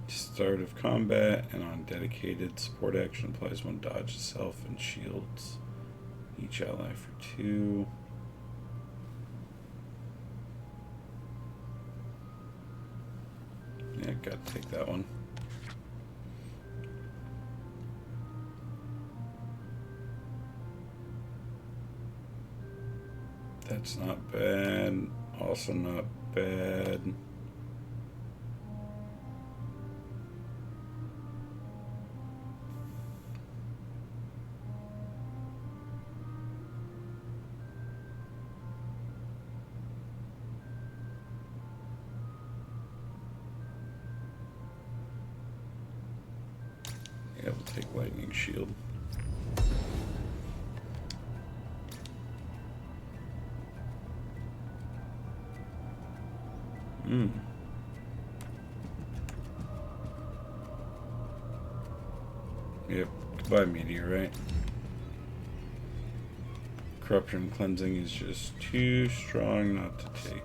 Start of combat and on dedicated support action applies one dodge itself and shields each ally for 2. Yeah, gotta take that one. That's not bad. Also not bad. Yeah, we'll take lightning shield. Yep, goodbye meteorite. Corruption cleansing is just too strong not to take.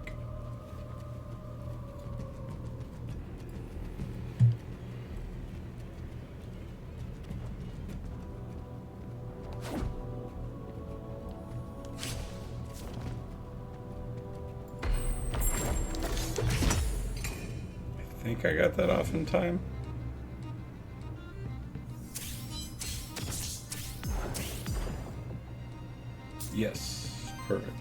I think I got that off in time. Yes, perfect.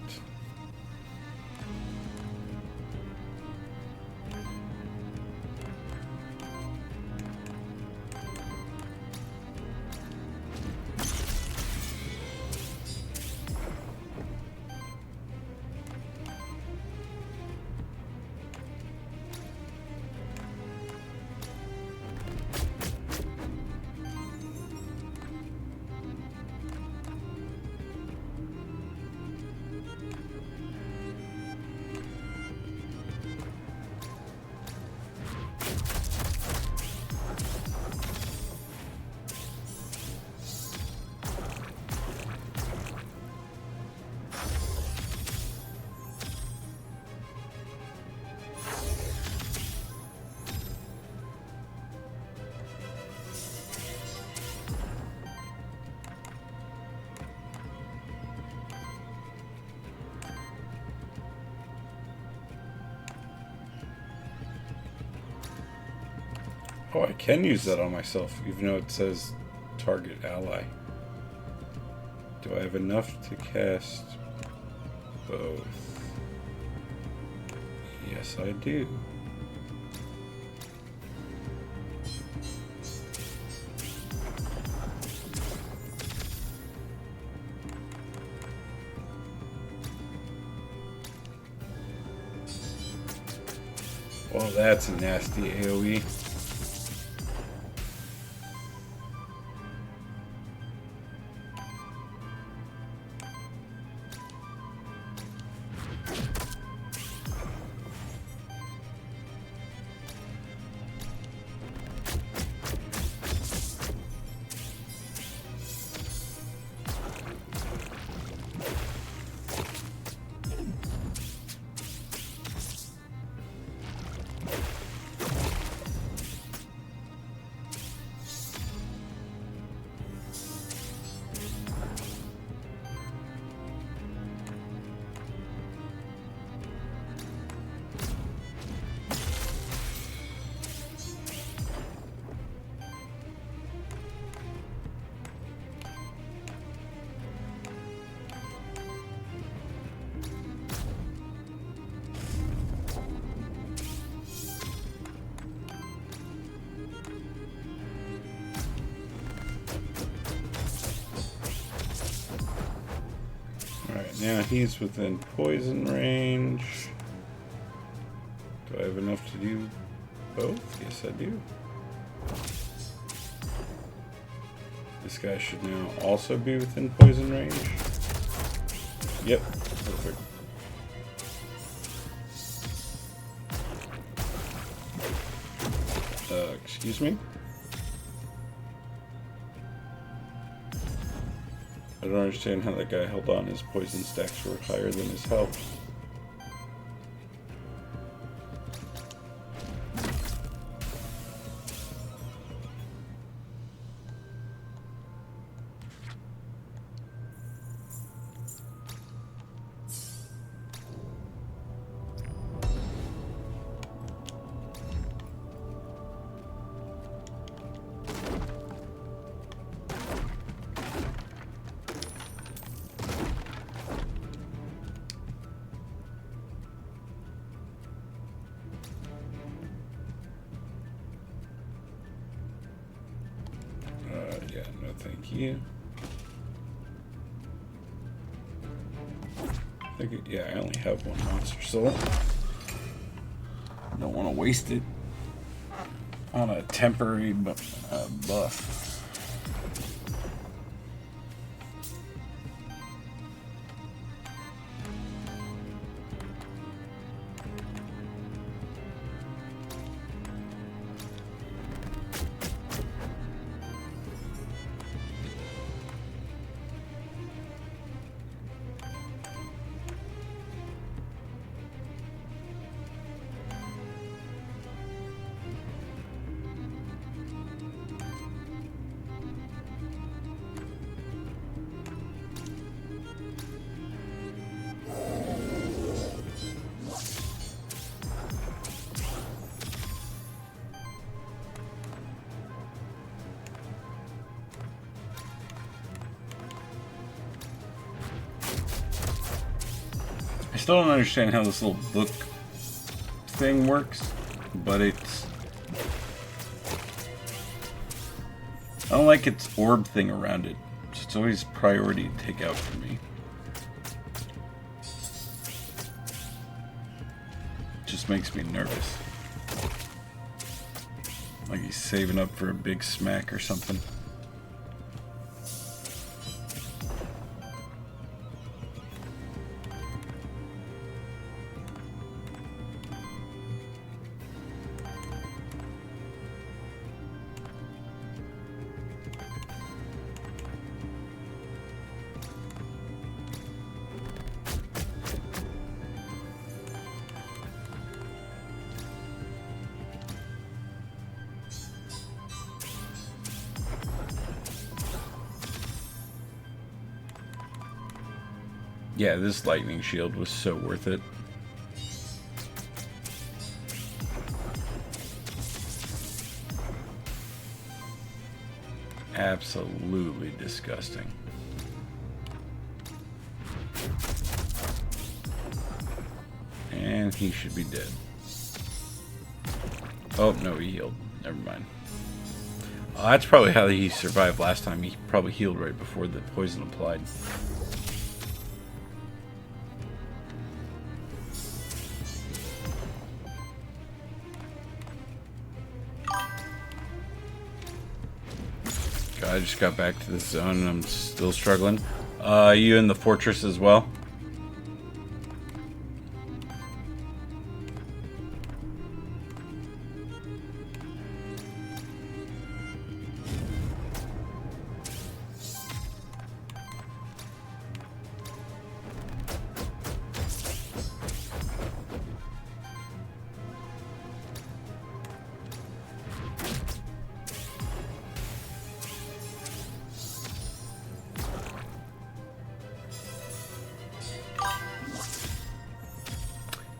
Oh, I can use that on myself, even though it says target ally. Do I have enough to cast both? Yes, I do. Well, that's a nasty AoE. Alright, now he's within poison range. Do I have enough to do both? Yes, I do. This guy should now also be within poison range. Yep, perfect. Excuse me? I don't understand how that guy held on. His poison stacks were higher than his health. Yeah, no thank you. Yeah, I only have one monster soul. Don't want to waste it on a temporary buff. still don't understand how this little book thing works, but it's... I don't like its orb thing around it. It's always priority to take out for me. It just makes me nervous. Like he's saving up for a big smack or something. Yeah, this lightning shield was so worth it. Absolutely disgusting. And he should be dead. Oh, no, he healed. Never mind. That's probably how he survived last time. He probably healed right before the poison applied. I just got back to this zone and I'm still struggling. You in the fortress as well?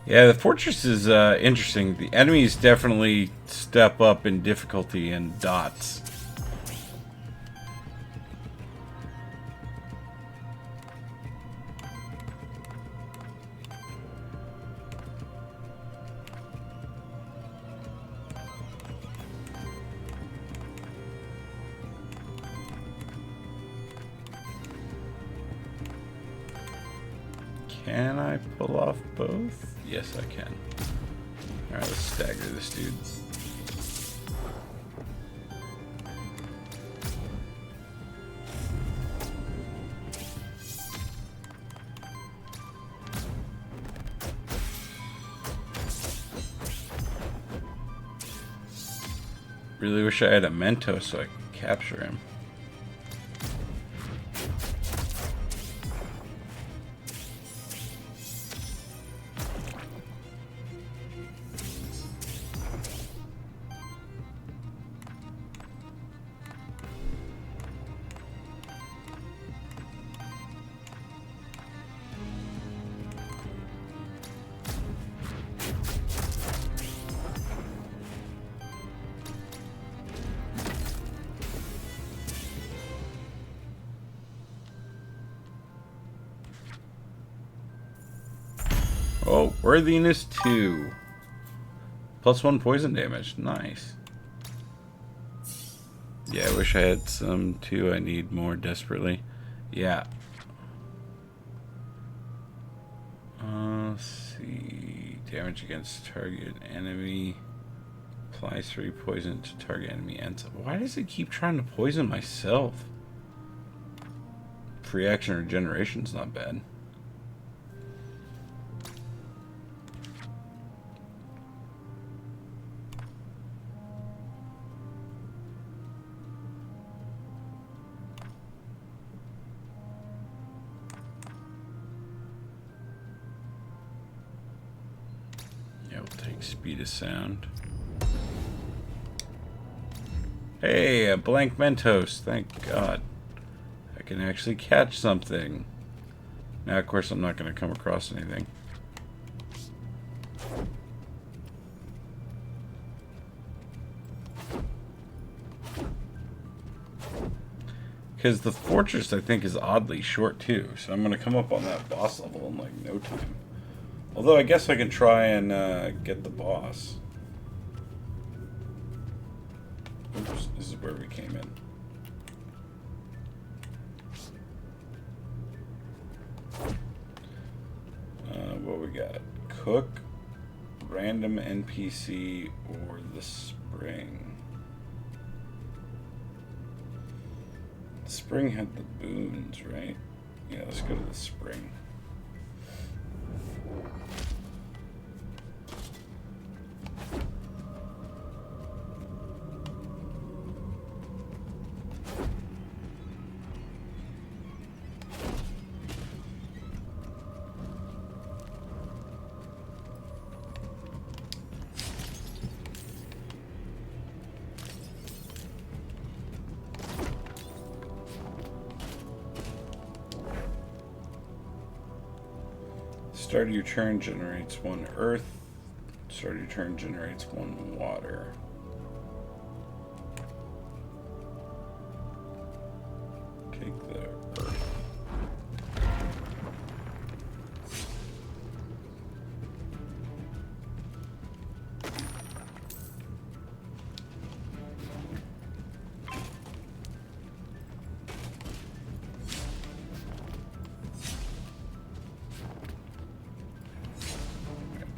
Yeah, the fortress is interesting. The enemies definitely step up in difficulty and dots. Can I pull off both? Yes, I can. Alright, let's stagger this dude. Really wish I had a Mento so I could capture him. Oh, worthiness 2. +1 poison damage. Nice. Yeah, I wish I had some too. I need more desperately. Yeah. Let's see. Damage against target enemy. Applies 3 poison to target enemy ends. Why does it keep trying to poison myself? Free action regeneration's not bad. Speed of sound. Hey, a blank Mentos. Thank God. I can actually catch something. Now, of course, I'm not going to come across anything. Because the fortress, I think, is oddly short, too. So I'm going to come up on that boss level in, like, no time. Although I guess I can try and get the boss. Oops, this is where we came in. What we got? Cook, random NPC, or the spring. The spring had the boons, right? Yeah, let's go to the spring. Start of your turn generates 1 earth. Start of your turn generates 1 water. Take the earth.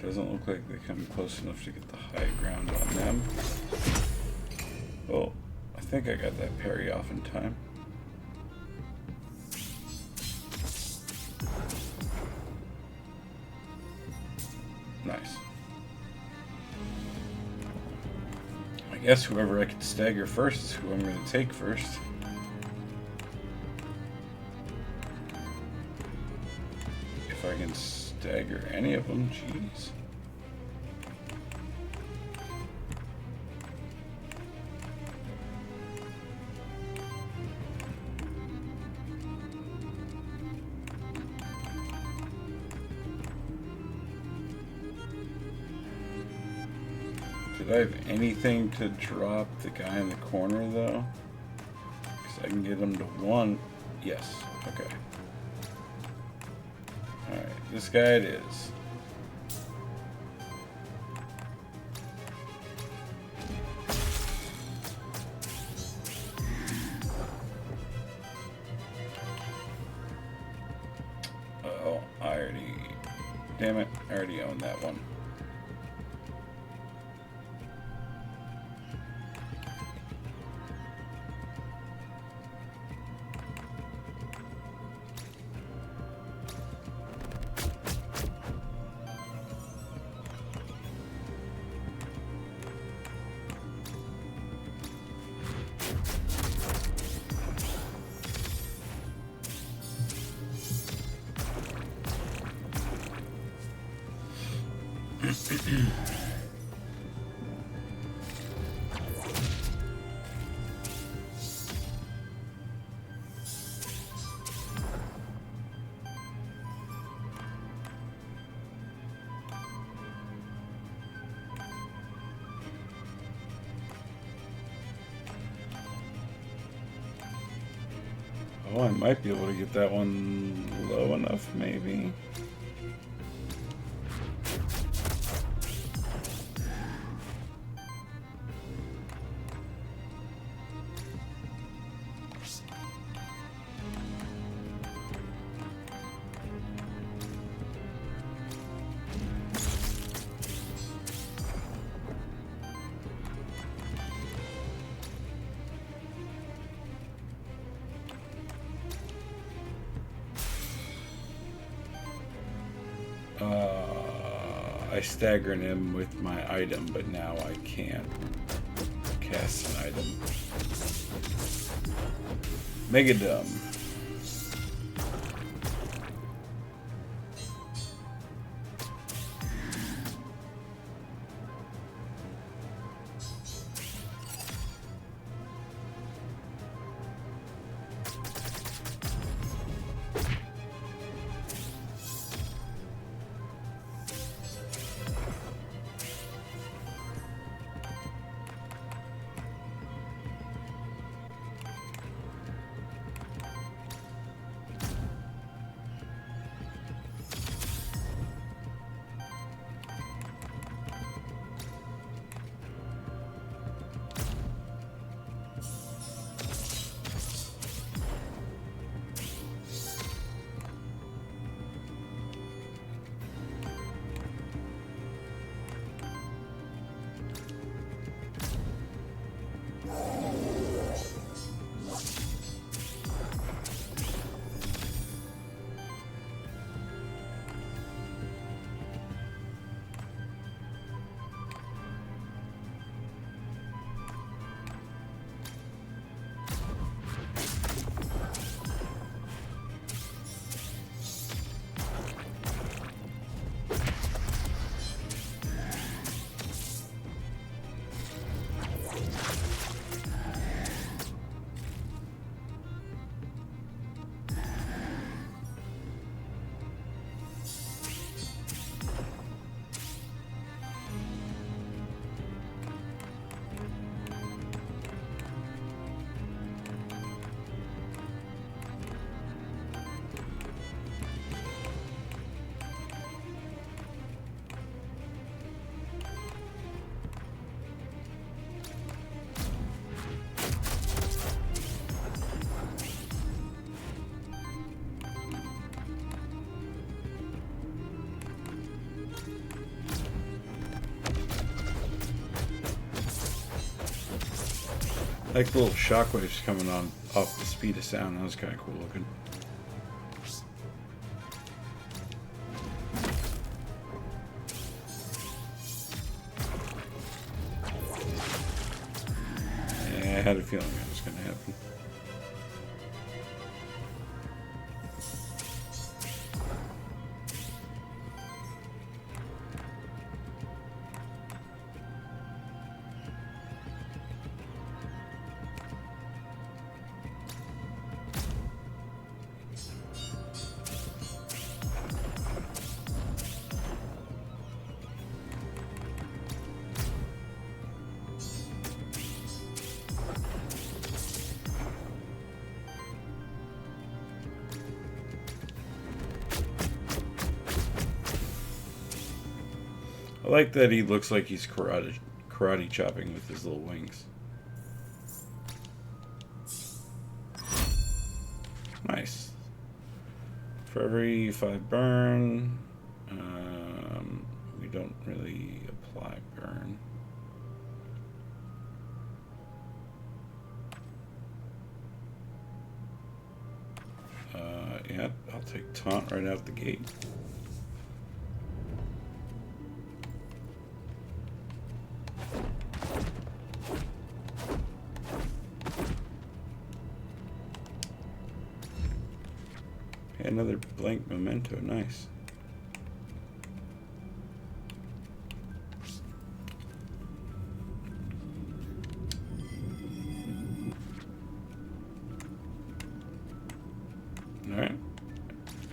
Doesn't look like they come close enough to get the high ground on them. Oh, I think I got that parry off in time. Nice. I guess whoever I can stagger first is who I'm going to take first. If I can stagger any of them, jeez. Did I have anything to drop the guy in the corner though? Because I can get him to 1. Yes, okay. Alright, this guy it is. Oh, damn it, I already own that one. Oh, I might be able to get that one low enough, maybe. I staggered him with my item, but now I can't cast an item. Mega dumb. Like the little shockwaves coming on off the speed of sound. That was kind of cool looking. Yeah, I had a feeling that was going to happen. I like that he looks like he's karate chopping with his little wings. Nice. For every 5 burn, we don't really apply burn. Yeah, I'll take taunt right out the gate. Another blank memento, nice. Alright.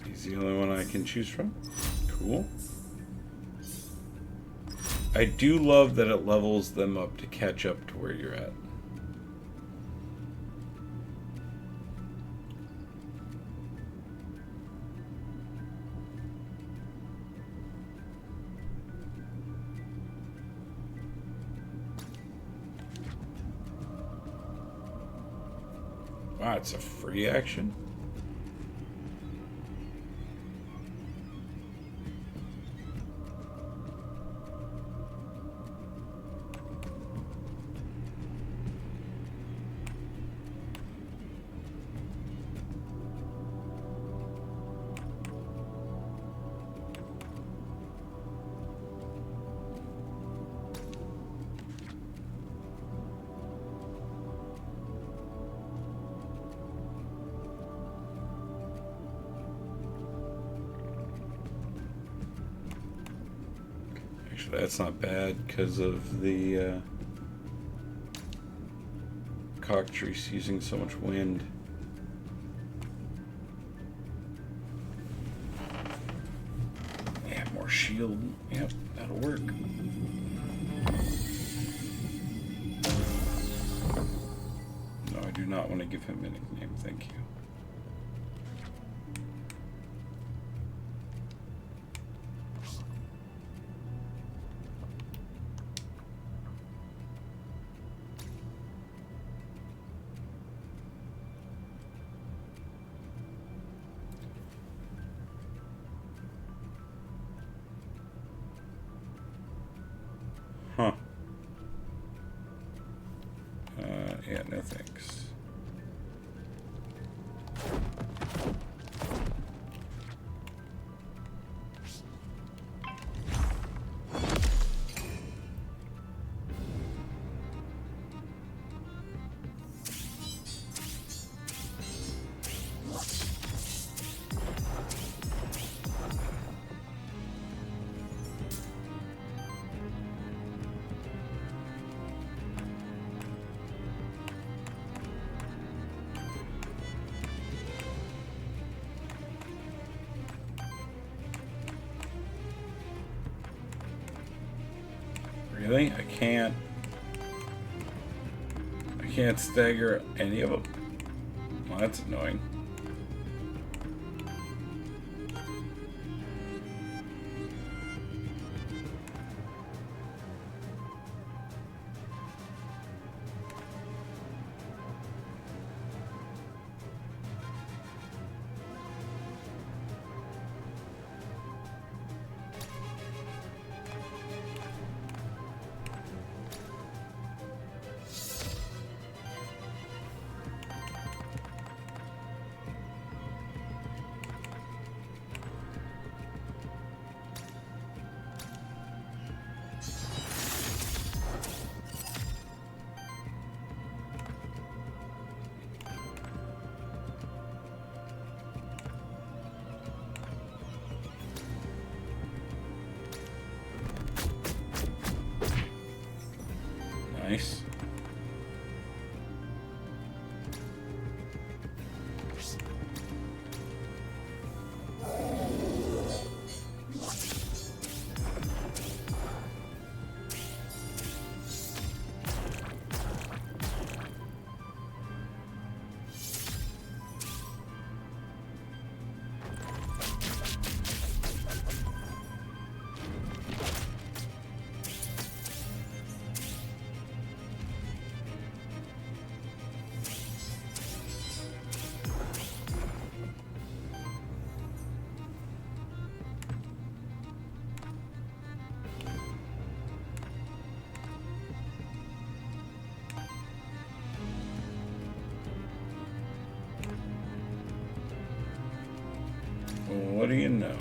He's the only one I can choose from. Cool. I do love that it levels them up to catch up to where you're at. Wow, it's a free action? That's not bad because of the cockatrice using so much wind. Yeah, more shield. Yep, that'll work. No, I do not want to give him a nickname, thank you. Huh. Yeah, no thanks. Really? I can't stagger any of them? Well, that's annoying. Nice. Well, what do you know?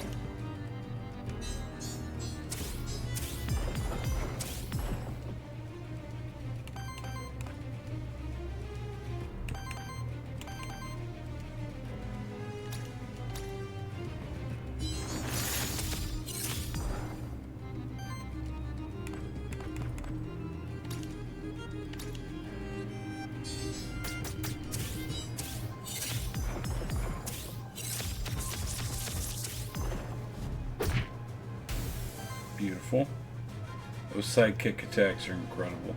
Beautiful. Those sidekick attacks are incredible.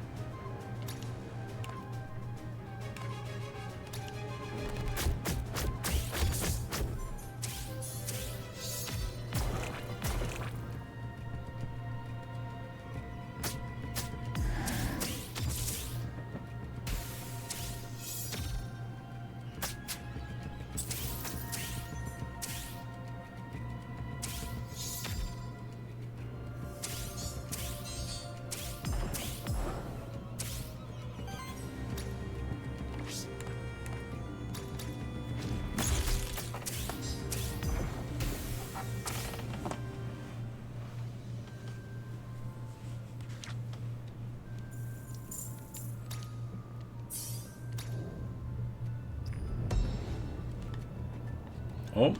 Oh.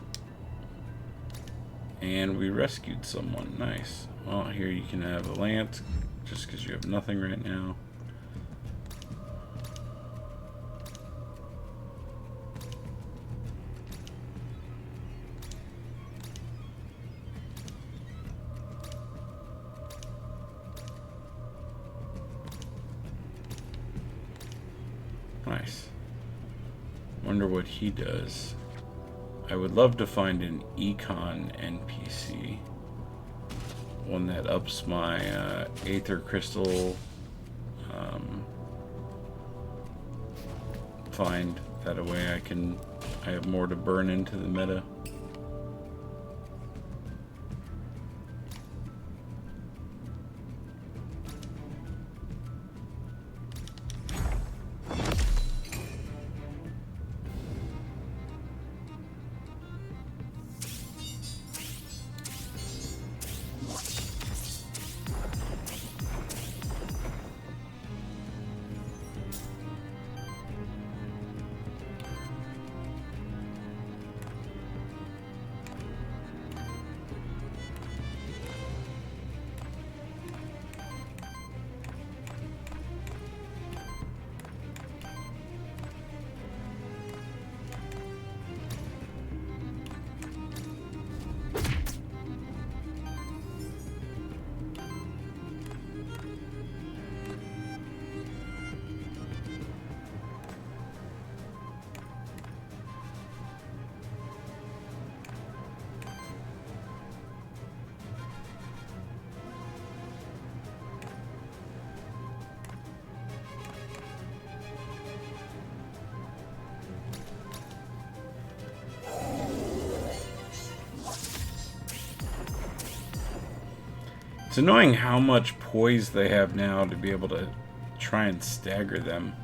And we rescued someone. Nice. Well, here you can have a lance, just because you have nothing right now. Nice. Wonder what he does. I would love to find an econ NPC. One that ups my Aether Crystal find. That way I have more to burn into the meta. It's annoying how much poise they have now to be able to try and stagger them.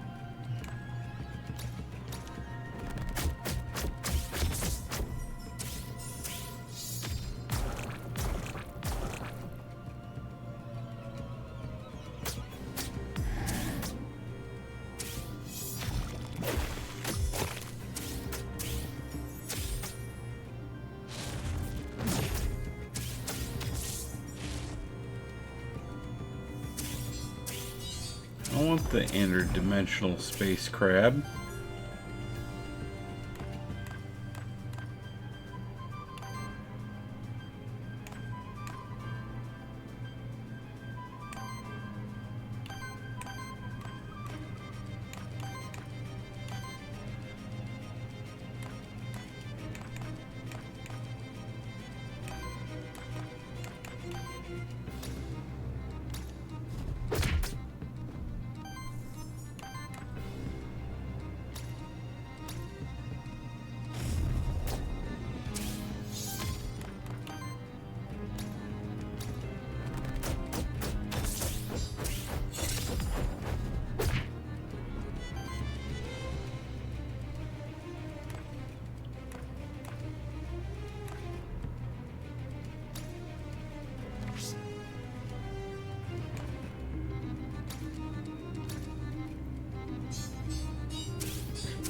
I want the interdimensional space crab.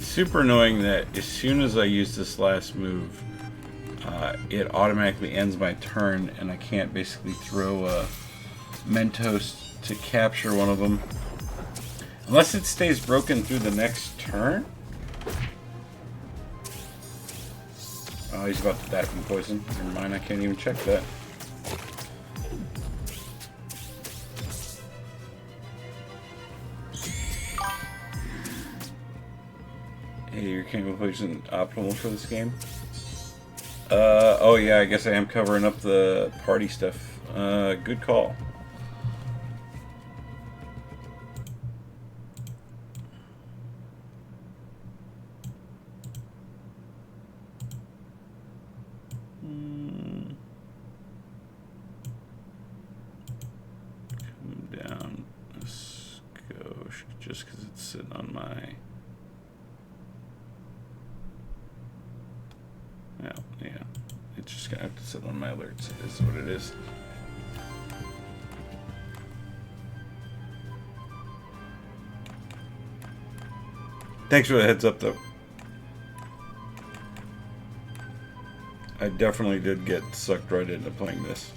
Super annoying that as soon as I use this last move, it automatically ends my turn, and I can't basically throw a Mentos to capture one of them. Unless it stays broken through the next turn? Oh, he's about to die from poison. Never mind, I can't even check that. Hey, your chemical poison optimal for this game? Oh yeah, I guess I am covering up the party stuff. Good call. Come down a skosh, just because it's sitting on my... Oh, yeah. It's just gonna have to sit on my alerts. It is what it is. Thanks for the heads up, though. I definitely did get sucked right into playing this.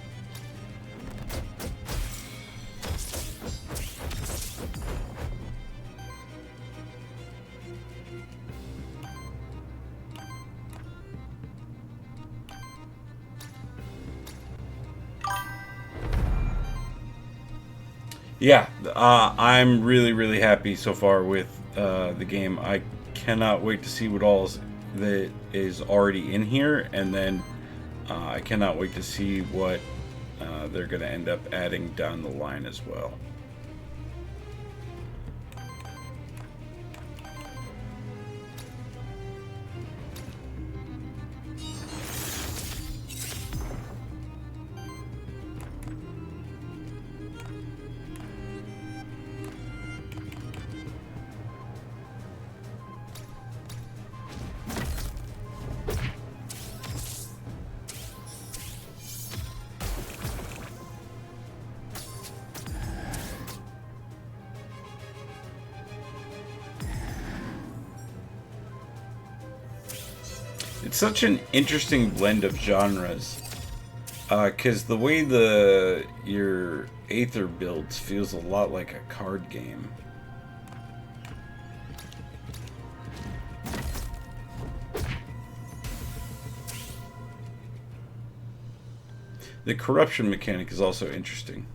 Yeah, I'm really happy so far with the game. I cannot wait to see what all that is already in here, and then I cannot wait to see what they're going to end up adding down the line as well. It's such an interesting blend of genres, because the way your Aether builds feels a lot like a card game. The corruption mechanic is also interesting.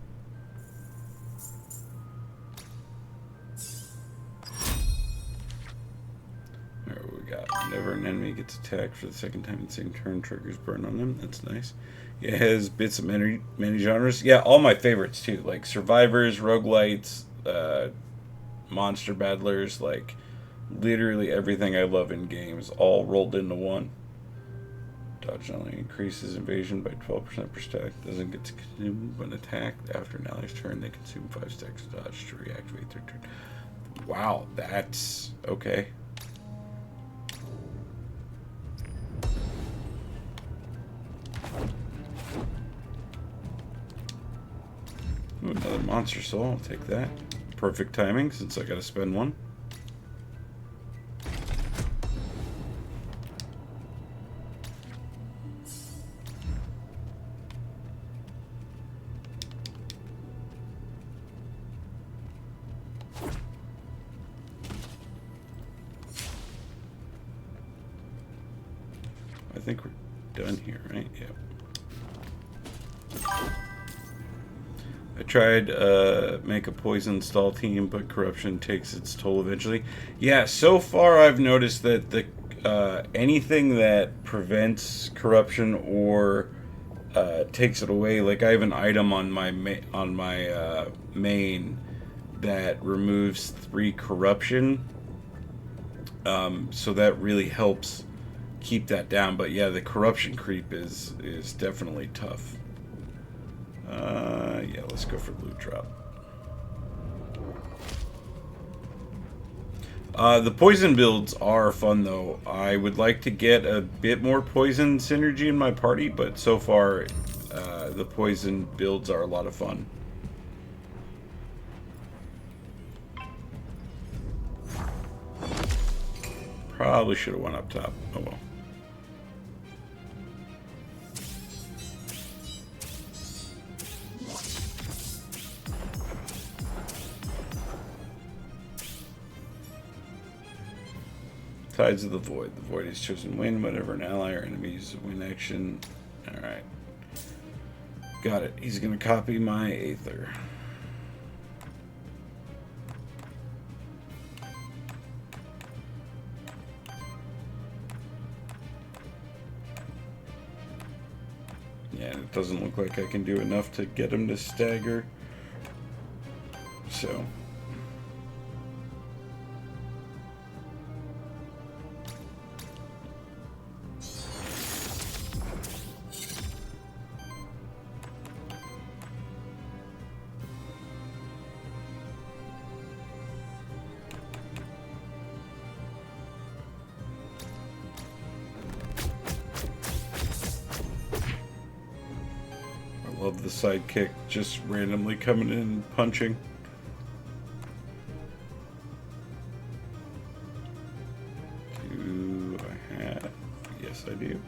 Whenever an enemy gets attacked for the second time in the same turn, triggers burn on them. That's nice. It has bits of many genres. Yeah, all my favorites too, like survivors, roguelites, monster battlers, like literally everything I love in games, all rolled into one. Dodge not only increases invasion by 12% per stack, doesn't get to consume when attacked. After an ally's turn, they consume 5 stacks of dodge to reactivate their turn. Wow, that's okay. Ooh, another monster soul, I'll take that. Perfect timing since I gotta spend one. think we're done here, right? Yeah. I tried make a poison stall team, but corruption takes its toll eventually. Yeah, so far I've noticed that the anything that prevents corruption or takes it away, like I have an item on my main that removes 3 corruption, so that really helps keep that down. But yeah, the corruption creep is definitely tough. Yeah, let's go for loot drop. The poison builds are fun though. I would like to get a bit more poison synergy in my party, but so far the poison builds are a lot of fun. Probably should have went up top. Oh well. Tides of the Void. The Void is chosen win whenever an ally or enemies win action. Alright. Got it. He's going to copy my Aether. Yeah, it doesn't look like I can do enough to get him to stagger. So... love the sidekick just randomly coming in and punching. Do I have? Yes, I do.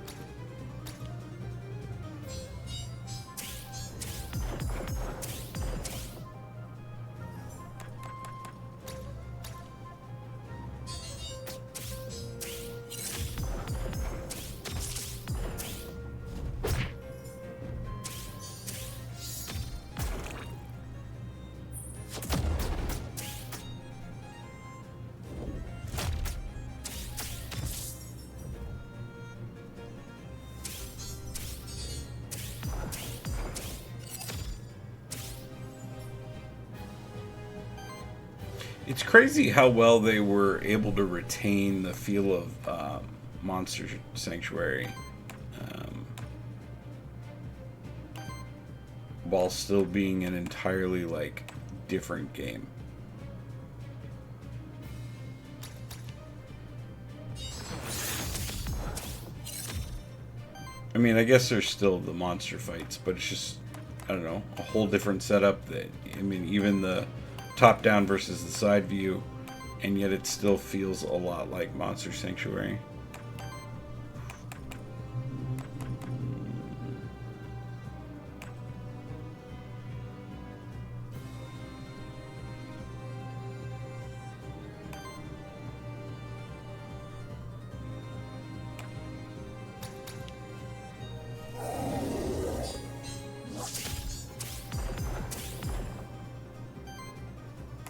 It's crazy how well they were able to retain the feel of Monster Sanctuary while still being an entirely like different game. I mean, I guess there's still the monster fights, but it's just, I don't know, a whole different setup. That, I mean, even the top down versus the side view, and yet it still feels a lot like Monster Sanctuary.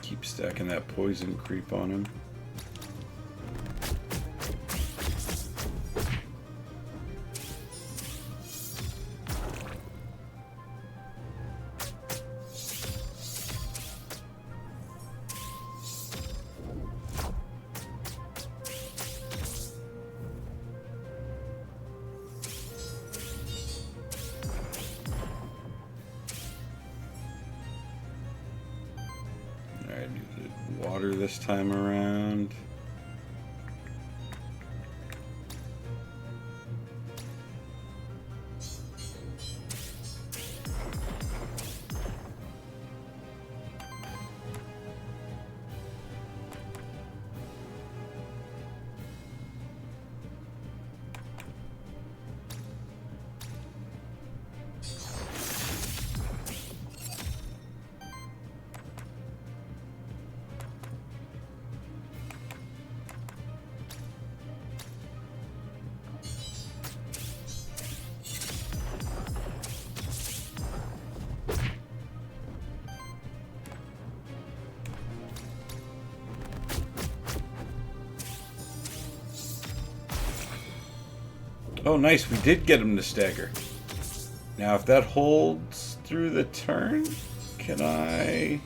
Keep stacking that poison creep on him. Water this time around. Oh, nice. We did get him to stagger. Now, if that holds through the turn, can I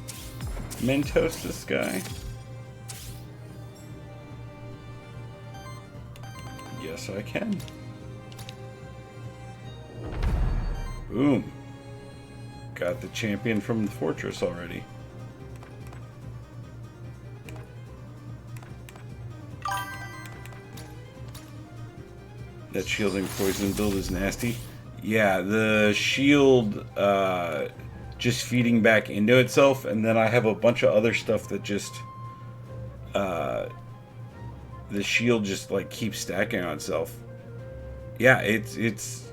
Mentos this guy? Yes, I can. Boom. Got the champion from the fortress already. That shielding poison build is nasty. Yeah, the shield just feeding back into itself, and then I have a bunch of other stuff that just the shield just like keeps stacking on itself. Yeah, it's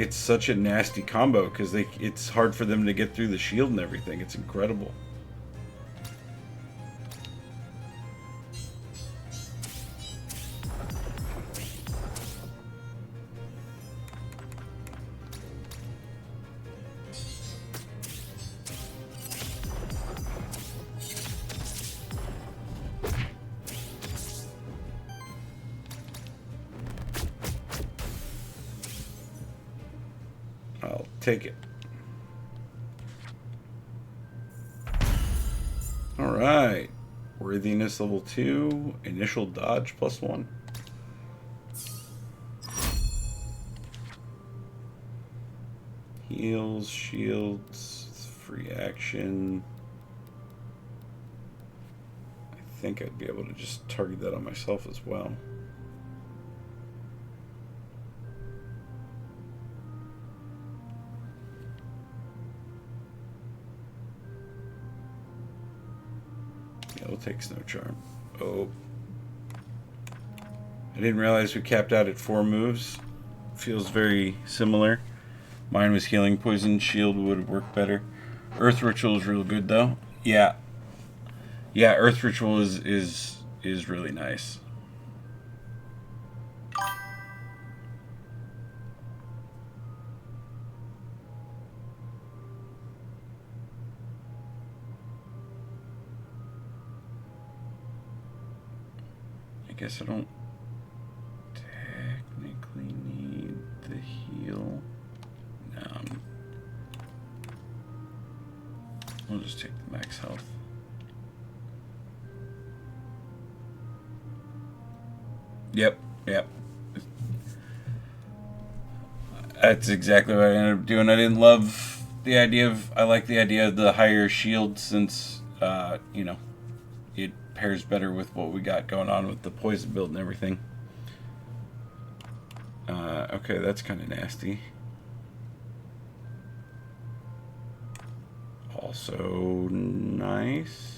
such a nasty combo because it's hard for them to get through the shield and everything. It's incredible. I'll take it. Alright. Worthiness level 2. Initial dodge +1. Heals, shields, free action. I think I'd be able to just target that on myself as well. We'll take Snow Charm. Oh. I didn't realize we capped out at 4 moves. Feels very similar. Mine was healing, poison, shield would work better. Earth Ritual is real good though. Yeah. Yeah, Earth Ritual is really nice. I guess I don't technically need the heal. No, we'll just take the max health. Yep. That's exactly what I ended up doing. I didn't love the idea of, I like the idea of the higher shield since, you know, it pairs better with what we got going on with the poison build and everything. Okay, that's kind of nasty. Also nice.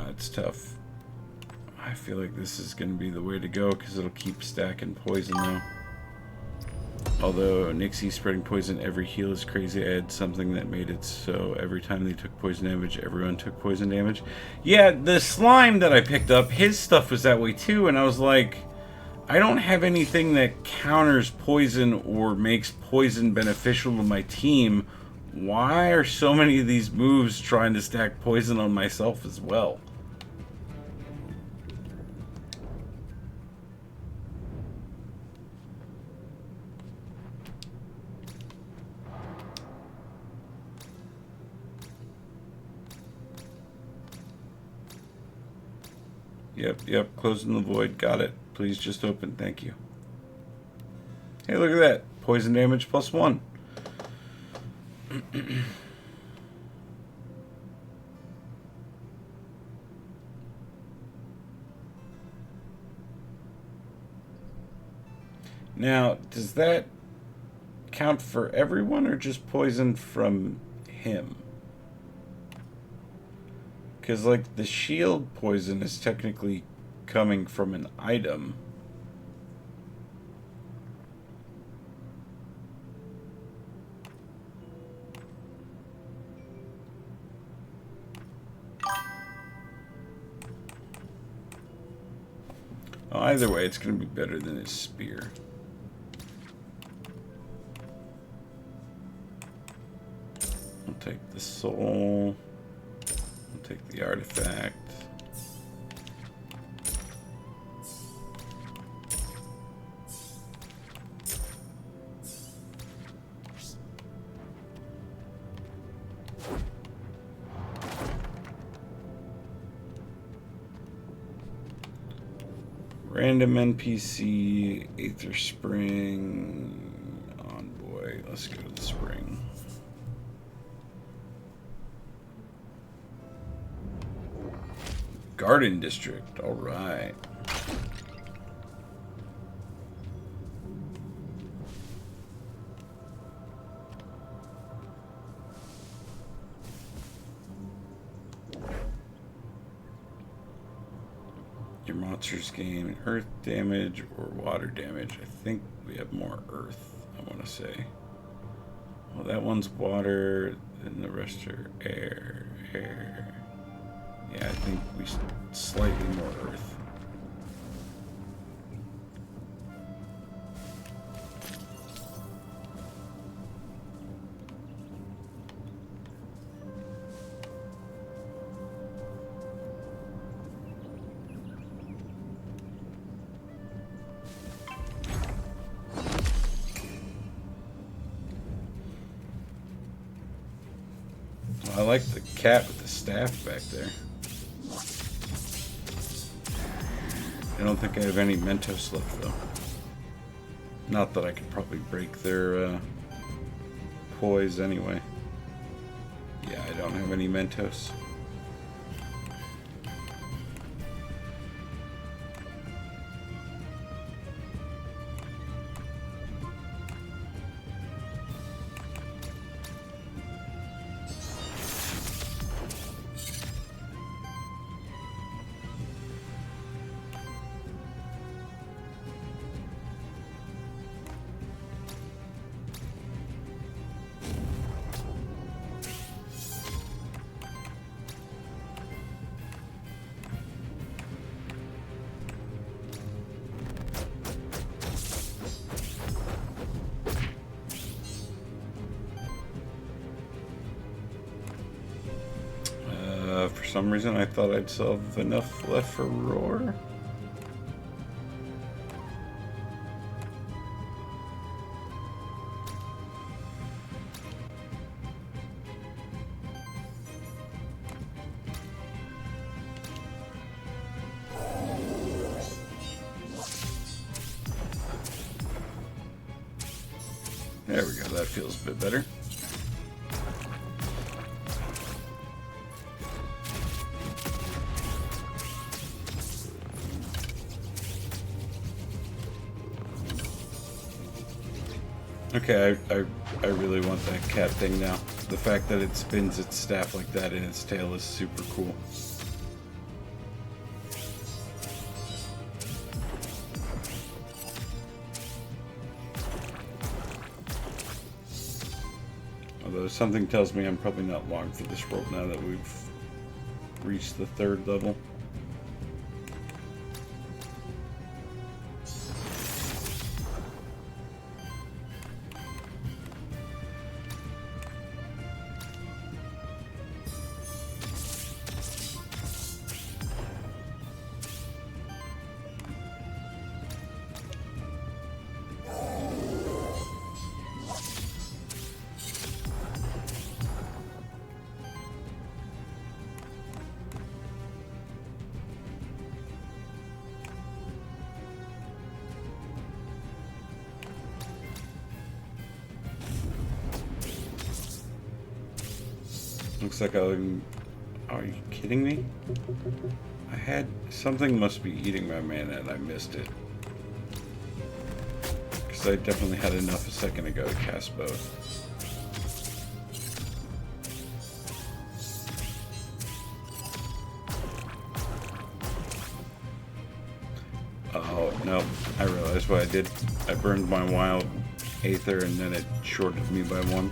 It's tough. I feel like this is going to be the way to go because it'll keep stacking poison though. Although Nixie spreading poison every heal is crazy. I had something that made it so every time they took poison damage, everyone took poison damage. Yeah, the slime that I picked up, his stuff was that way too, and I was like, I don't have anything that counters poison or makes poison beneficial to my team. Why are so many of these moves trying to stack poison on myself as well? Yep, closing the void. Got it. Please just open. Thank you. Hey, look at that. Poison damage +1. Now, does that count for everyone or just poison from him? Because, like, the shield poison is technically coming from an item. Well, either way, it's going to be better than his spear. I'll take the soul. I'll take the artifact. Random NPC, Aether Spring, Envoy. Let's go to the spring. Garden District, alright. Your monsters gain earth damage or water damage. I think we have more earth, I want to say. Well, that one's water, and the rest are air. Yeah, I think we slightly more earth. I like the cat with the staff back there. I don't think I have any Mentos left though. Not that I could probably break their poise anyway. Yeah, I don't have any Mentos. For some reason, I thought I'd still have enough left for Roar. There we go, that feels a bit better. Okay, I really want that cat thing now. The fact that it spins its staff like that in its tail is super cool. Although something tells me I'm probably not long for this world now that we've reached the 3rd level. Looks like I'm... Are you kidding me? I had... Something must be eating my mana and I missed it. Because I definitely had enough a second ago to cast both. Oh, no. I realized what I did. I burned my wild Aether and then it shorted me by 1.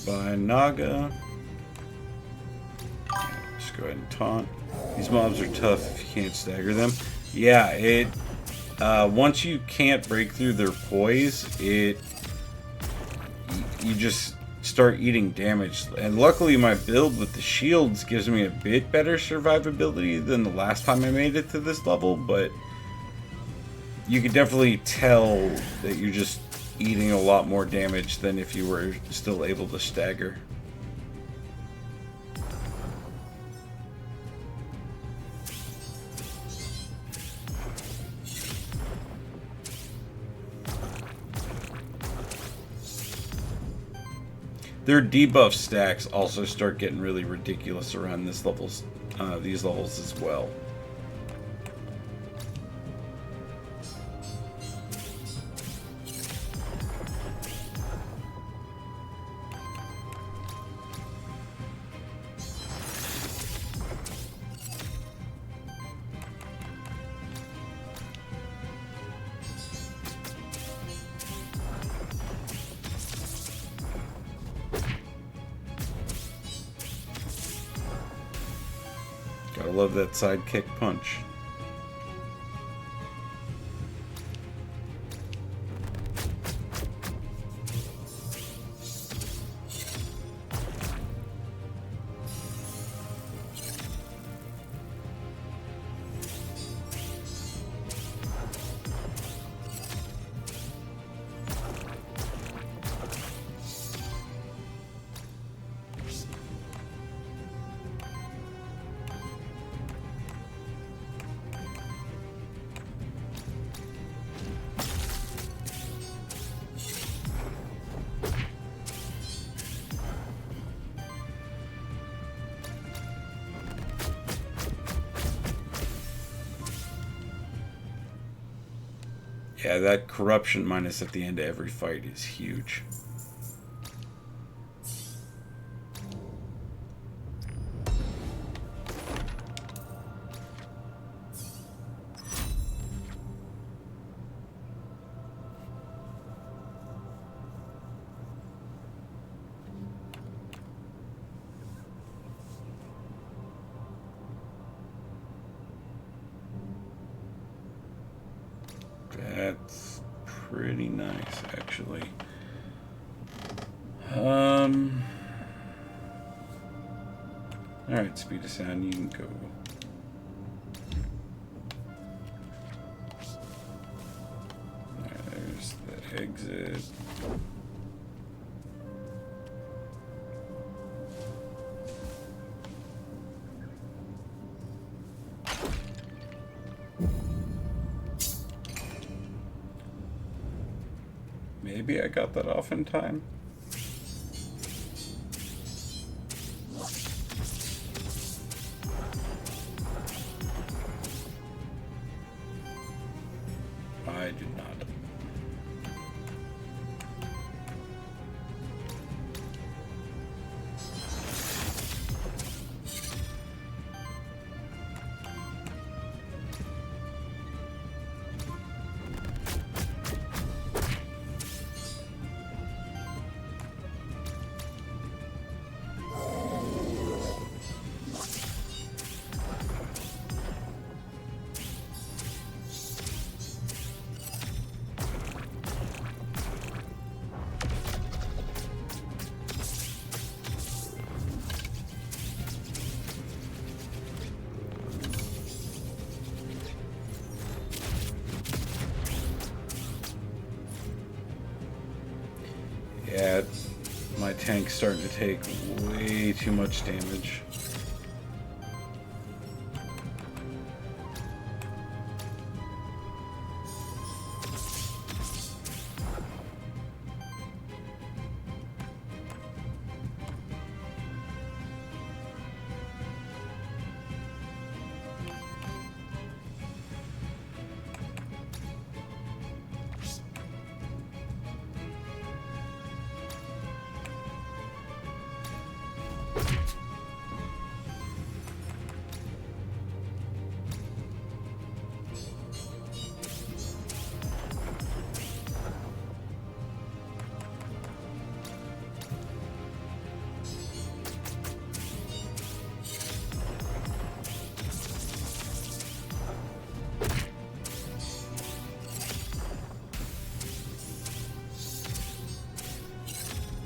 by Naga. Just go ahead and taunt. These mobs are tough if you can't stagger them. Yeah, it once you can't break through their poise, you just start eating damage. And luckily my build with the shields gives me a bit better survivability than the last time I made it to this level, but you can definitely tell that you're just eating a lot more damage than if you were still able to stagger. Their debuff stacks also start getting really ridiculous around these levels as well. Gotta love that sidekick punch. Yeah, that corruption minus at the end of every fight is huge. That's pretty nice, actually. Alright, speed of sound, you can go. There's the exit. Maybe I got that off in time. I did not. Yeah, my tank's starting to take way too much damage.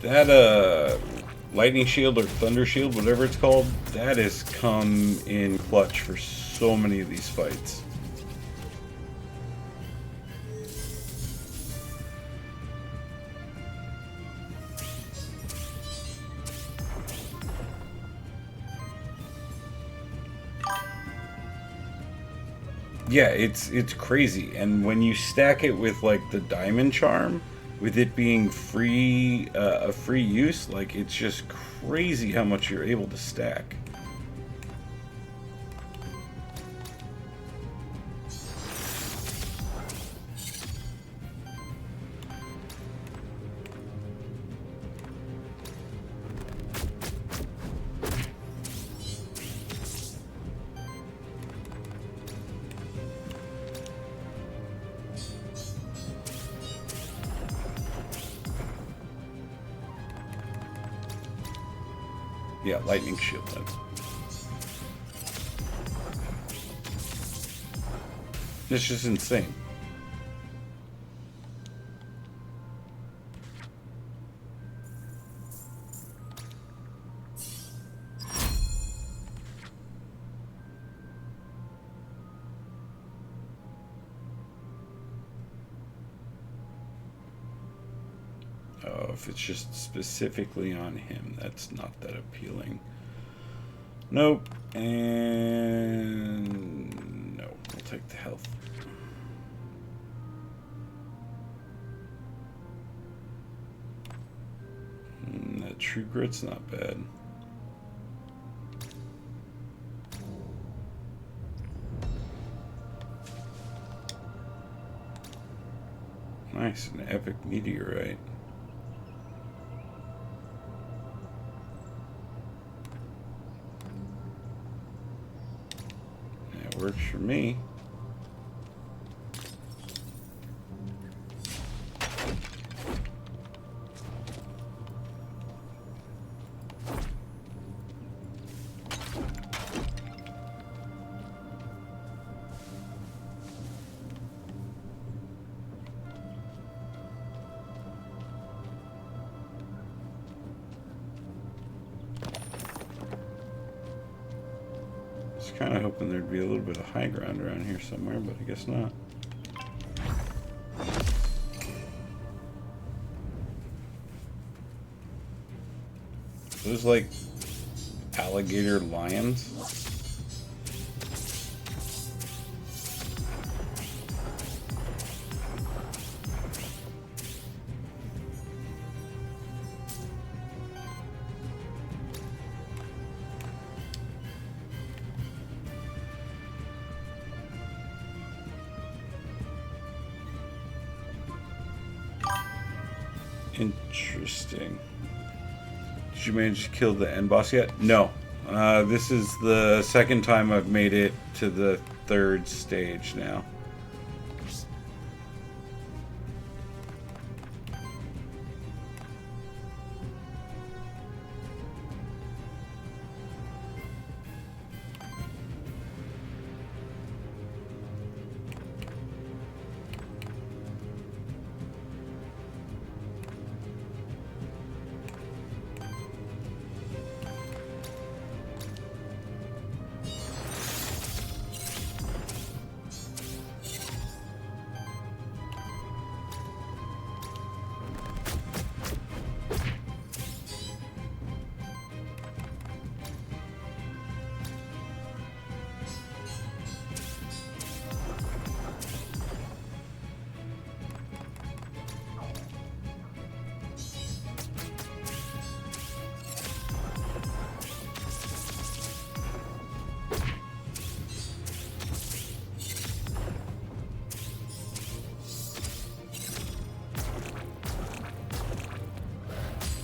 That lightning shield or thunder shield, whatever it's called, that has come in clutch for so many of these fights. Yeah, it's crazy, and when you stack it with like the diamond charm, with it being free, a free use, like it's just crazy how much you're able to stack. Yeah, lightning shield then. It's just insane. Oh, if it's just specifically on him, that's not that appealing. Nope. And no, we'll take the health. That true grit's not bad. Nice, an epic meteorite. That works for me. Kind of hoping there'd be a little bit of high ground around here somewhere, but I guess not. Those like alligator lions. Interesting. Did you manage to kill the end boss yet? No. This is the second time I've made it to the third stage now.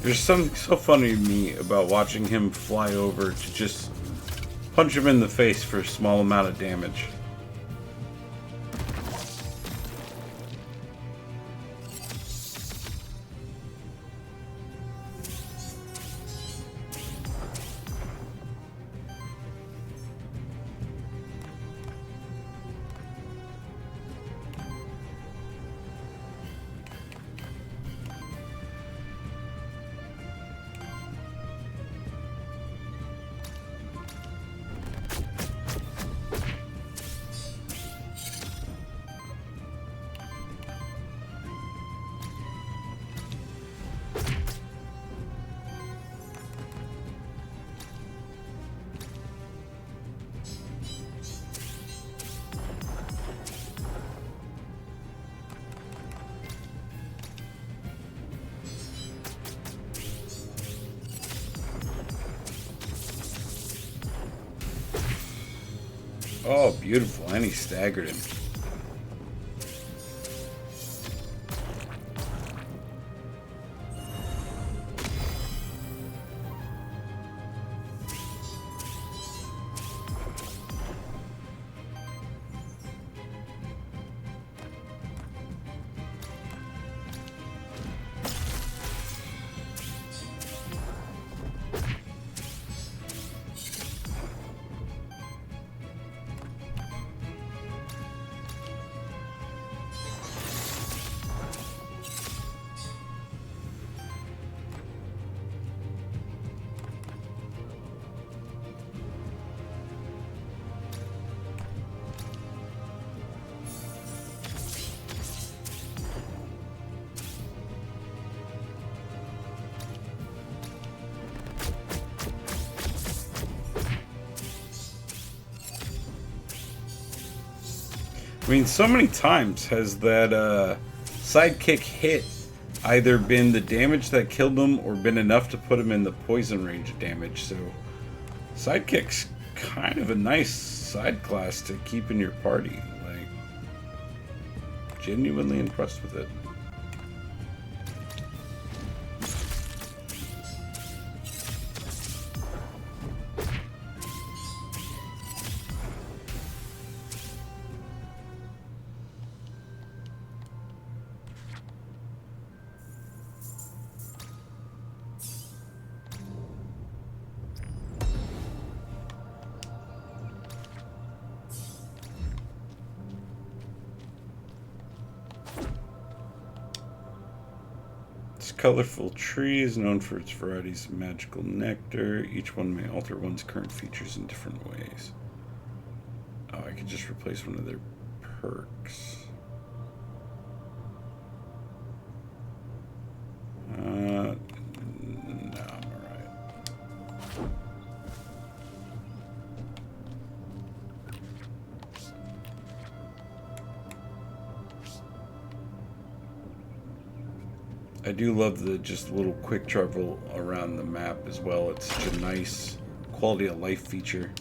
There's something so funny to me about watching him fly over to just punch him in the face for a small amount of damage. Oh, beautiful. And he staggered him. I mean, so many times has that sidekick hit either been the damage that killed him or been enough to put him in the poison range of damage. So sidekick's kind of a nice side class to keep in your party. Like, genuinely impressed with it. This colorful tree is known for its varieties of magical nectar. Each one may alter one's current features in different ways. Oh, I could just replace one of their perks. No, I'm alright. I do love the just little quick travel around the map as well. It's such a nice quality of life feature.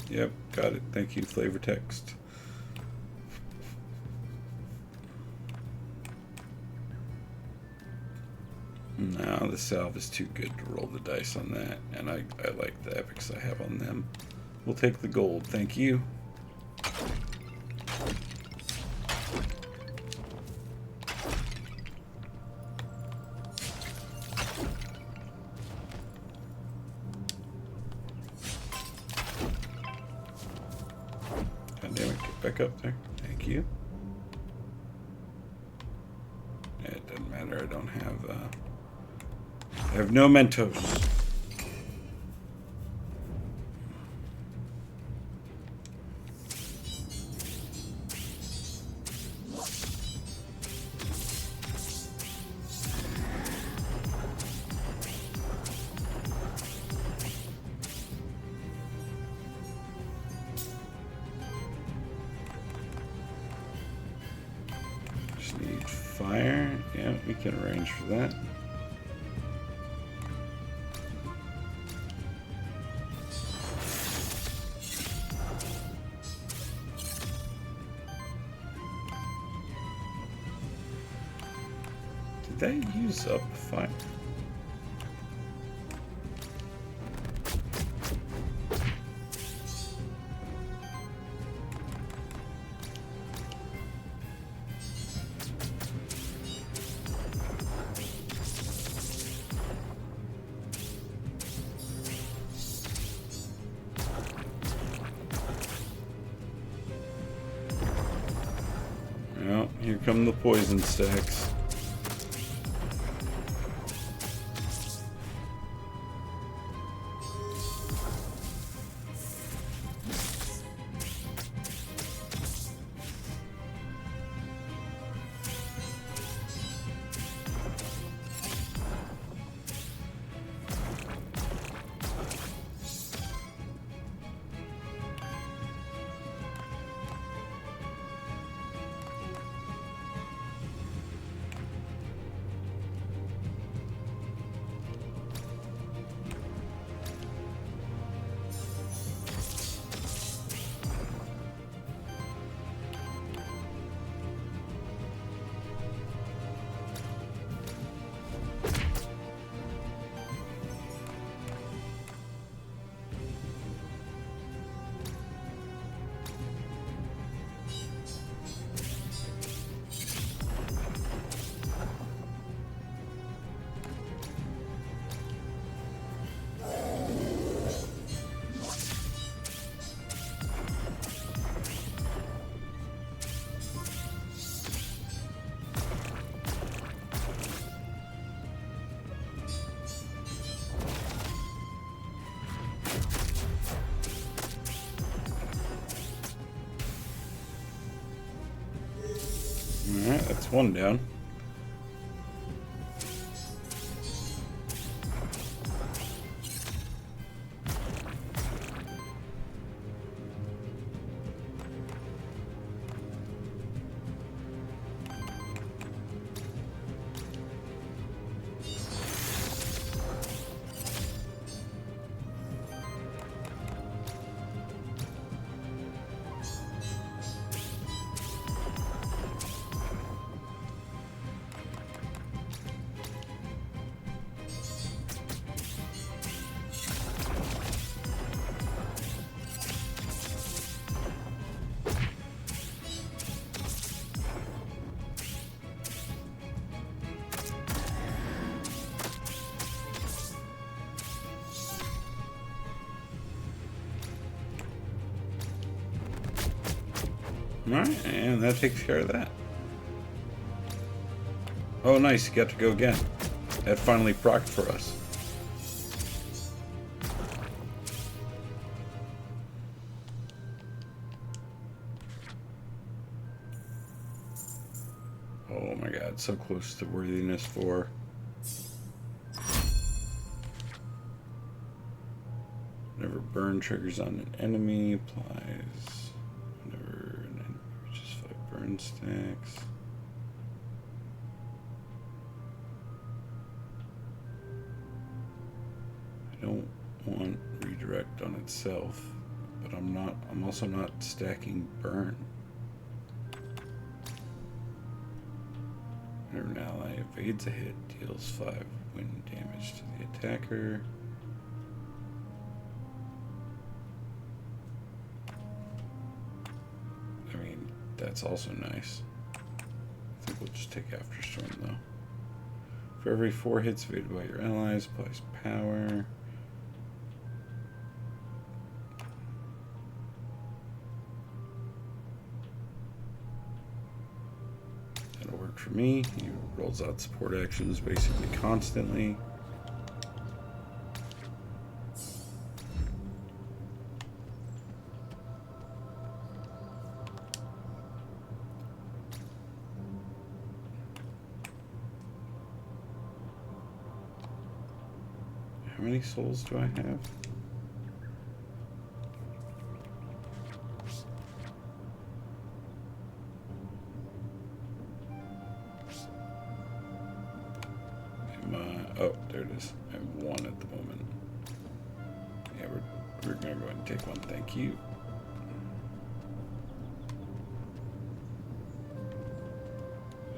Yep, got it. Thank you, flavor text. No, the salve is too good to roll the dice on that, and I like the epics I have on them. We'll take the gold, thank you. God damn it, get back up there. Thank you. It doesn't matter, I don't have, I have no Mentos. Just need fire. Yeah, we can arrange for that. Did that use up fire? Well, here come the poison stacks. That's one down. Alright, and that takes care of that. Oh nice, you got to go again. That finally procced for us. Oh my god, so close to worthiness 4. Whenever burn triggers on an enemy, applies. Whenever an enemy reaches 5 burn stacks. I don't want redirect on itself, but I'm also not stacking burn. Whenever an ally evades a hit, deals 5 wind damage to the attacker. I mean, that's also nice. I think we'll just take Afterstorm though. For every 4 hits evaded by your allies, applies power. That'll work for me. He rolls out support actions basically constantly. How many souls do I have? Oh, there it is. I have 1 at the moment. Yeah, we're gonna go ahead and take 1. Thank you.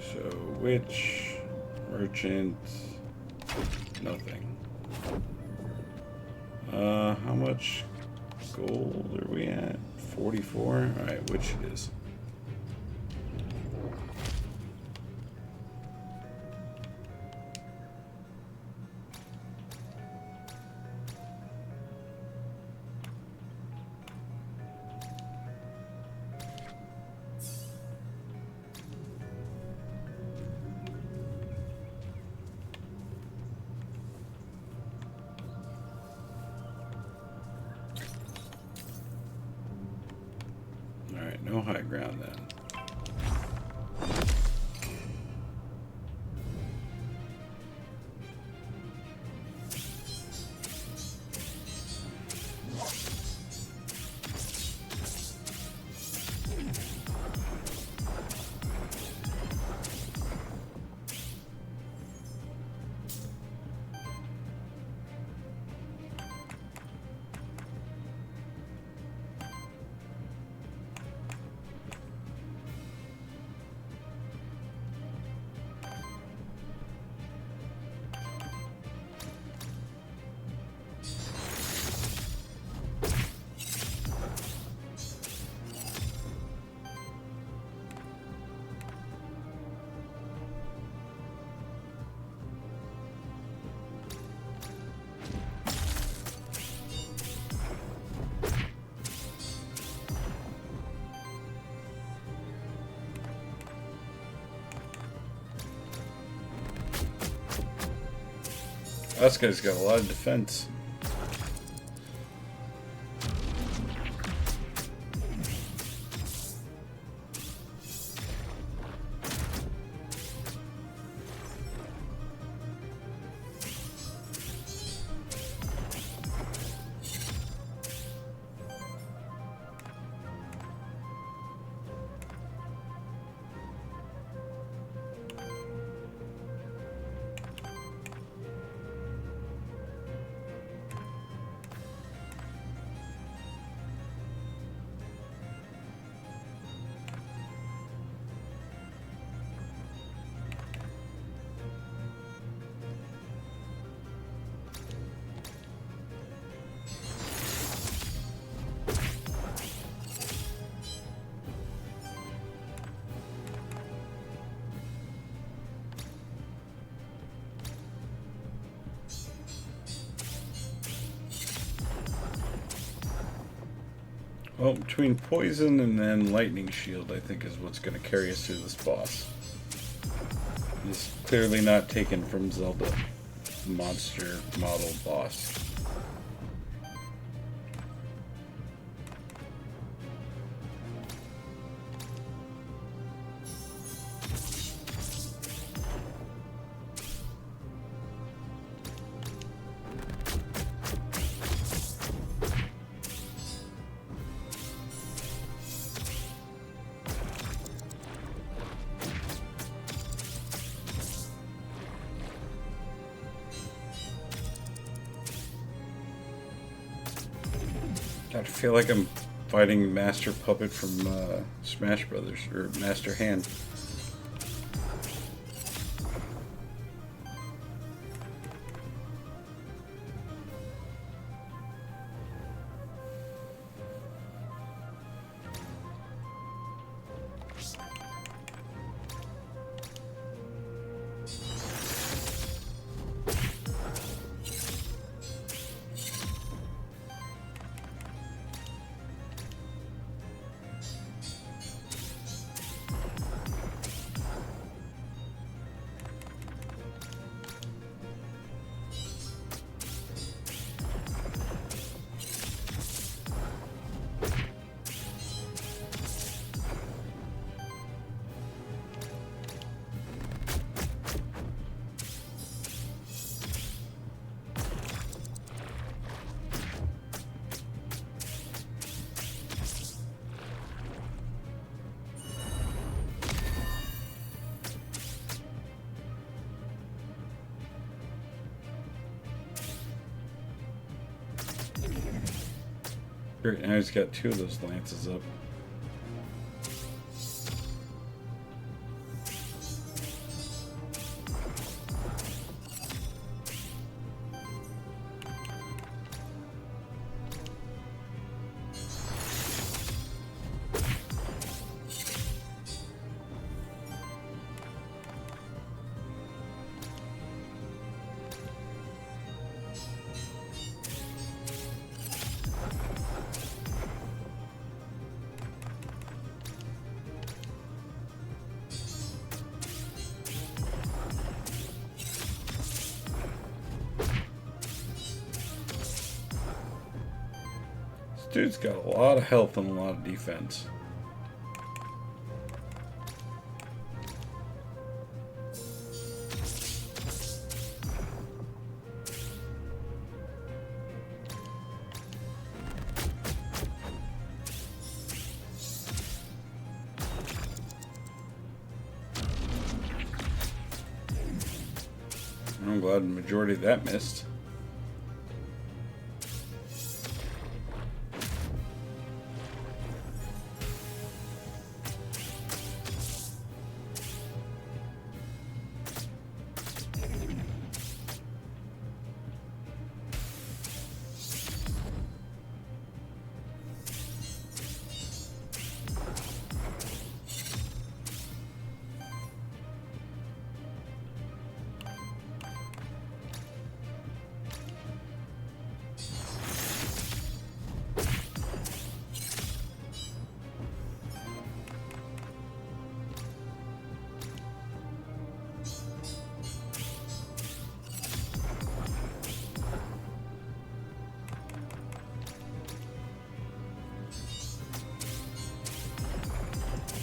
So, witch, merchant, nothing. How much gold are we at? 44? Alright, which it is. Alright, no high ground then. This guy's got a lot of defense. Well, between poison and then lightning shield, I think is what's going to carry us through this boss. It's clearly not taken from Zelda monster model boss. I feel like I'm fighting Master Puppet from Smash Brothers, or Master Hand. Great, now he's got 2 of those lances up. Dude's got a lot of health and a lot of defense. I'm glad the majority of that missed.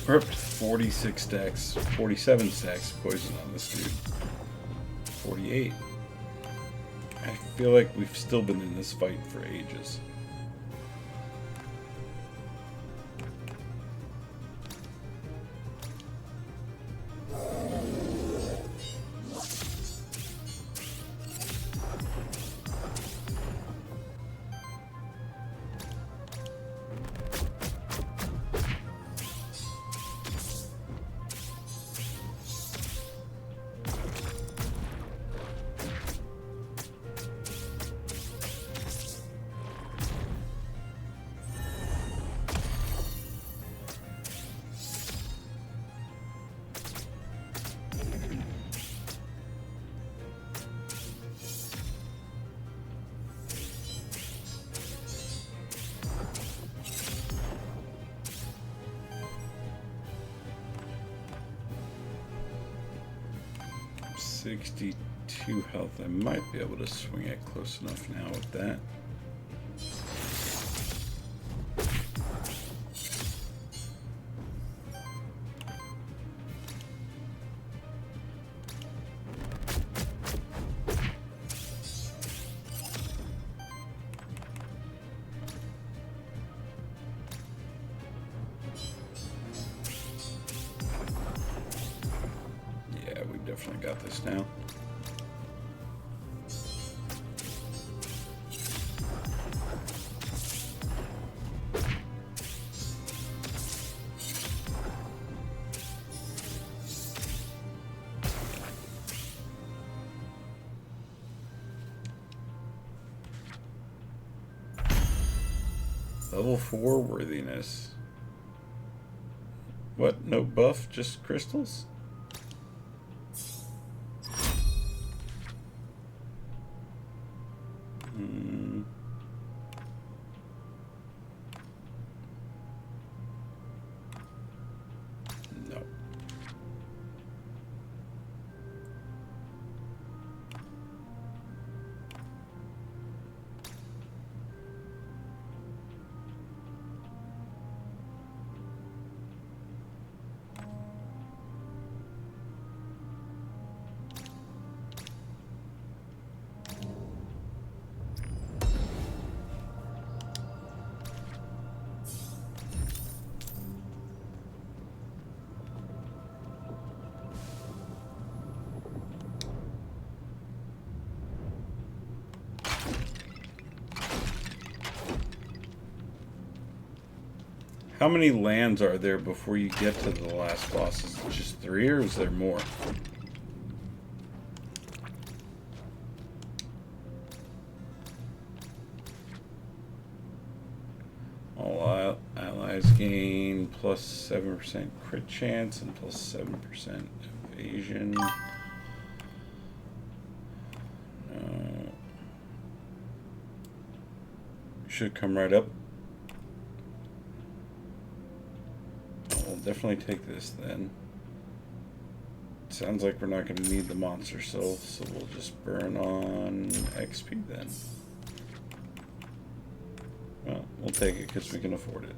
We're up to 46 stacks, 47 stacks of poison on this dude. 48. I feel like we've still been in this fight for ages. 62 health. I might be able to swing it close enough now with that. Definitely got this now. Level 4 worthiness. What? No buff? Just crystals? No. How many lands are there before you get to the last boss? Is it just 3 or is there more? All allies gain plus 7% crit chance and plus 7% evasion. Should come right up. We'll definitely take this then. Sounds like we're not going to need the monster soul, so we'll just burn on XP then. Well, we'll take it because we can afford it.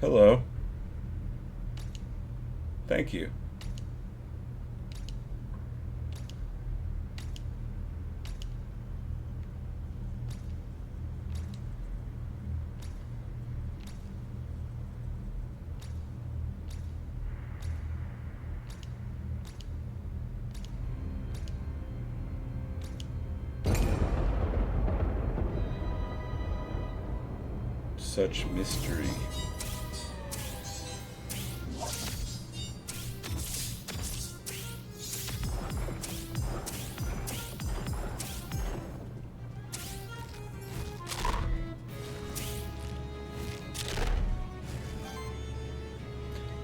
Hello. Thank you. Such mystery.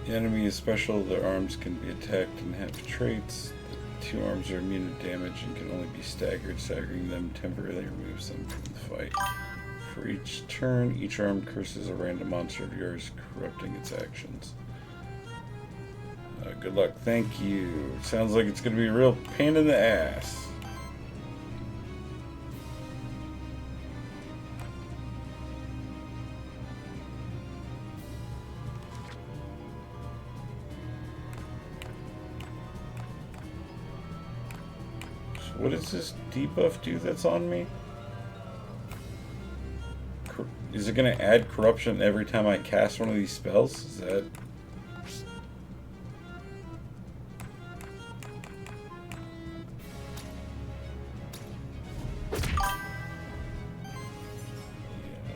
The enemy is special. Their arms can be attacked and have traits. The 2 arms are immune to damage and can only be staggered. Staggering them temporarily removes them from the fight. For each turn, each arm curses a random monster of yours, corrupting its actions. Good luck. Thank you. Sounds like it's going to be a real pain in the ass. What does this debuff do that's on me? Is it going to add corruption every time I cast one of these spells? Is that...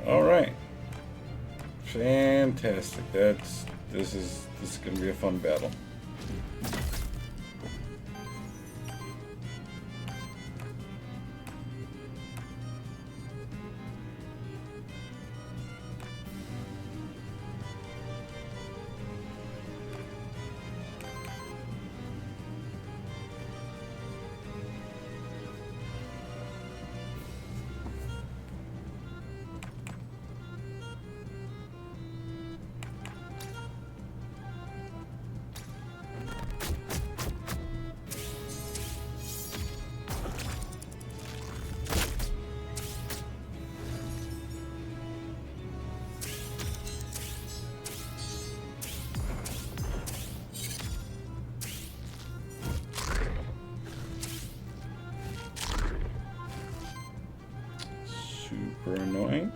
Alright. Fantastic. This is going to be a fun battle. Super annoying.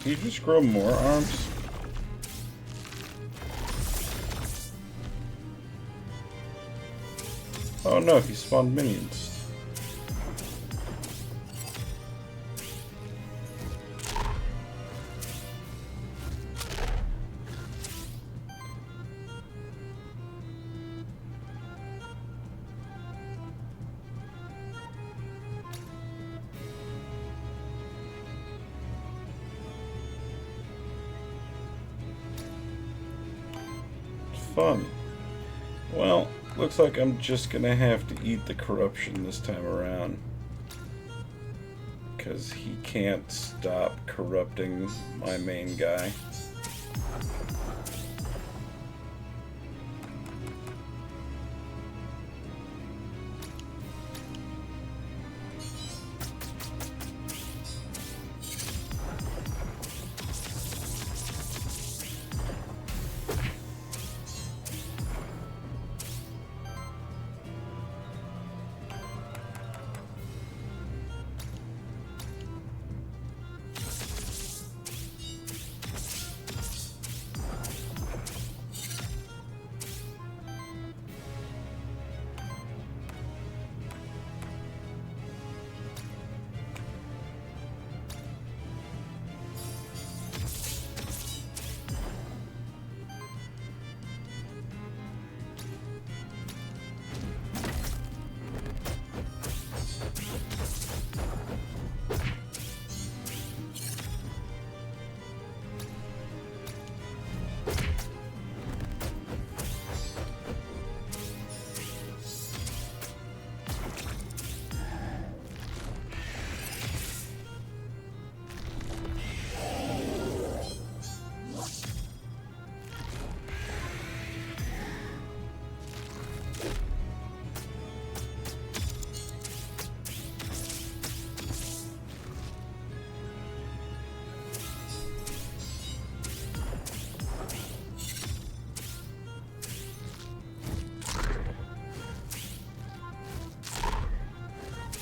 Can you just grow more arms? Oh no, he spawned minions. Fun. Well, looks like I'm just gonna have to eat the corruption this time around. Because he can't stop corrupting my main guy.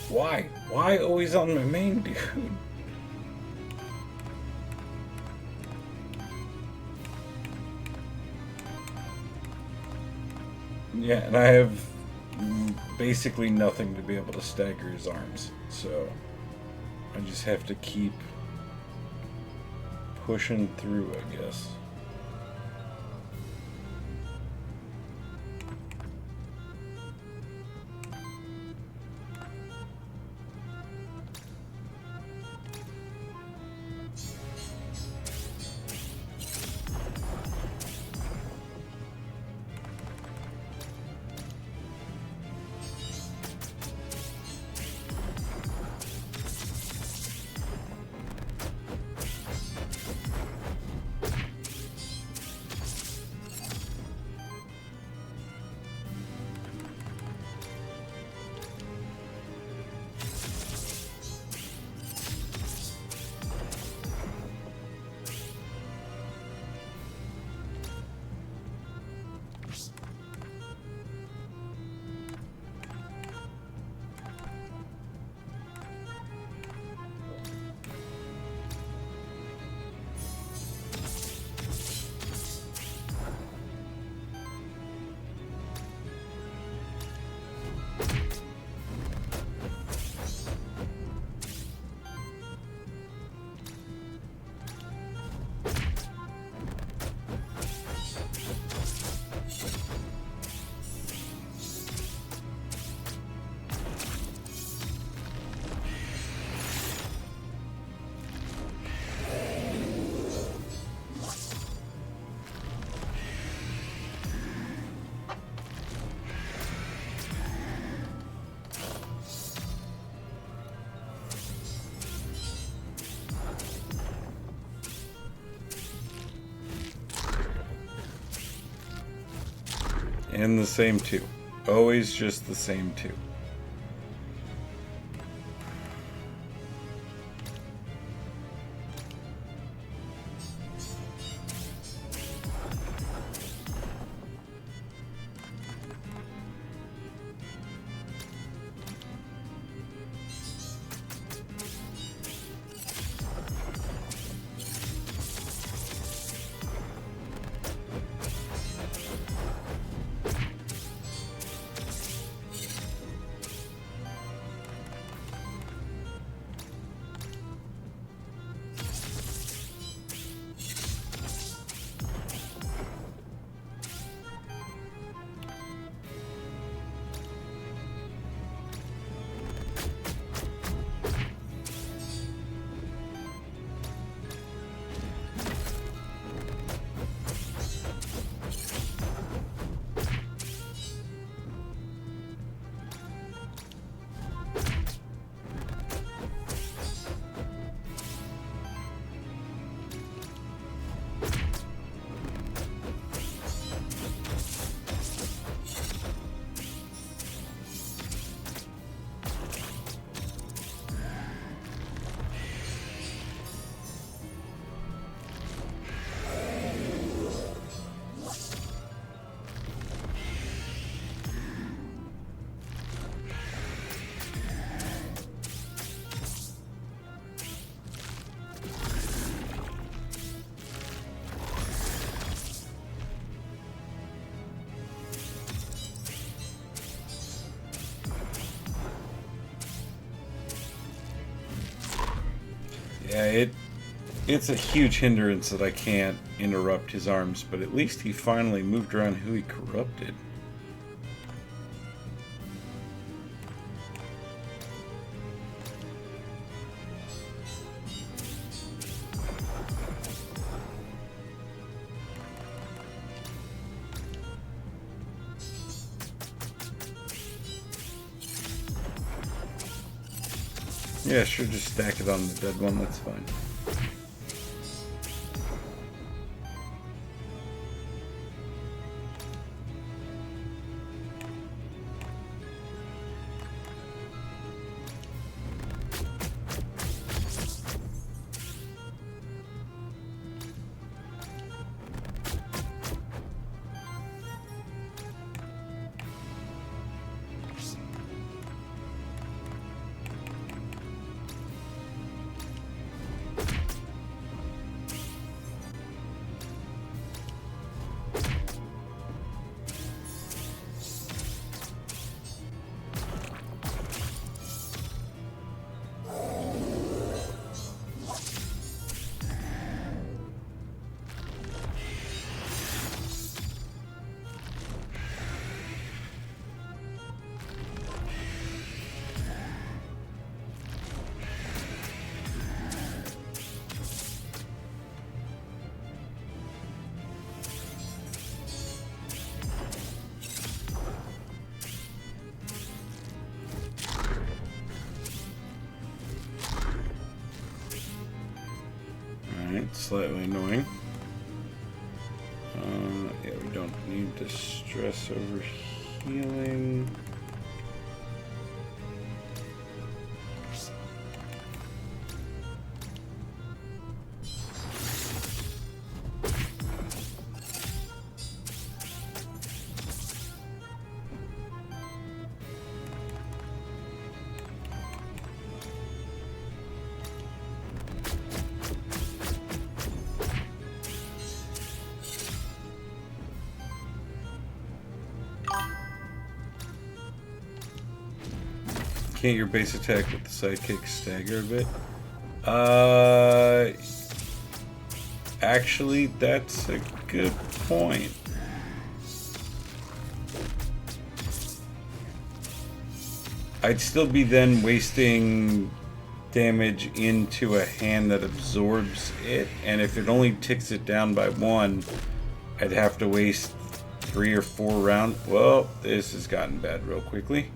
Why? Why always on my main dude? Yeah, and I have basically nothing to be able to stagger his arms, so I just have to keep pushing through, I guess. And the same two. Always just the same two. Yeah, it's a huge hindrance that I can't interrupt his arms, but at least he finally moved around who he corrupted. Yeah, sure, just stack it on the dead one, that's fine. Slightly annoying. Yeah, we don't need to stress over healing. Can't your base attack with the sidekick stagger a bit? Actually, that's a good point. I'd still be then wasting damage into a hand that absorbs it, and if it only ticks it down by 1, I'd have to waste 3 or 4 rounds. Well, this has gotten bad real quickly.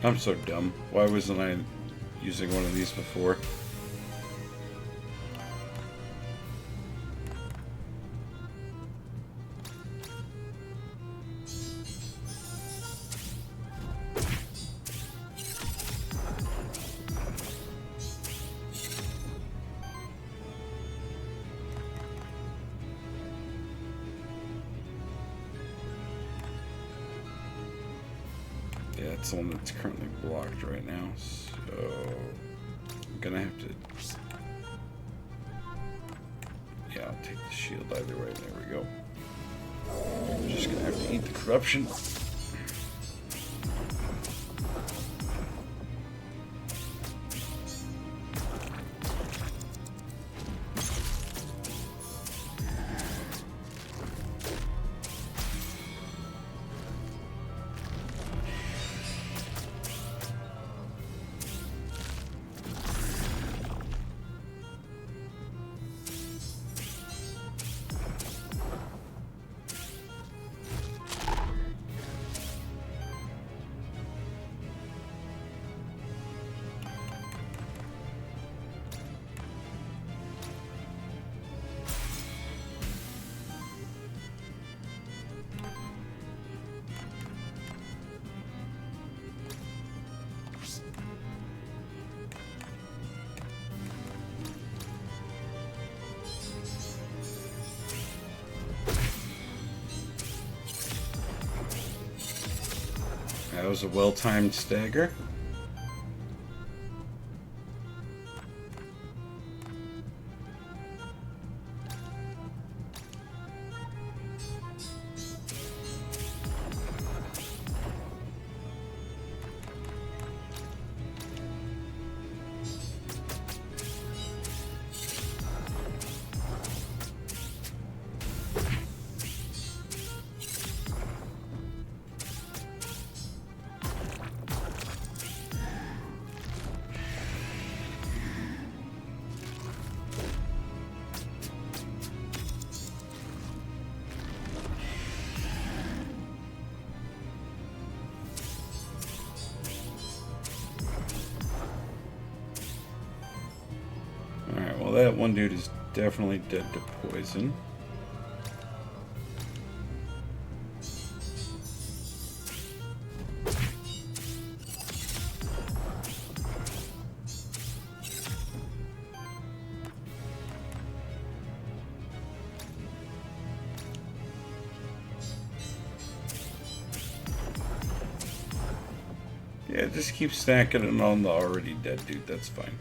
I'm so dumb. Why wasn't I using one of these before? Yeah, it's the one that's currently blocked right now, so I'm gonna have to. Yeah, I'll take the shield either way. There we go. I'm just gonna have to eat the corruption. That was a well-timed stagger. Alright, well that one dude is definitely dead to poison. Yeah, just keep stacking it on the already dead dude, that's fine.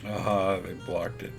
Ah, they blocked it.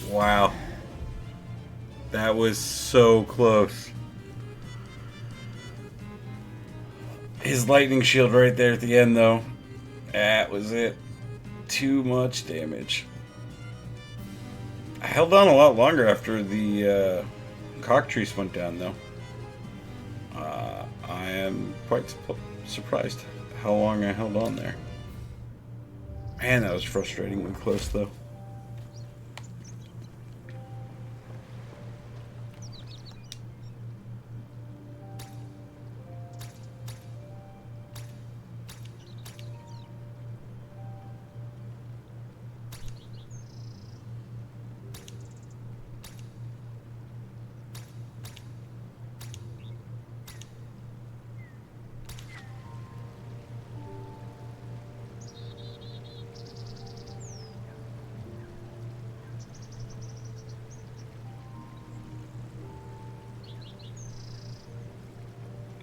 Wow. That was so close. His lightning shield right there at the end, though. That was it. Too much damage. I held on a lot longer after the cockatrice went down, though. I am quite surprised how long I held on there. Man, that was frustratingly close, though.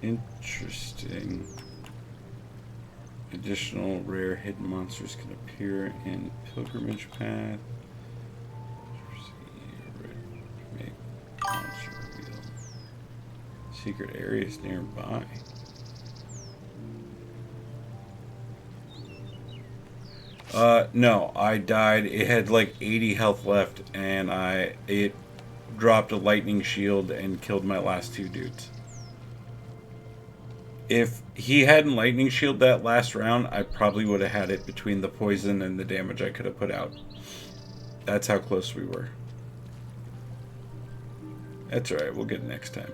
Interesting. Additional rare hidden monsters can appear in Pilgrimage Path. Make monster wheel. Secret areas nearby. No, I died. It had like 80 health left, and it dropped a lightning shield and killed my last two dudes. If he hadn't lightning shield that last round, I probably would have had it between the poison and the damage I could have put out. That's how close we were. That's alright, we'll get it next time.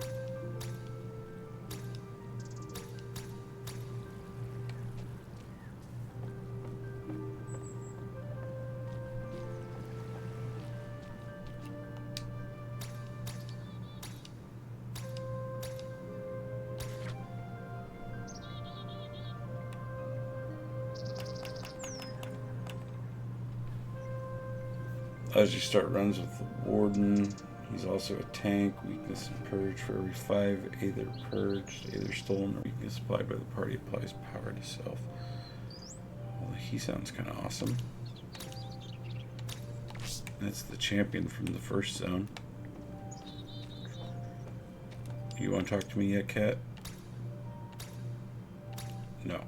As you start runs with the Warden, he's also a tank. Weakness and Purge for every 5 either purged, either stolen, or weakness applied by the party applies power to self. Well, he sounds kind of awesome. That's the champion from the first zone. You want to talk to me yet, Cat? No.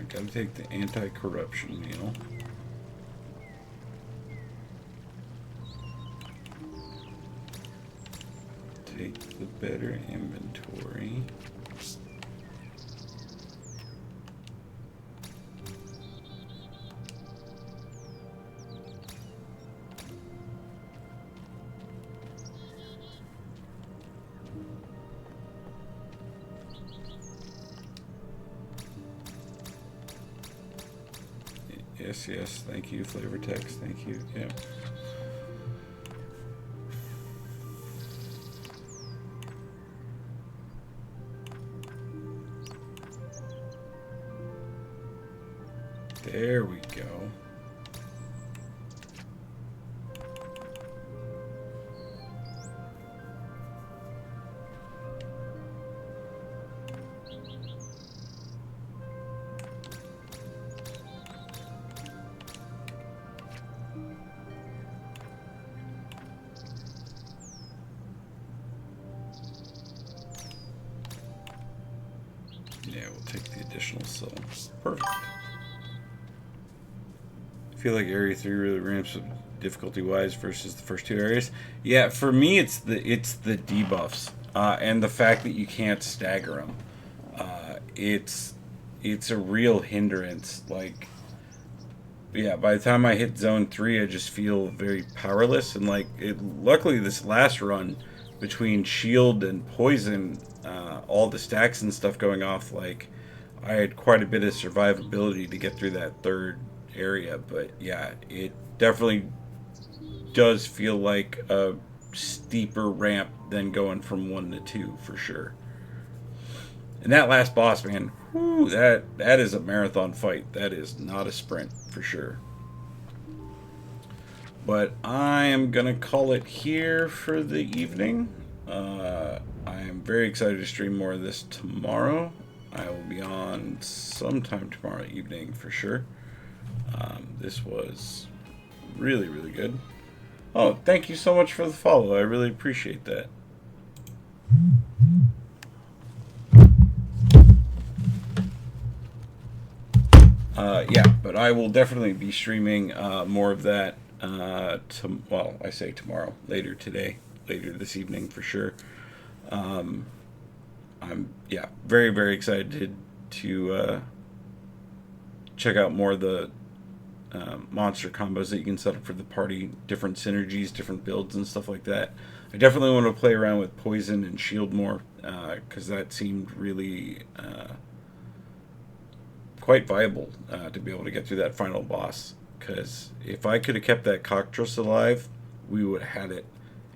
Gotta take the anti-corruption meal. Take the better inventory. Yes, thank you, flavor text, thank you, yeah. There we go. Yeah, we'll take the additional cell. Perfect. I feel like Area 3 really ramps up difficulty-wise versus the first two areas. Yeah, for me, it's the debuffs and the fact that you can't stagger them. It's a real hindrance. Like, yeah, by the time I hit Zone 3, I just feel very powerless. And like, luckily, this last run between shield and poison, all the stacks and stuff going off, like, I had quite a bit of survivability to get through that third area. But yeah, it definitely does feel like a steeper ramp than going from 1 to 2 for sure. And that last boss, man, whew, that is a marathon fight. That is not a sprint for sure. But I am gonna call it here for the evening. I am very excited to stream more of this tomorrow. I will be on sometime tomorrow evening for sure. This was really, really good. Oh, thank you so much for the follow. I really appreciate that. Yeah, but I will definitely be streaming more of that. Well, I say tomorrow, later today, later this evening for sure. I'm very, very excited to check out more of the monster combos that you can set up for the party, different synergies, different builds and stuff like that. I definitely want to play around with poison and shield more because that seemed really quite viable to be able to get through that final boss. Because if I could have kept that cockatrice alive, we would have had it.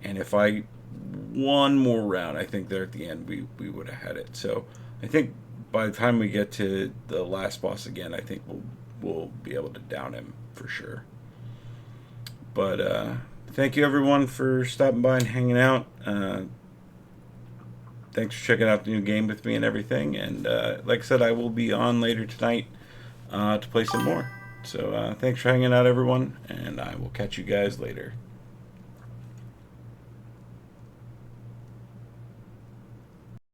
And if I one more round, I think there at the end we would have had it. So I think by the time we get to the last boss again, I think we'll be able to down him for sure. But thank you everyone for stopping by and hanging out. Thanks for checking out the new game with me and everything. And like I said, I will be on later tonight to play some more. So thanks for hanging out, everyone, and I will catch you guys later.